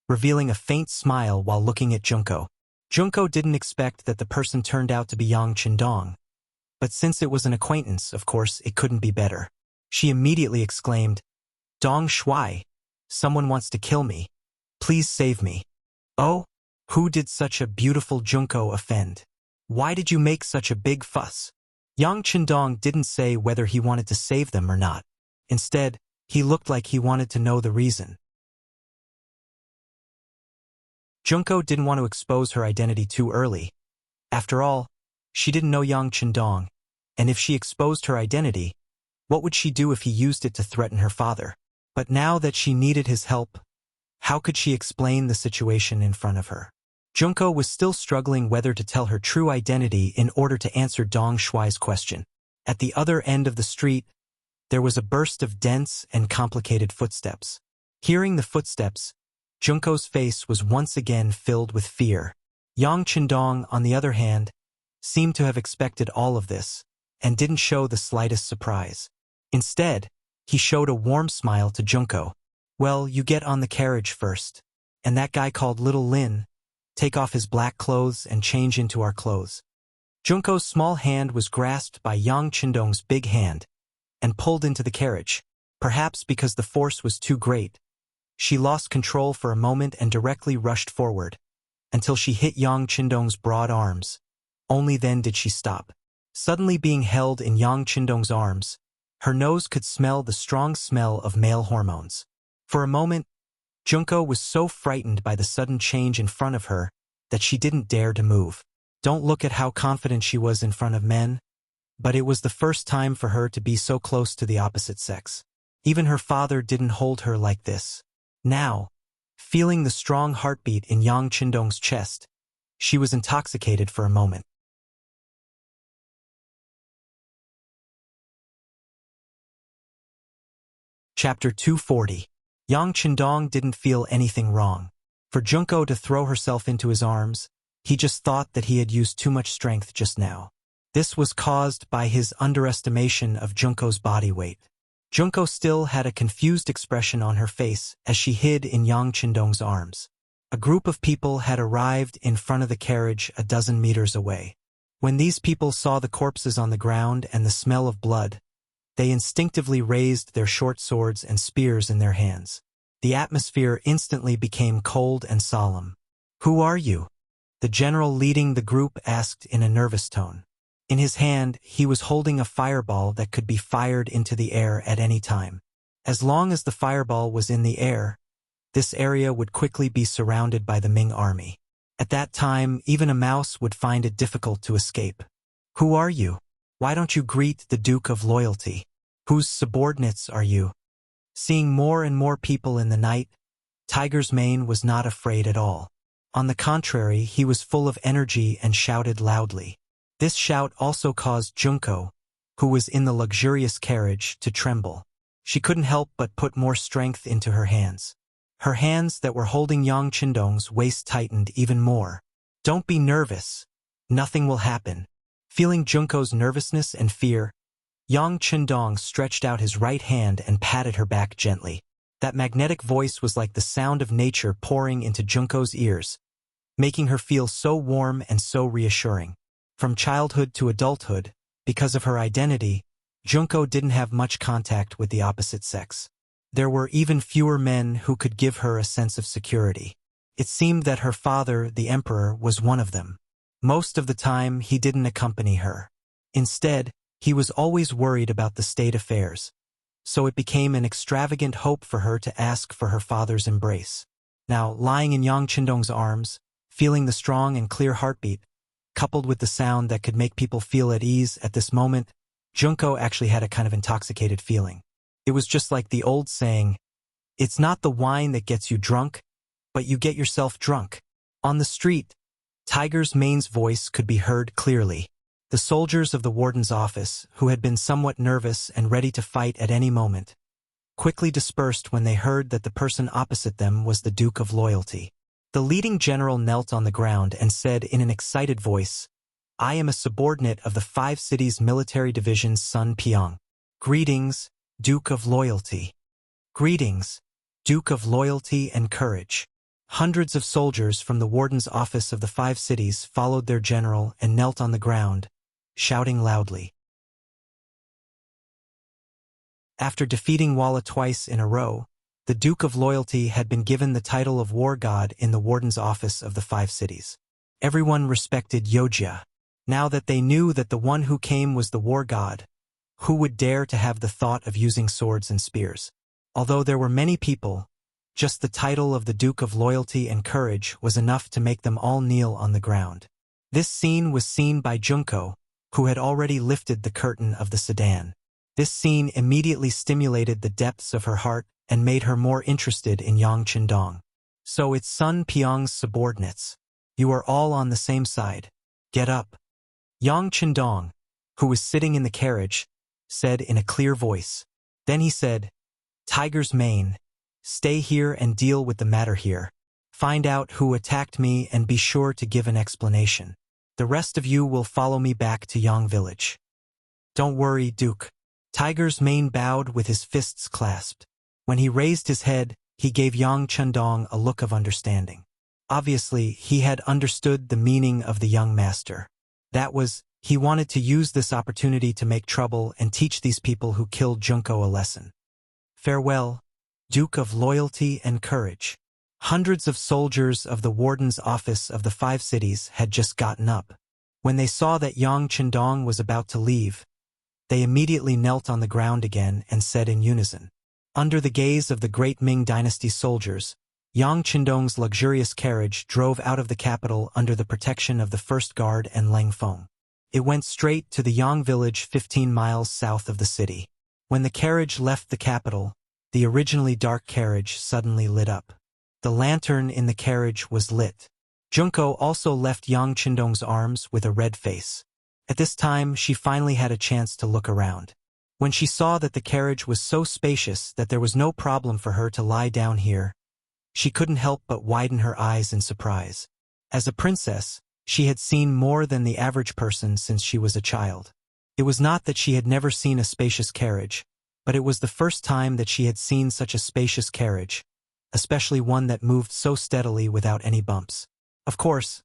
revealing a faint smile while looking at Junko. Junko didn't expect that the person turned out to be Yang Qindong, but since it was an acquaintance, of course, it couldn't be better. She immediately exclaimed, "Dong Shuai, someone wants to kill me. Please save me." "Oh, who did such a beautiful Junko offend? Why did you make such a big fuss?" Yang Qindong didn't say whether he wanted to save them or not. Instead, he looked like he wanted to know the reason. Junko didn't want to expose her identity too early. After all, she didn't know Yang Qindong, and if she exposed her identity, what would she do if he used it to threaten her father? But now that she needed his help, how could she explain the situation in front of her? Junko was still struggling whether to tell her true identity in order to answer Dong Shuai's question. At the other end of the street, there was a burst of dense and complicated footsteps. Hearing the footsteps, Junko's face was once again filled with fear. Yang Qindong, on the other hand, seemed to have expected all of this, and didn't show the slightest surprise. Instead, he showed a warm smile to Junko. "Well, you get on the carriage first, and that guy called Little Lin, take off his black clothes and change into our clothes." Junko's small hand was grasped by Yang Qindong's big hand, and pulled into the carriage. Perhaps because the force was too great, she lost control for a moment and directly rushed forward, until she hit Yang Qindong's broad arms. Only then did she stop. Suddenly being held in Yang Qindong's arms, her nose could smell the strong smell of male hormones. For a moment, Junko was so frightened by the sudden change in front of her that she didn't dare to move. Don't look at how confident she was in front of men, but it was the first time for her to be so close to the opposite sex. Even her father didn't hold her like this. Now, feeling the strong heartbeat in Yang Qindong's chest, she was intoxicated for a moment. Chapter 240. Yang Qindong didn't feel anything wrong. For Junko to throw herself into his arms, he just thought that he had used too much strength just now. This was caused by his underestimation of Junko's body weight. Junko still had a confused expression on her face as she hid in Yang Qindong's arms. A group of people had arrived in front of the carriage a dozen meters away. When these people saw the corpses on the ground and the smell of blood, they instinctively raised their short swords and spears in their hands. The atmosphere instantly became cold and solemn. "Who are you?" The general leading the group asked in a nervous tone. In his hand, he was holding a fireball that could be fired into the air at any time. As long as the fireball was in the air, this area would quickly be surrounded by the Ming army. At that time, even a mouse would find it difficult to escape. Who are you? Why don't you greet the Duke of Loyalty? Whose subordinates are you? Seeing more and more people in the night, Tiger's Mane was not afraid at all. On the contrary, he was full of energy and shouted loudly. This shout also caused Junko, who was in the luxurious carriage, to tremble. She couldn't help but put more strength into her hands. Her hands that were holding Yang Qindong's waist tightened even more. Don't be nervous. Nothing will happen. Feeling Junko's nervousness and fear, Yang Qindong stretched out his right hand and patted her back gently. That magnetic voice was like the sound of nature pouring into Junko's ears, making her feel so warm and so reassuring. From childhood to adulthood, because of her identity, Junko didn't have much contact with the opposite sex. There were even fewer men who could give her a sense of security. It seemed that her father, the emperor, was one of them. Most of the time, he didn't accompany her. Instead, he was always worried about the state affairs, so it became an extravagant hope for her to ask for her father's embrace. Now, lying in Yang Qindong's arms, feeling the strong and clear heartbeat, coupled with the sound that could make people feel at ease at this moment, Junko actually had a kind of intoxicated feeling. It was just like the old saying, "It's not the wine that gets you drunk, but you get yourself drunk." On the street, Tiger's Mane's voice could be heard clearly. The soldiers of the warden's office, who had been somewhat nervous and ready to fight at any moment, quickly dispersed when they heard that the person opposite them was the Duke of Loyalty. The leading general knelt on the ground and said in an excited voice, "I am a subordinate of the 5 cities military division's Sun Piang. Greetings, Duke of Loyalty. Greetings, Duke of Loyalty and Courage." Hundreds of soldiers from the warden's office of the 5 cities followed their general and knelt on the ground, shouting loudly. After defeating Walla twice in a row, the Duke of Loyalty had been given the title of War God in the warden's office of the 5 cities. Everyone respected Yojia. Now that they knew that the one who came was the War God, who would dare to have the thought of using swords and spears? Although there were many people, just the title of the Duke of Loyalty and Courage was enough to make them all kneel on the ground. This scene was seen by Junko, who had already lifted the curtain of the sedan. This scene immediately stimulated the depths of her heart and made her more interested in Yang Qindong. "So it's Sun Piang's subordinates. You are all on the same side. Get up." Yang Qindong, who was sitting in the carriage, said in a clear voice. Then he said, "Tiger's Mane, stay here and deal with the matter here. Find out who attacked me and be sure to give an explanation. The rest of you will follow me back to Yang Village." "Don't worry, Duke." Tiger's Mane bowed with his fists clasped. When he raised his head, he gave Yang Qindong a look of understanding. Obviously, he had understood the meaning of the young master. That was, he wanted to use this opportunity to make trouble and teach these people who killed Junko a lesson. "Farewell, Duke of Loyalty and Courage." Hundreds of soldiers of the warden's office of the 5 cities had just gotten up. When they saw that Yang Qindong was about to leave, they immediately knelt on the ground again and said in unison. Under the gaze of the great Ming Dynasty soldiers, Yang Qindong's luxurious carriage drove out of the capital under the protection of the First Guard and Leng Feng. It went straight to the Yang Village 15 miles south of the city. When the carriage left the capital, the originally dark carriage suddenly lit up. The lantern in the carriage was lit. Junko also left Yang Qindong's arms with a red face. At this time, she finally had a chance to look around. When she saw that the carriage was so spacious that there was no problem for her to lie down here, she couldn't help but widen her eyes in surprise. As a princess, she had seen more than the average person since she was a child. It was not that she had never seen a spacious carriage, but it was the first time that she had seen such a spacious carriage, especially one that moved so steadily without any bumps. Of course,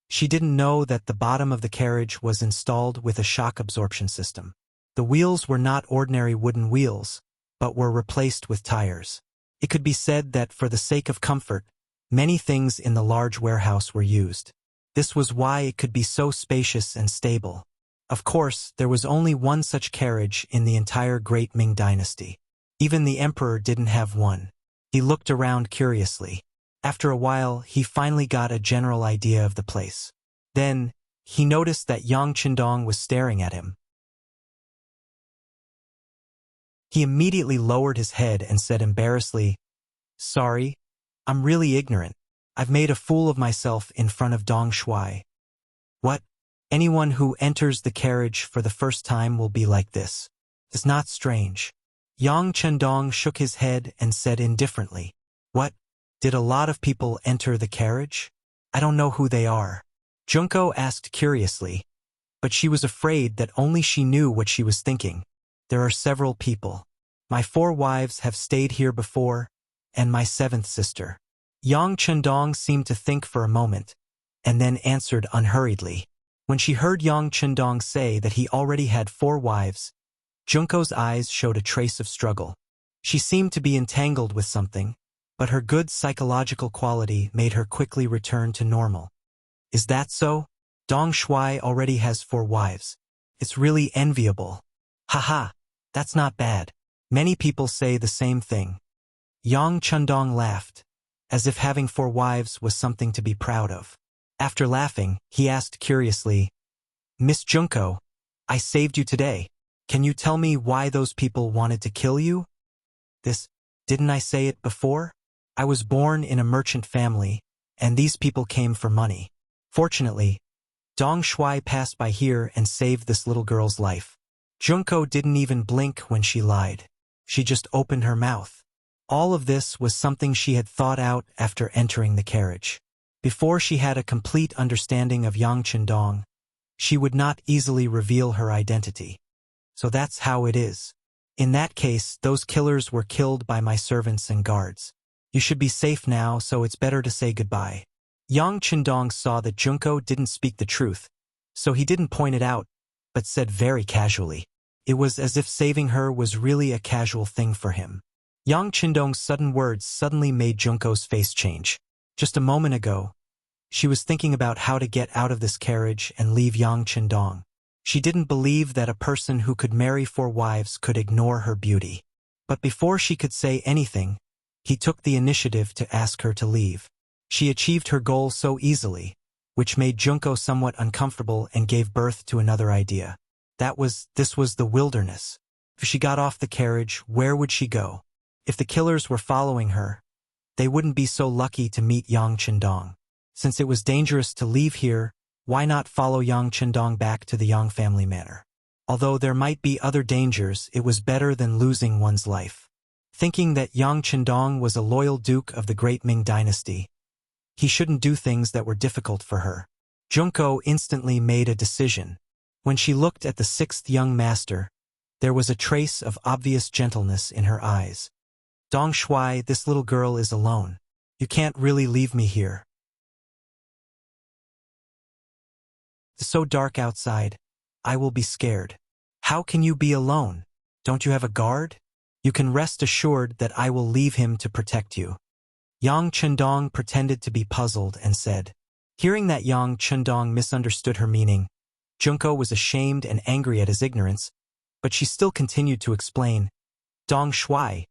she didn't know that the bottom of the carriage was installed with a shock absorption system. The wheels were not ordinary wooden wheels, but were replaced with tires. It could be said that for the sake of comfort, many things in the large warehouse were used. This was why it could be so spacious and stable. Of course, there was only one such carriage in the entire Great Ming dynasty. Even the emperor didn't have one. He looked around curiously. After a while, he finally got a general idea of the place. Then, he noticed that Yang Qindong was staring at him. He immediately lowered his head and said embarrassedly, "Sorry, I'm really ignorant. I've made a fool of myself in front of Dong Shuai." "What? Anyone who enters the carriage for the first time will be like this. It's not strange." Yang Qindong shook his head and said indifferently, "What? Did a lot of people enter the carriage? I don't know who they are." Junko asked curiously, but she was afraid that only she knew what she was thinking. "There are several people. My 4 wives have stayed here before, and my 7th sister." Yang Qindong seemed to think for a moment, and then answered unhurriedly. When she heard Yang Qindong say that he already had 4 wives, Junko's eyes showed a trace of struggle. She seemed to be entangled with something, but her good psychological quality made her quickly return to normal. "Is that so? Dong Shuai already has 4 wives. It's really enviable. Haha, that's not bad. Many people say the same thing." Yang Qindong laughed, as if having 4 wives was something to be proud of. After laughing, he asked curiously, "Miss Junko, I saved you today. Can you tell me why those people wanted to kill you?" Didn't I say it before? I was born in a merchant family, and these people came for money. Fortunately, Dong Shuai passed by here and saved this little girl's life." Junko didn't even blink when she lied. She just opened her mouth. All of this was something she had thought out after entering the carriage. Before she had a complete understanding of Yang Qindong, she would not easily reveal her identity. "So that's how it is. In that case, those killers were killed by my servants and guards. You should be safe now, so it's better to say goodbye." Yang Qindong saw that Junko didn't speak the truth, so he didn't point it out, but said very casually. It was as if saving her was really a casual thing for him. Yang Qindong's sudden words suddenly made Junko's face change. Just a moment ago, she was thinking about how to get out of this carriage and leave Yang Qindong. She didn't believe that a person who could marry 4 wives could ignore her beauty. But before she could say anything, he took the initiative to ask her to leave. She achieved her goal so easily, which made Junko somewhat uncomfortable and gave birth to another idea. This was the wilderness. If she got off the carriage, where would she go? If the killers were following her, they wouldn't be so lucky to meet Yang Qindong. Since it was dangerous to leave here, why not follow Yang Qindong back to the Yang family manor? Although there might be other dangers, it was better than losing one's life. Thinking that Yang Qindong was a loyal duke of the Great Ming dynasty, he shouldn't do things that were difficult for her. Junko instantly made a decision. When she looked at the 6th young master, there was a trace of obvious gentleness in her eyes. "Dong Shuai, this little girl is alone. You can't really leave me here. It's so dark outside. I will be scared." "How can you be alone? Don't you have a guard? You can rest assured that I will leave him to protect you." Yang Qindong pretended to be puzzled and said. Hearing that Yang Qindong misunderstood her meaning, Junko was ashamed and angry at his ignorance, but she still continued to explain. "Dong Shuai,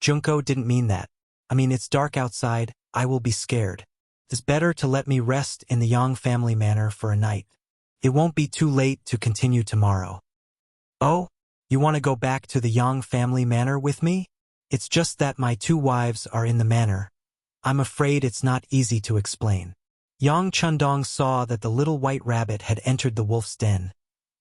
Junko didn't mean that. I mean, it's dark outside. I will be scared. It's better to let me rest in the Yang family manor for a night. It won't be too late to continue tomorrow." "Oh, you want to go back to the Yang family manor with me? It's just that my 2 wives are in the manor. I'm afraid it's not easy to explain." Yang Qindong saw that the little white rabbit had entered the wolf's den,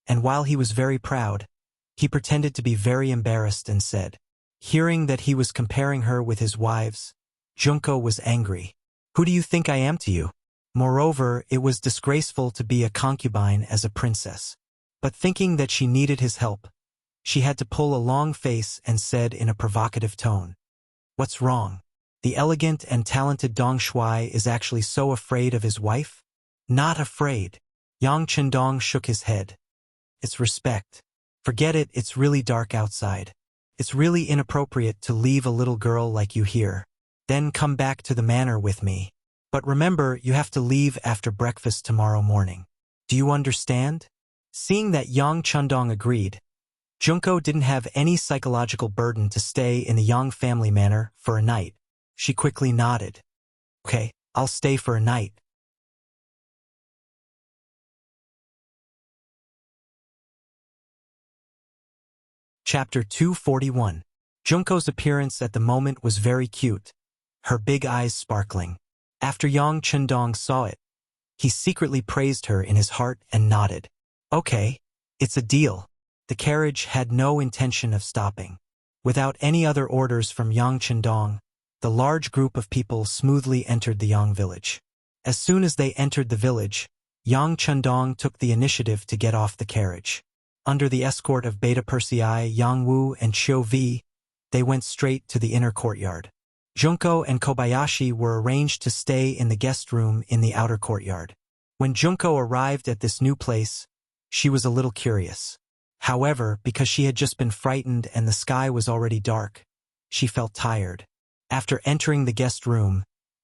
and while he was very proud, he pretended to be very embarrassed and said. Hearing that he was comparing her with his wives, Junko was angry. "Who do you think I am to you? Moreover, it was disgraceful to be a concubine as a princess." But thinking that she needed his help, she had to pull a long face and said in a provocative tone, "What's wrong? The elegant and talented Dong Shuai is actually so afraid of his wife?" "Not afraid." Yang Qindong shook his head. "It's respect. Forget it, it's really dark outside. It's really inappropriate to leave a little girl like you here. Then come back to the manor with me." But remember, you have to leave after breakfast tomorrow morning. Do you understand? Seeing that Yang Chundong agreed, Junko didn't have any psychological burden to stay in the Yang family manor for a night. She quickly nodded. Okay, I'll stay for a night. Chapter 241. Junko's appearance at the moment was very cute, her big eyes sparkling. After Yang Chundong saw it, he secretly praised her in his heart and nodded. Okay, it's a deal. The carriage had no intention of stopping. Without any other orders from Yang Chundong, the large group of people smoothly entered the Yang village. As soon as they entered the village, Yang Chundong took the initiative to get off the carriage. Under the escort of Beta Persei, Yang Wu, and Xiu Vi, they went straight to the inner courtyard. Junko and Kobayashi were arranged to stay in the guest room in the outer courtyard. When Junko arrived at this new place, she was a little curious. However, because she had just been frightened and the sky was already dark, she felt tired. After entering the guest room,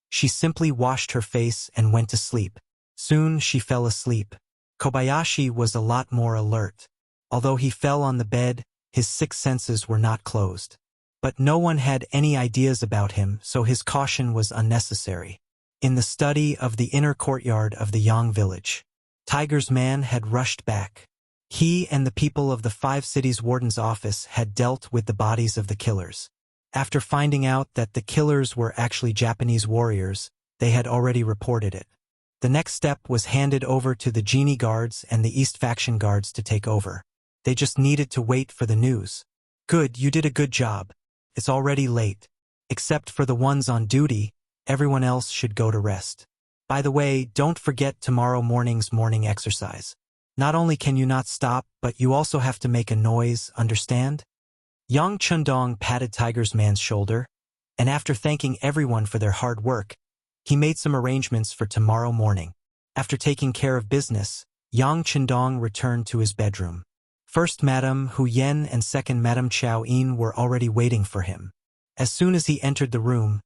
she simply washed her face and went to sleep. Soon she fell asleep. Kobayashi was a lot more alert. Although he fell on the bed, his six senses were not closed. But no one had any ideas about him, so his caution was unnecessary. In the study of the inner courtyard of the Yang village, Tiger's man had rushed back. He and the people of the 5 cities warden's office had dealt with the bodies of the killers. After finding out that the killers were actually Japanese warriors, they had already reported it. The next step was handed over to the Genie guards and the East faction guards to take over. They just needed to wait for the news. Good, you did a good job. It's already late. Except for the ones on duty, everyone else should go to rest. By the way, don't forget tomorrow morning's morning exercise. Not only can you not stop, but you also have to make a noise, understand? Yang Chundong patted Tiger's man's shoulder, and after thanking everyone for their hard work, he made some arrangements for tomorrow morning. After taking care of business, Yang Chundong returned to his bedroom. First Madame Hu Yen and second Madame Chao Yin were already waiting for him. As soon as he entered the room,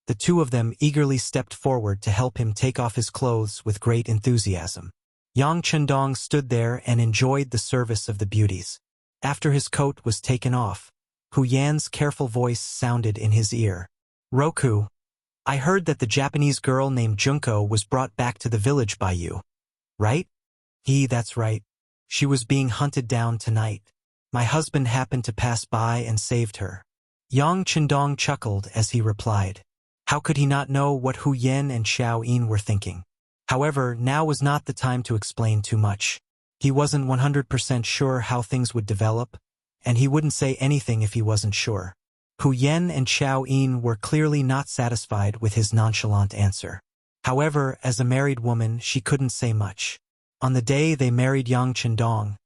the two of them eagerly stepped forward to help him take off his clothes with great enthusiasm. Yang Chundong stood there and enjoyed the service of the beauties. After his coat was taken off, Hu Yan's careful voice sounded in his ear. Roku, I heard that the Japanese girl named Junko was brought back to the village by you, right? That's right. She was being hunted down tonight. My husband happened to pass by and saved her. Yang Chundong chuckled as he replied. How could he not know what Hu Yen and Xiao Yin were thinking? However, now was not the time to explain too much. He wasn't 100% sure how things would develop, and he wouldn't say anything if he wasn't sure. Hu Yen and Xiao Yin were clearly not satisfied with his nonchalant answer. However, as a married woman, she couldn't say much. On the day they married Yang Chundong,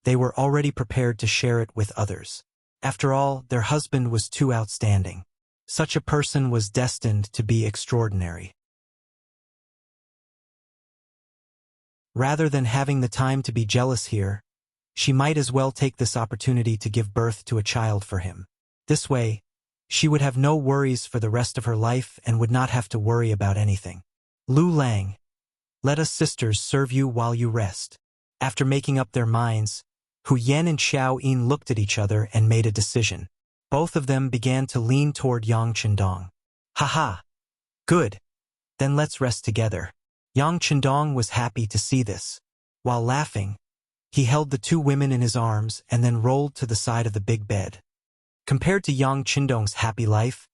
they were already prepared to share it with others. After all, their husband was too outstanding. Such a person was destined to be extraordinary. Rather than having the time to be jealous here, she might as well take this opportunity to give birth to a child for him. This way, she would have no worries for the rest of her life and would not have to worry about anything. Lu Lang, let us sisters serve you while you rest. After making up their minds, Hu Yen and Xiao Yin looked at each other and made a decision. Both of them began to lean toward Yang Chundong. Haha. Good. Then let's rest together. Yang Chundong was happy to see this. While laughing, he held the two women in his arms and then rolled to the side of the big bed. Compared to Yang Chundong's happy life,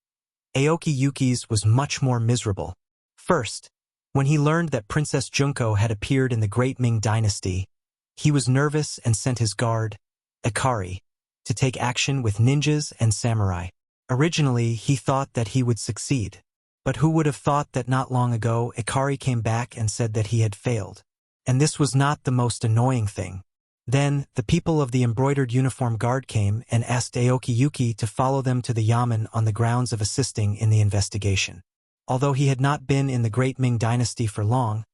Aoki Yuki's was much more miserable. First, when he learned that Princess Junko had appeared in the Great Ming Dynasty, he was nervous and sent his guard, Ikari, to take action with ninjas and samurai. Originally, he thought that he would succeed. But who would have thought that not long ago Ikari came back and said that he had failed? And this was not the most annoying thing. Then, the people of the embroidered uniform guard came and asked Aoki Yuki to follow them to the yamen on the grounds of assisting in the investigation. Although he had not been in the Great Ming Dynasty for long,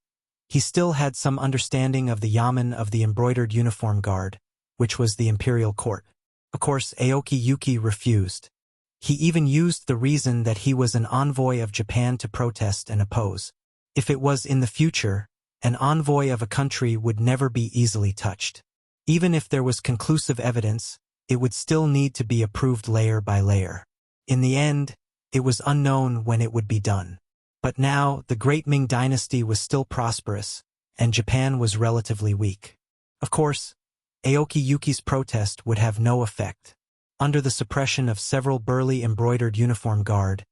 he still had some understanding of the yamen of the embroidered uniform guard, which was the imperial court. Of course, Aoki Yuki refused. He even used the reason that he was an envoy of Japan to protest and oppose. If it was in the future, an envoy of a country would never be easily touched. Even if there was conclusive evidence, it would still need to be approved layer by layer. In the end, it was unknown when it would be done. But now, the great Ming dynasty was still prosperous, and Japan was relatively weak. Of course, Aoki Yuki's protest would have no effect. Under the suppression of several burly embroidered uniform guard,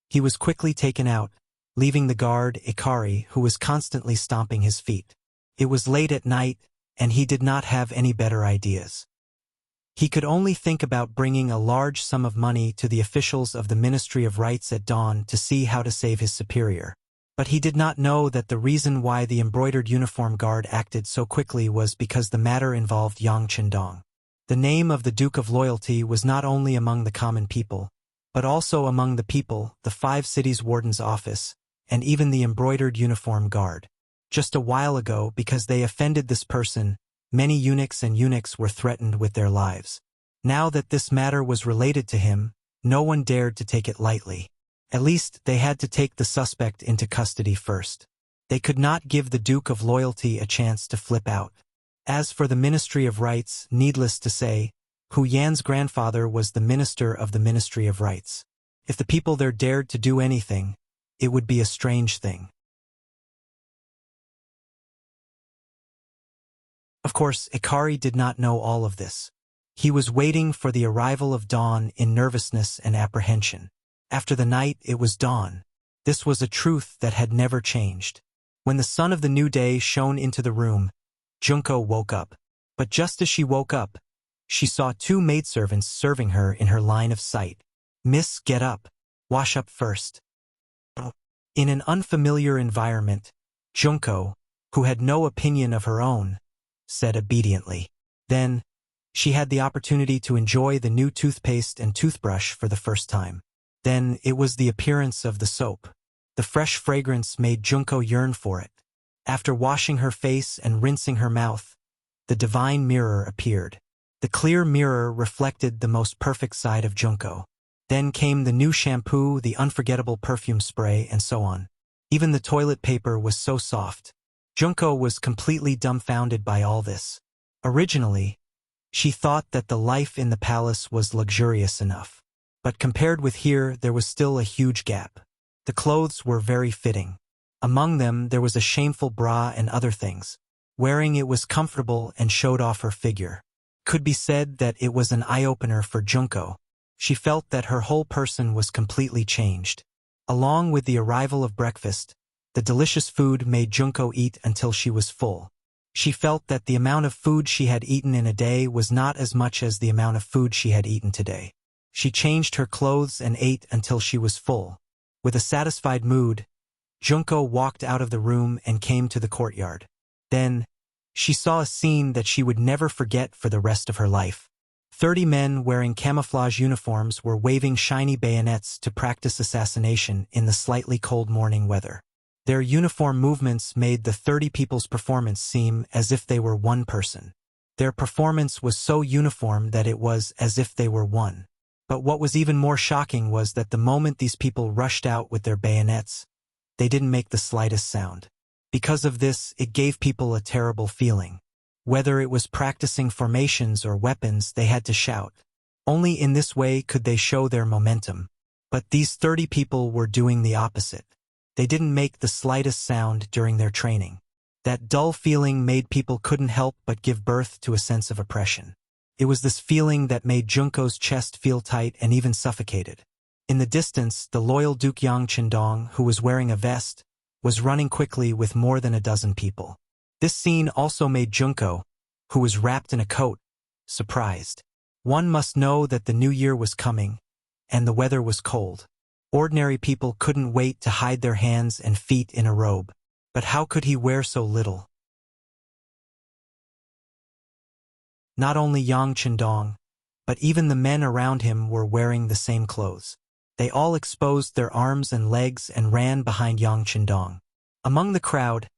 he was quickly taken out, leaving the guard Ikari, who was constantly stomping his feet. It was late at night, and he did not have any better ideas. He could only think about bringing a large sum of money to the officials of the Ministry of Rights at dawn to see how to save his superior. But he did not know that the reason why the embroidered uniform guard acted so quickly was because the matter involved Yang Chendong. The name of the Duke of Loyalty was not only among the common people, but also among the people, the 5 cities' warden's office, and even the embroidered uniform guard. Just a while ago, because they offended this person, many eunuchs and eunuchs were threatened with their lives. Now that this matter was related to him, no one dared to take it lightly. At least, they had to take the suspect into custody first. They could not give the Duke of Loyalty a chance to flip out. As for the Ministry of Rights, needless to say, Hu Yan's grandfather was the minister of the Ministry of Rights. If the people there dared to do anything, it would be a strange thing. Of course, Ikari did not know all of this. He was waiting for the arrival of dawn in nervousness and apprehension. After the night, it was dawn. This was a truth that had never changed. When the sun of the new day shone into the room, Junko woke up. But just as she woke up, she saw 2 maidservants serving her in her line of sight. "Miss, get up. Wash up first." In an unfamiliar environment, Junko, who had no opinion of her own, said obediently. Then, she had the opportunity to enjoy the new toothpaste and toothbrush for the first time. Then, it was the appearance of the soap. The fresh fragrance made Junko yearn for it. After washing her face and rinsing her mouth, the divine mirror appeared. The clear mirror reflected the most perfect side of Junko. Then came the new shampoo, the unforgettable perfume spray, and so on. Even the toilet paper was so soft. Junko was completely dumbfounded by all this. Originally, she thought that the life in the palace was luxurious enough. But compared with here, there was still a huge gap. The clothes were very fitting. Among them, there was a shameful bra and other things. Wearing it was comfortable and showed off her figure. Could be said that it was an eye-opener for Junko. She felt that her whole person was completely changed. Along with the arrival of breakfast, the delicious food made Junko eat until she was full. She felt that the amount of food she had eaten in a day was not as much as the amount of food she had eaten today. She changed her clothes and ate until she was full. With a satisfied mood, Junko walked out of the room and came to the courtyard. Then, she saw a scene that she would never forget for the rest of her life. 30 men wearing camouflage uniforms were waving shiny bayonets to practice assassination in the slightly cold morning weather. Their uniform movements made the 30 people's performance seem as if they were one person. Their performance was so uniform that it was as if they were one. But what was even more shocking was that the moment these people rushed out with their bayonets, they didn't make the slightest sound. Because of this, it gave people a terrible feeling. Whether it was practicing formations or weapons, they had to shout. Only in this way could they show their momentum. But these 30 people were doing the opposite. They didn't make the slightest sound during their training. That dull feeling made people couldn't help but give birth to a sense of oppression. It was this feeling that made Junko's chest feel tight and even suffocated. In the distance, the loyal Duke Yang Chendong, who was wearing a vest, was running quickly with more than a dozen people. This scene also made Junko, who was wrapped in a coat, surprised. One must know that the new year was coming, and the weather was cold. Ordinary people couldn't wait to hide their hands and feet in a robe. But how could he wear so little? Not only Yang Chendong, but even the men around him were wearing the same clothes. They all exposed their arms and legs and ran behind Yang Chendong. Among the crowd,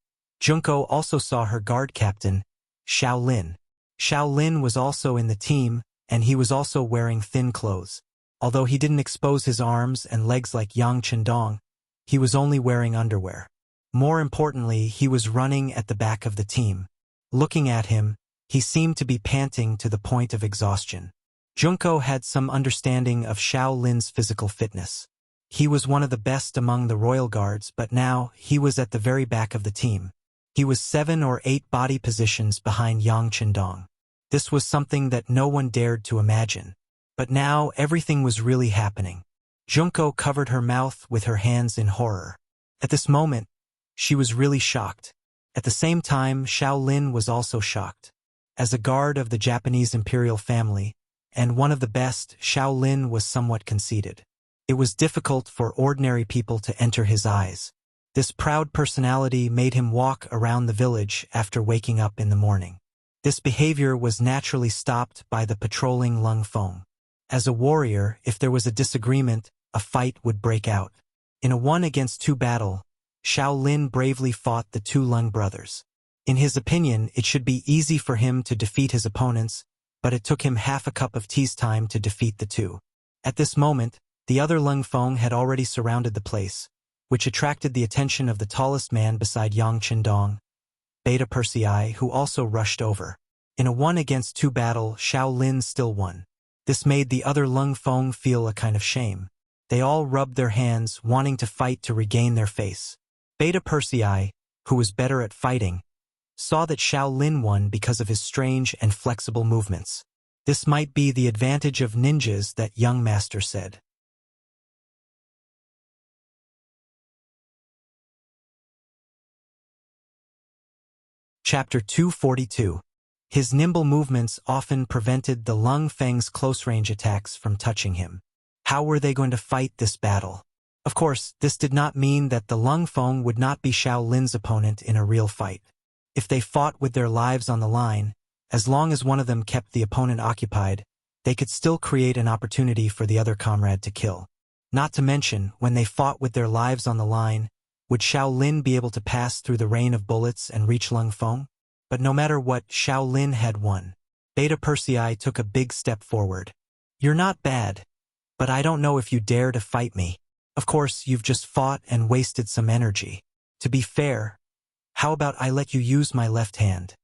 Junko also saw her guard captain, Xiao Lin. Xiao Lin was also in the team, and he was also wearing thin clothes. Although he didn't expose his arms and legs like Yang Chendong, he was only wearing underwear. More importantly, he was running at the back of the team. Looking at him, he seemed to be panting to the point of exhaustion. Junko had some understanding of Xiao Lin's physical fitness. He was one of the best among the royal guards, but now he was at the very back of the team. He was 7 or 8 body positions behind Yang Qindong. This was something that no one dared to imagine. But now everything was really happening. Junko covered her mouth with her hands in horror. At this moment, she was really shocked. At the same time, Xiao Lin was also shocked. As a guard of the Japanese imperial family, and one of the best, Xiao Lin was somewhat conceited. It was difficult for ordinary people to enter his eyes. This proud personality made him walk around the village after waking up in the morning. This behavior was naturally stopped by the patrolling Lung Feng. As a warrior, if there was a disagreement, a fight would break out. In a 1-against-2 battle, Xiao Lin bravely fought the 2 Lung brothers. In his opinion, it should be easy for him to defeat his opponents, but it took him half a cup of tea's time to defeat the 2. At this moment, the other Lung Feng had already surrounded the place, which attracted the attention of the tallest man beside Yang Qindong, Beta Persei, who also rushed over. In a 1-against-2 battle, Xiao Lin still won. This made the other Lung Feng feel a kind of shame. They all rubbed their hands, wanting to fight to regain their face. Beta Persei, who was better at fighting, saw that Xiao Lin won because of his strange and flexible movements. This might be the advantage of ninjas, that young master said. Chapter 242. His nimble movements often prevented the Lung Feng's close-range attacks from touching him. How were they going to fight this battle? Of course, this did not mean that the Lung Feng would not be Xiao Lin's opponent in a real fight. If they fought with their lives on the line, as long as one of them kept the opponent occupied, they could still create an opportunity for the other comrade to kill. Not to mention, when they fought with their lives on the line, would Xiao Lin be able to pass through the rain of bullets and reach Lung Feng? But no matter what, Xiao Lin had won. Beta Persei took a big step forward. You're not bad, but I don't know if you dare to fight me. Of course, you've just fought and wasted some energy. To be fair, how about I let you use my left hand?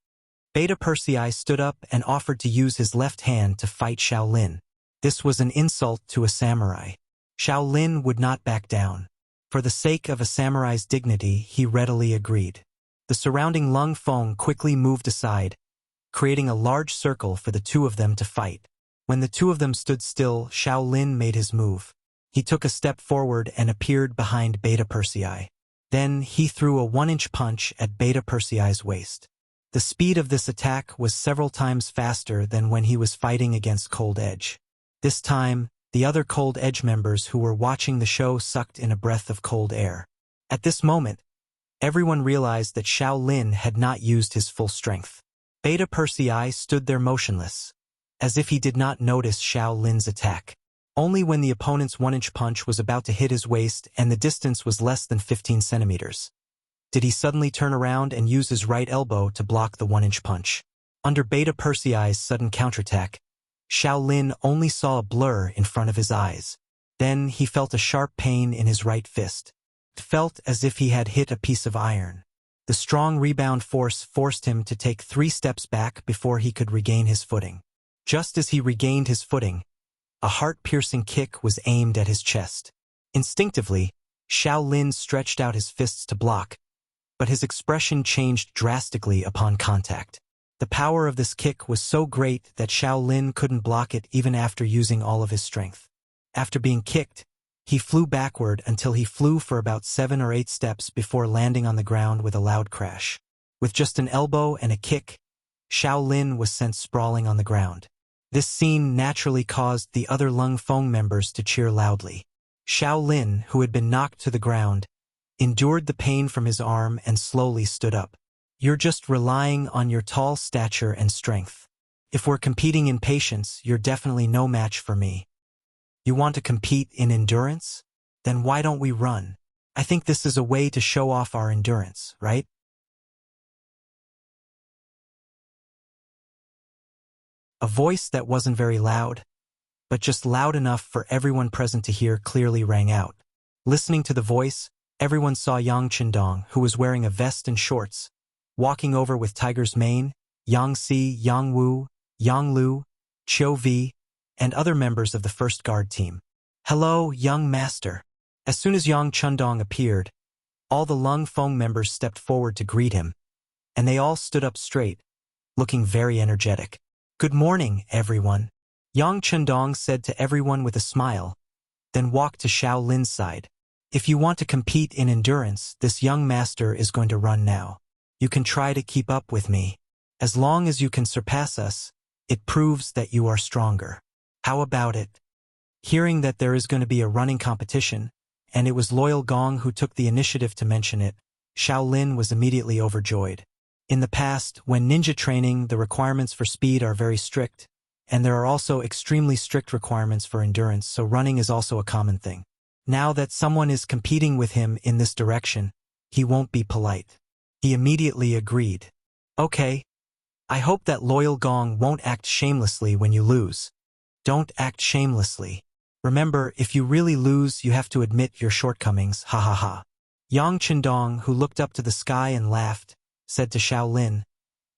Beta Persei stood up and offered to use his left hand to fight Xiao Lin. This was an insult to a samurai. Xiao Lin would not back down. For the sake of a samurai's dignity, he readily agreed. The surrounding Lung Feng quickly moved aside, creating a large circle for the 2 of them to fight. When the 2 of them stood still, Xiao Lin made his move. He took a step forward and appeared behind Beta Persei. Then he threw a 1-inch punch at Beta Persei's waist. The speed of this attack was several times faster than when he was fighting against Cold Edge. This time, the other Cold Edge members who were watching the show sucked in a breath of cold air. At this moment, everyone realized that Xiao Lin had not used his full strength. Beta Persei stood there motionless, as if he did not notice Xiao Lin's attack. Only when the opponent's 1-inch punch was about to hit his waist and the distance was less than 15 centimeters, did he suddenly turn around and use his right elbow to block the 1-inch punch. Under Beta Persei's sudden counterattack, Xiao Lin only saw a blur in front of his eyes. Then he felt a sharp pain in his right fist. It felt as if he had hit a piece of iron. The strong rebound force forced him to take 3 steps back before he could regain his footing. Just as he regained his footing, a heart-piercing kick was aimed at his chest. Instinctively, Xiao Lin stretched out his fists to block, but his expression changed drastically upon contact. The power of this kick was so great that Xiao Lin couldn't block it even after using all of his strength. After being kicked, he flew backward until he flew for about 7 or 8 steps before landing on the ground with a loud crash. With just an elbow and a kick, Xiao Lin was sent sprawling on the ground. This scene naturally caused the other Lung Feng members to cheer loudly. Xiao Lin, who had been knocked to the ground, endured the pain from his arm and slowly stood up. You're just relying on your tall stature and strength. If we're competing in patience, you're definitely no match for me. You want to compete in endurance? Then why don't we run? I think this is a way to show off our endurance, right? A voice that wasn't very loud, but just loud enough for everyone present to hear clearly rang out. Listening to the voice, Everyone saw Yang Qindong, who was wearing a vest and shorts, walking over with Tiger's Mane, Yang Si, Yang Wu, Yang Lu, Qiu Vi, and other members of the first guard team. "Hello, young master." As soon as Yang Qindong appeared, all the Lung Feng members stepped forward to greet him, and they all stood up straight, looking very energetic. "Good morning, everyone," Yang Qindong said to everyone with a smile, then walked to Xiao Lin's side. "If you want to compete in endurance, this young master is going to run now. You can try to keep up with me. As long as you can surpass us, it proves that you are stronger. How about it?" Hearing that there is going to be a running competition, and it was Loyal Gong who took the initiative to mention it, Xiao Lin was immediately overjoyed. In the past, when ninja training, the requirements for speed are very strict, and there are also extremely strict requirements for endurance, so running is also a common thing. Now that someone is competing with him in this direction, he won't be polite. He immediately agreed. "Okay. I hope that Loyal Gong won't act shamelessly when you lose. Don't act shamelessly. Remember, if you really lose, you have to admit your shortcomings, ha ha ha." Yang Qindong, who looked up to the sky and laughed, said to Xiao Lin.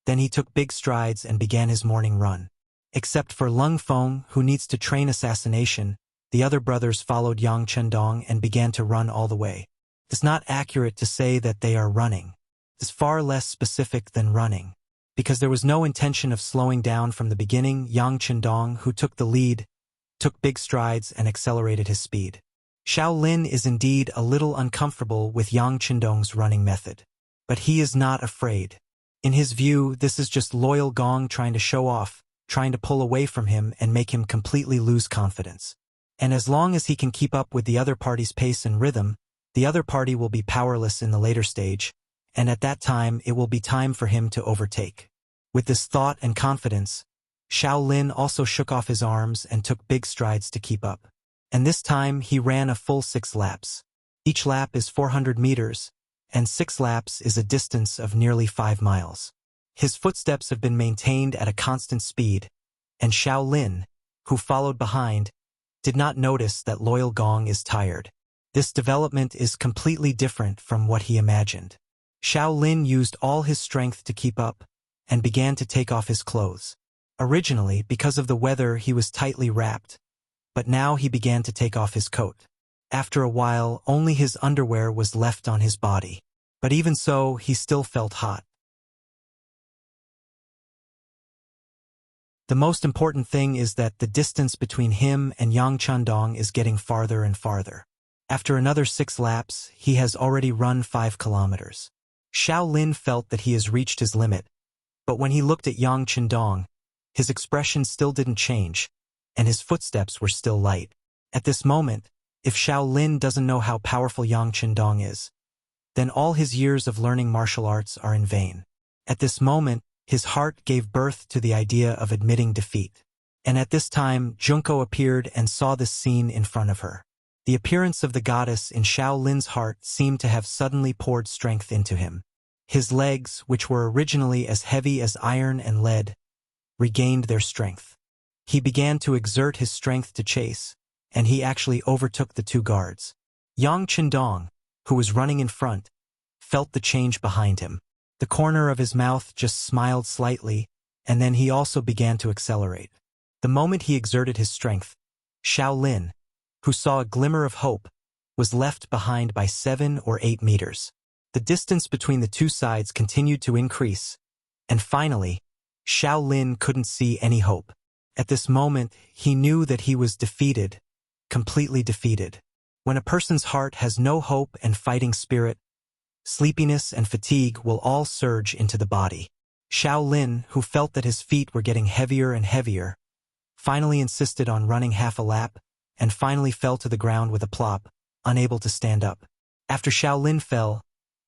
Then he took big strides and began his morning run. Except for Lung Feng, who needs to train assassination, the other brothers followed Yang Qindong and began to run all the way. It's not accurate to say that they are running. It's far less specific than running. Because there was no intention of slowing down from the beginning, Yang Qindong, who took the lead, took big strides and accelerated his speed. Xiao Lin is indeed a little uncomfortable with Yang Qindong's running method. But he is not afraid. In his view, this is just Loyal Gong trying to show off, trying to pull away from him and make him completely lose confidence. And as long as he can keep up with the other party's pace and rhythm, the other party will be powerless in the later stage, and at that time it will be time for him to overtake. With this thought and confidence, Xiao Lin also shook off his arms and took big strides to keep up. And this time he ran a full 6 laps. Each lap is 400 meters, and 6 laps is a distance of nearly 5 miles. His footsteps have been maintained at a constant speed, and Xiao Lin, who followed behind, did not notice that Loyal Gong is tired. This development is completely different from what he imagined. Xiao Lin used all his strength to keep up, and began to take off his clothes. Originally, because of the weather, he was tightly wrapped, but now he began to take off his coat. After a while, only his underwear was left on his body. But even so, he still felt hot. The most important thing is that the distance between him and Yang Qindong is getting farther and farther. After another 6 laps, he has already run 5 kilometers. Xiao Lin felt that he has reached his limit, but when he looked at Yang Qindong, his expression still didn't change, and his footsteps were still light. At this moment, if Xiao Lin doesn't know how powerful Yang Qindong is, then all his years of learning martial arts are in vain. At this moment, his heart gave birth to the idea of admitting defeat. And at this time, Junko appeared and saw this scene in front of her. The appearance of the goddess in Xiao Lin's heart seemed to have suddenly poured strength into him. His legs, which were originally as heavy as iron and lead, regained their strength. He began to exert his strength to chase, and he actually overtook the 2 guards. Yang Qindong, who was running in front, felt the change behind him. The corner of his mouth just smiled slightly, and then he also began to accelerate. The moment he exerted his strength, Xiao Lin, who saw a glimmer of hope, was left behind by 7 or 8 meters. The distance between the 2 sides continued to increase, and finally, Xiao Lin couldn't see any hope. At this moment, he knew that he was defeated, completely defeated. When a person's heart has no hope and fighting spirit, sleepiness and fatigue will all surge into the body. Xiao Lin, who felt that his feet were getting heavier and heavier, finally insisted on running half a lap, and finally fell to the ground with a plop, unable to stand up. After Xiao Lin fell,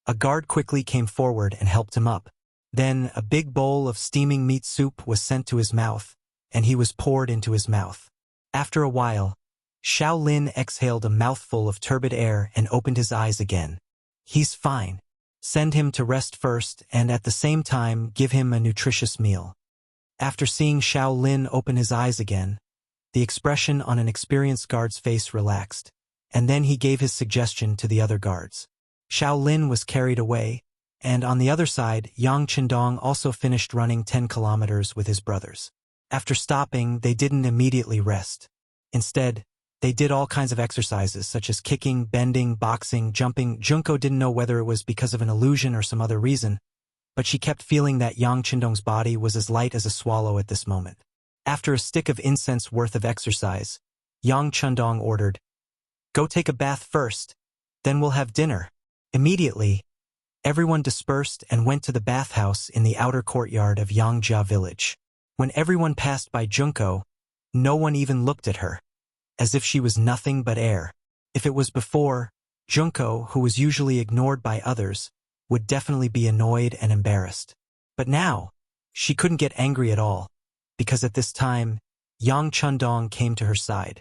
a guard quickly came forward and helped him up. Then a big bowl of steaming meat soup was sent to his mouth, and he was poured into his mouth. After a while, Xiao Lin exhaled a mouthful of turbid air and opened his eyes again. He's fine. Send him to rest first and at the same time give him a nutritious meal. After seeing Xiao Lin open his eyes again, the expression on an experienced guard's face relaxed, and then he gave his suggestion to the other guards. Shaolin was carried away, and on the other side, Yang Qindong also finished running 10 kilometers with his brothers. After stopping, they didn't immediately rest. Instead, they did all kinds of exercises such as kicking, bending, boxing, jumping. Junko didn't know whether it was because of an illusion or some other reason, but she kept feeling that Yang Qindong's body was as light as a swallow at this moment. After a stick of incense worth of exercise, Yang Qindong ordered, "Go take a bath first, then we'll have dinner." Immediately, everyone dispersed and went to the bathhouse in the outer courtyard of Yangjia village. When everyone passed by Junko, no one even looked at her, as if she was nothing but air. If it was before, Junko, who was usually ignored by others, would definitely be annoyed and embarrassed. But now, she couldn't get angry at all, because at this time, Yang Qindong came to her side.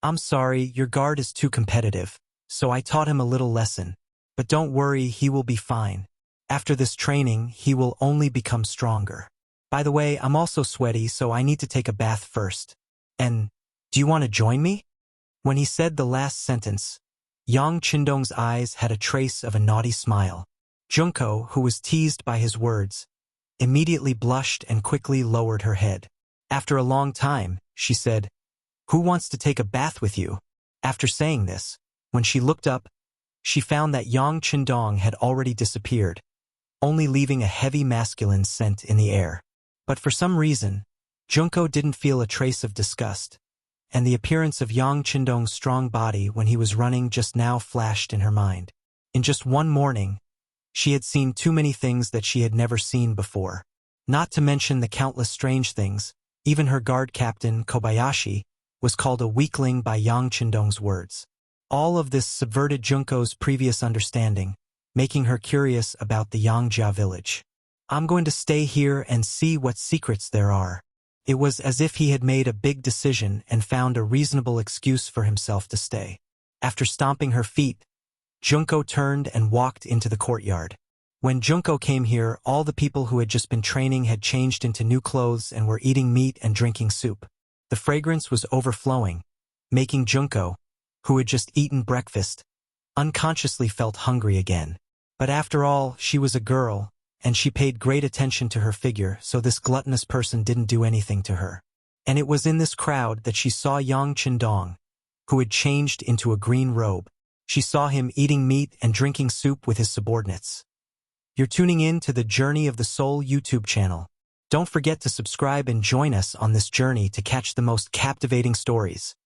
"I'm sorry, your guard is too competitive, so I taught him a little lesson. But don't worry, he will be fine. After this training, he will only become stronger. By the way, I'm also sweaty, so I need to take a bath first. And, do you want to join me?" When he said the last sentence, Yang Qindong's eyes had a trace of a naughty smile. Junko, who was teased by his words, immediately blushed and quickly lowered her head. After a long time, she said, "Who wants to take a bath with you?" After saying this, when she looked up, she found that Yang Qindong had already disappeared, only leaving a heavy masculine scent in the air. But for some reason, Junko didn't feel a trace of disgust, and the appearance of Yang Qindong's strong body when he was running just now flashed in her mind. In just one morning, she had seen too many things that she had never seen before. Not to mention the countless strange things, even her guard captain, Kobayashi, was called a weakling by Yang Qindong's words. All of this subverted Junko's previous understanding, making her curious about the Yangjia village. "I'm going to stay here and see what secrets there are." It was as if he had made a big decision and found a reasonable excuse for himself to stay. After stomping her feet, Junko turned and walked into the courtyard. When Junko came here, all the people who had just been training had changed into new clothes and were eating meat and drinking soup. The fragrance was overflowing, making Junko, who had just eaten breakfast, unconsciously felt hungry again. But after all, she was a girl, and she paid great attention to her figure, so this gluttonous person didn't do anything to her. And it was in this crowd that she saw Yang Qindong, who had changed into a green robe. She saw him eating meat and drinking soup with his subordinates. You're tuning in to the Journey of the Soul YouTube channel. Don't forget to subscribe and join us on this journey to catch the most captivating stories.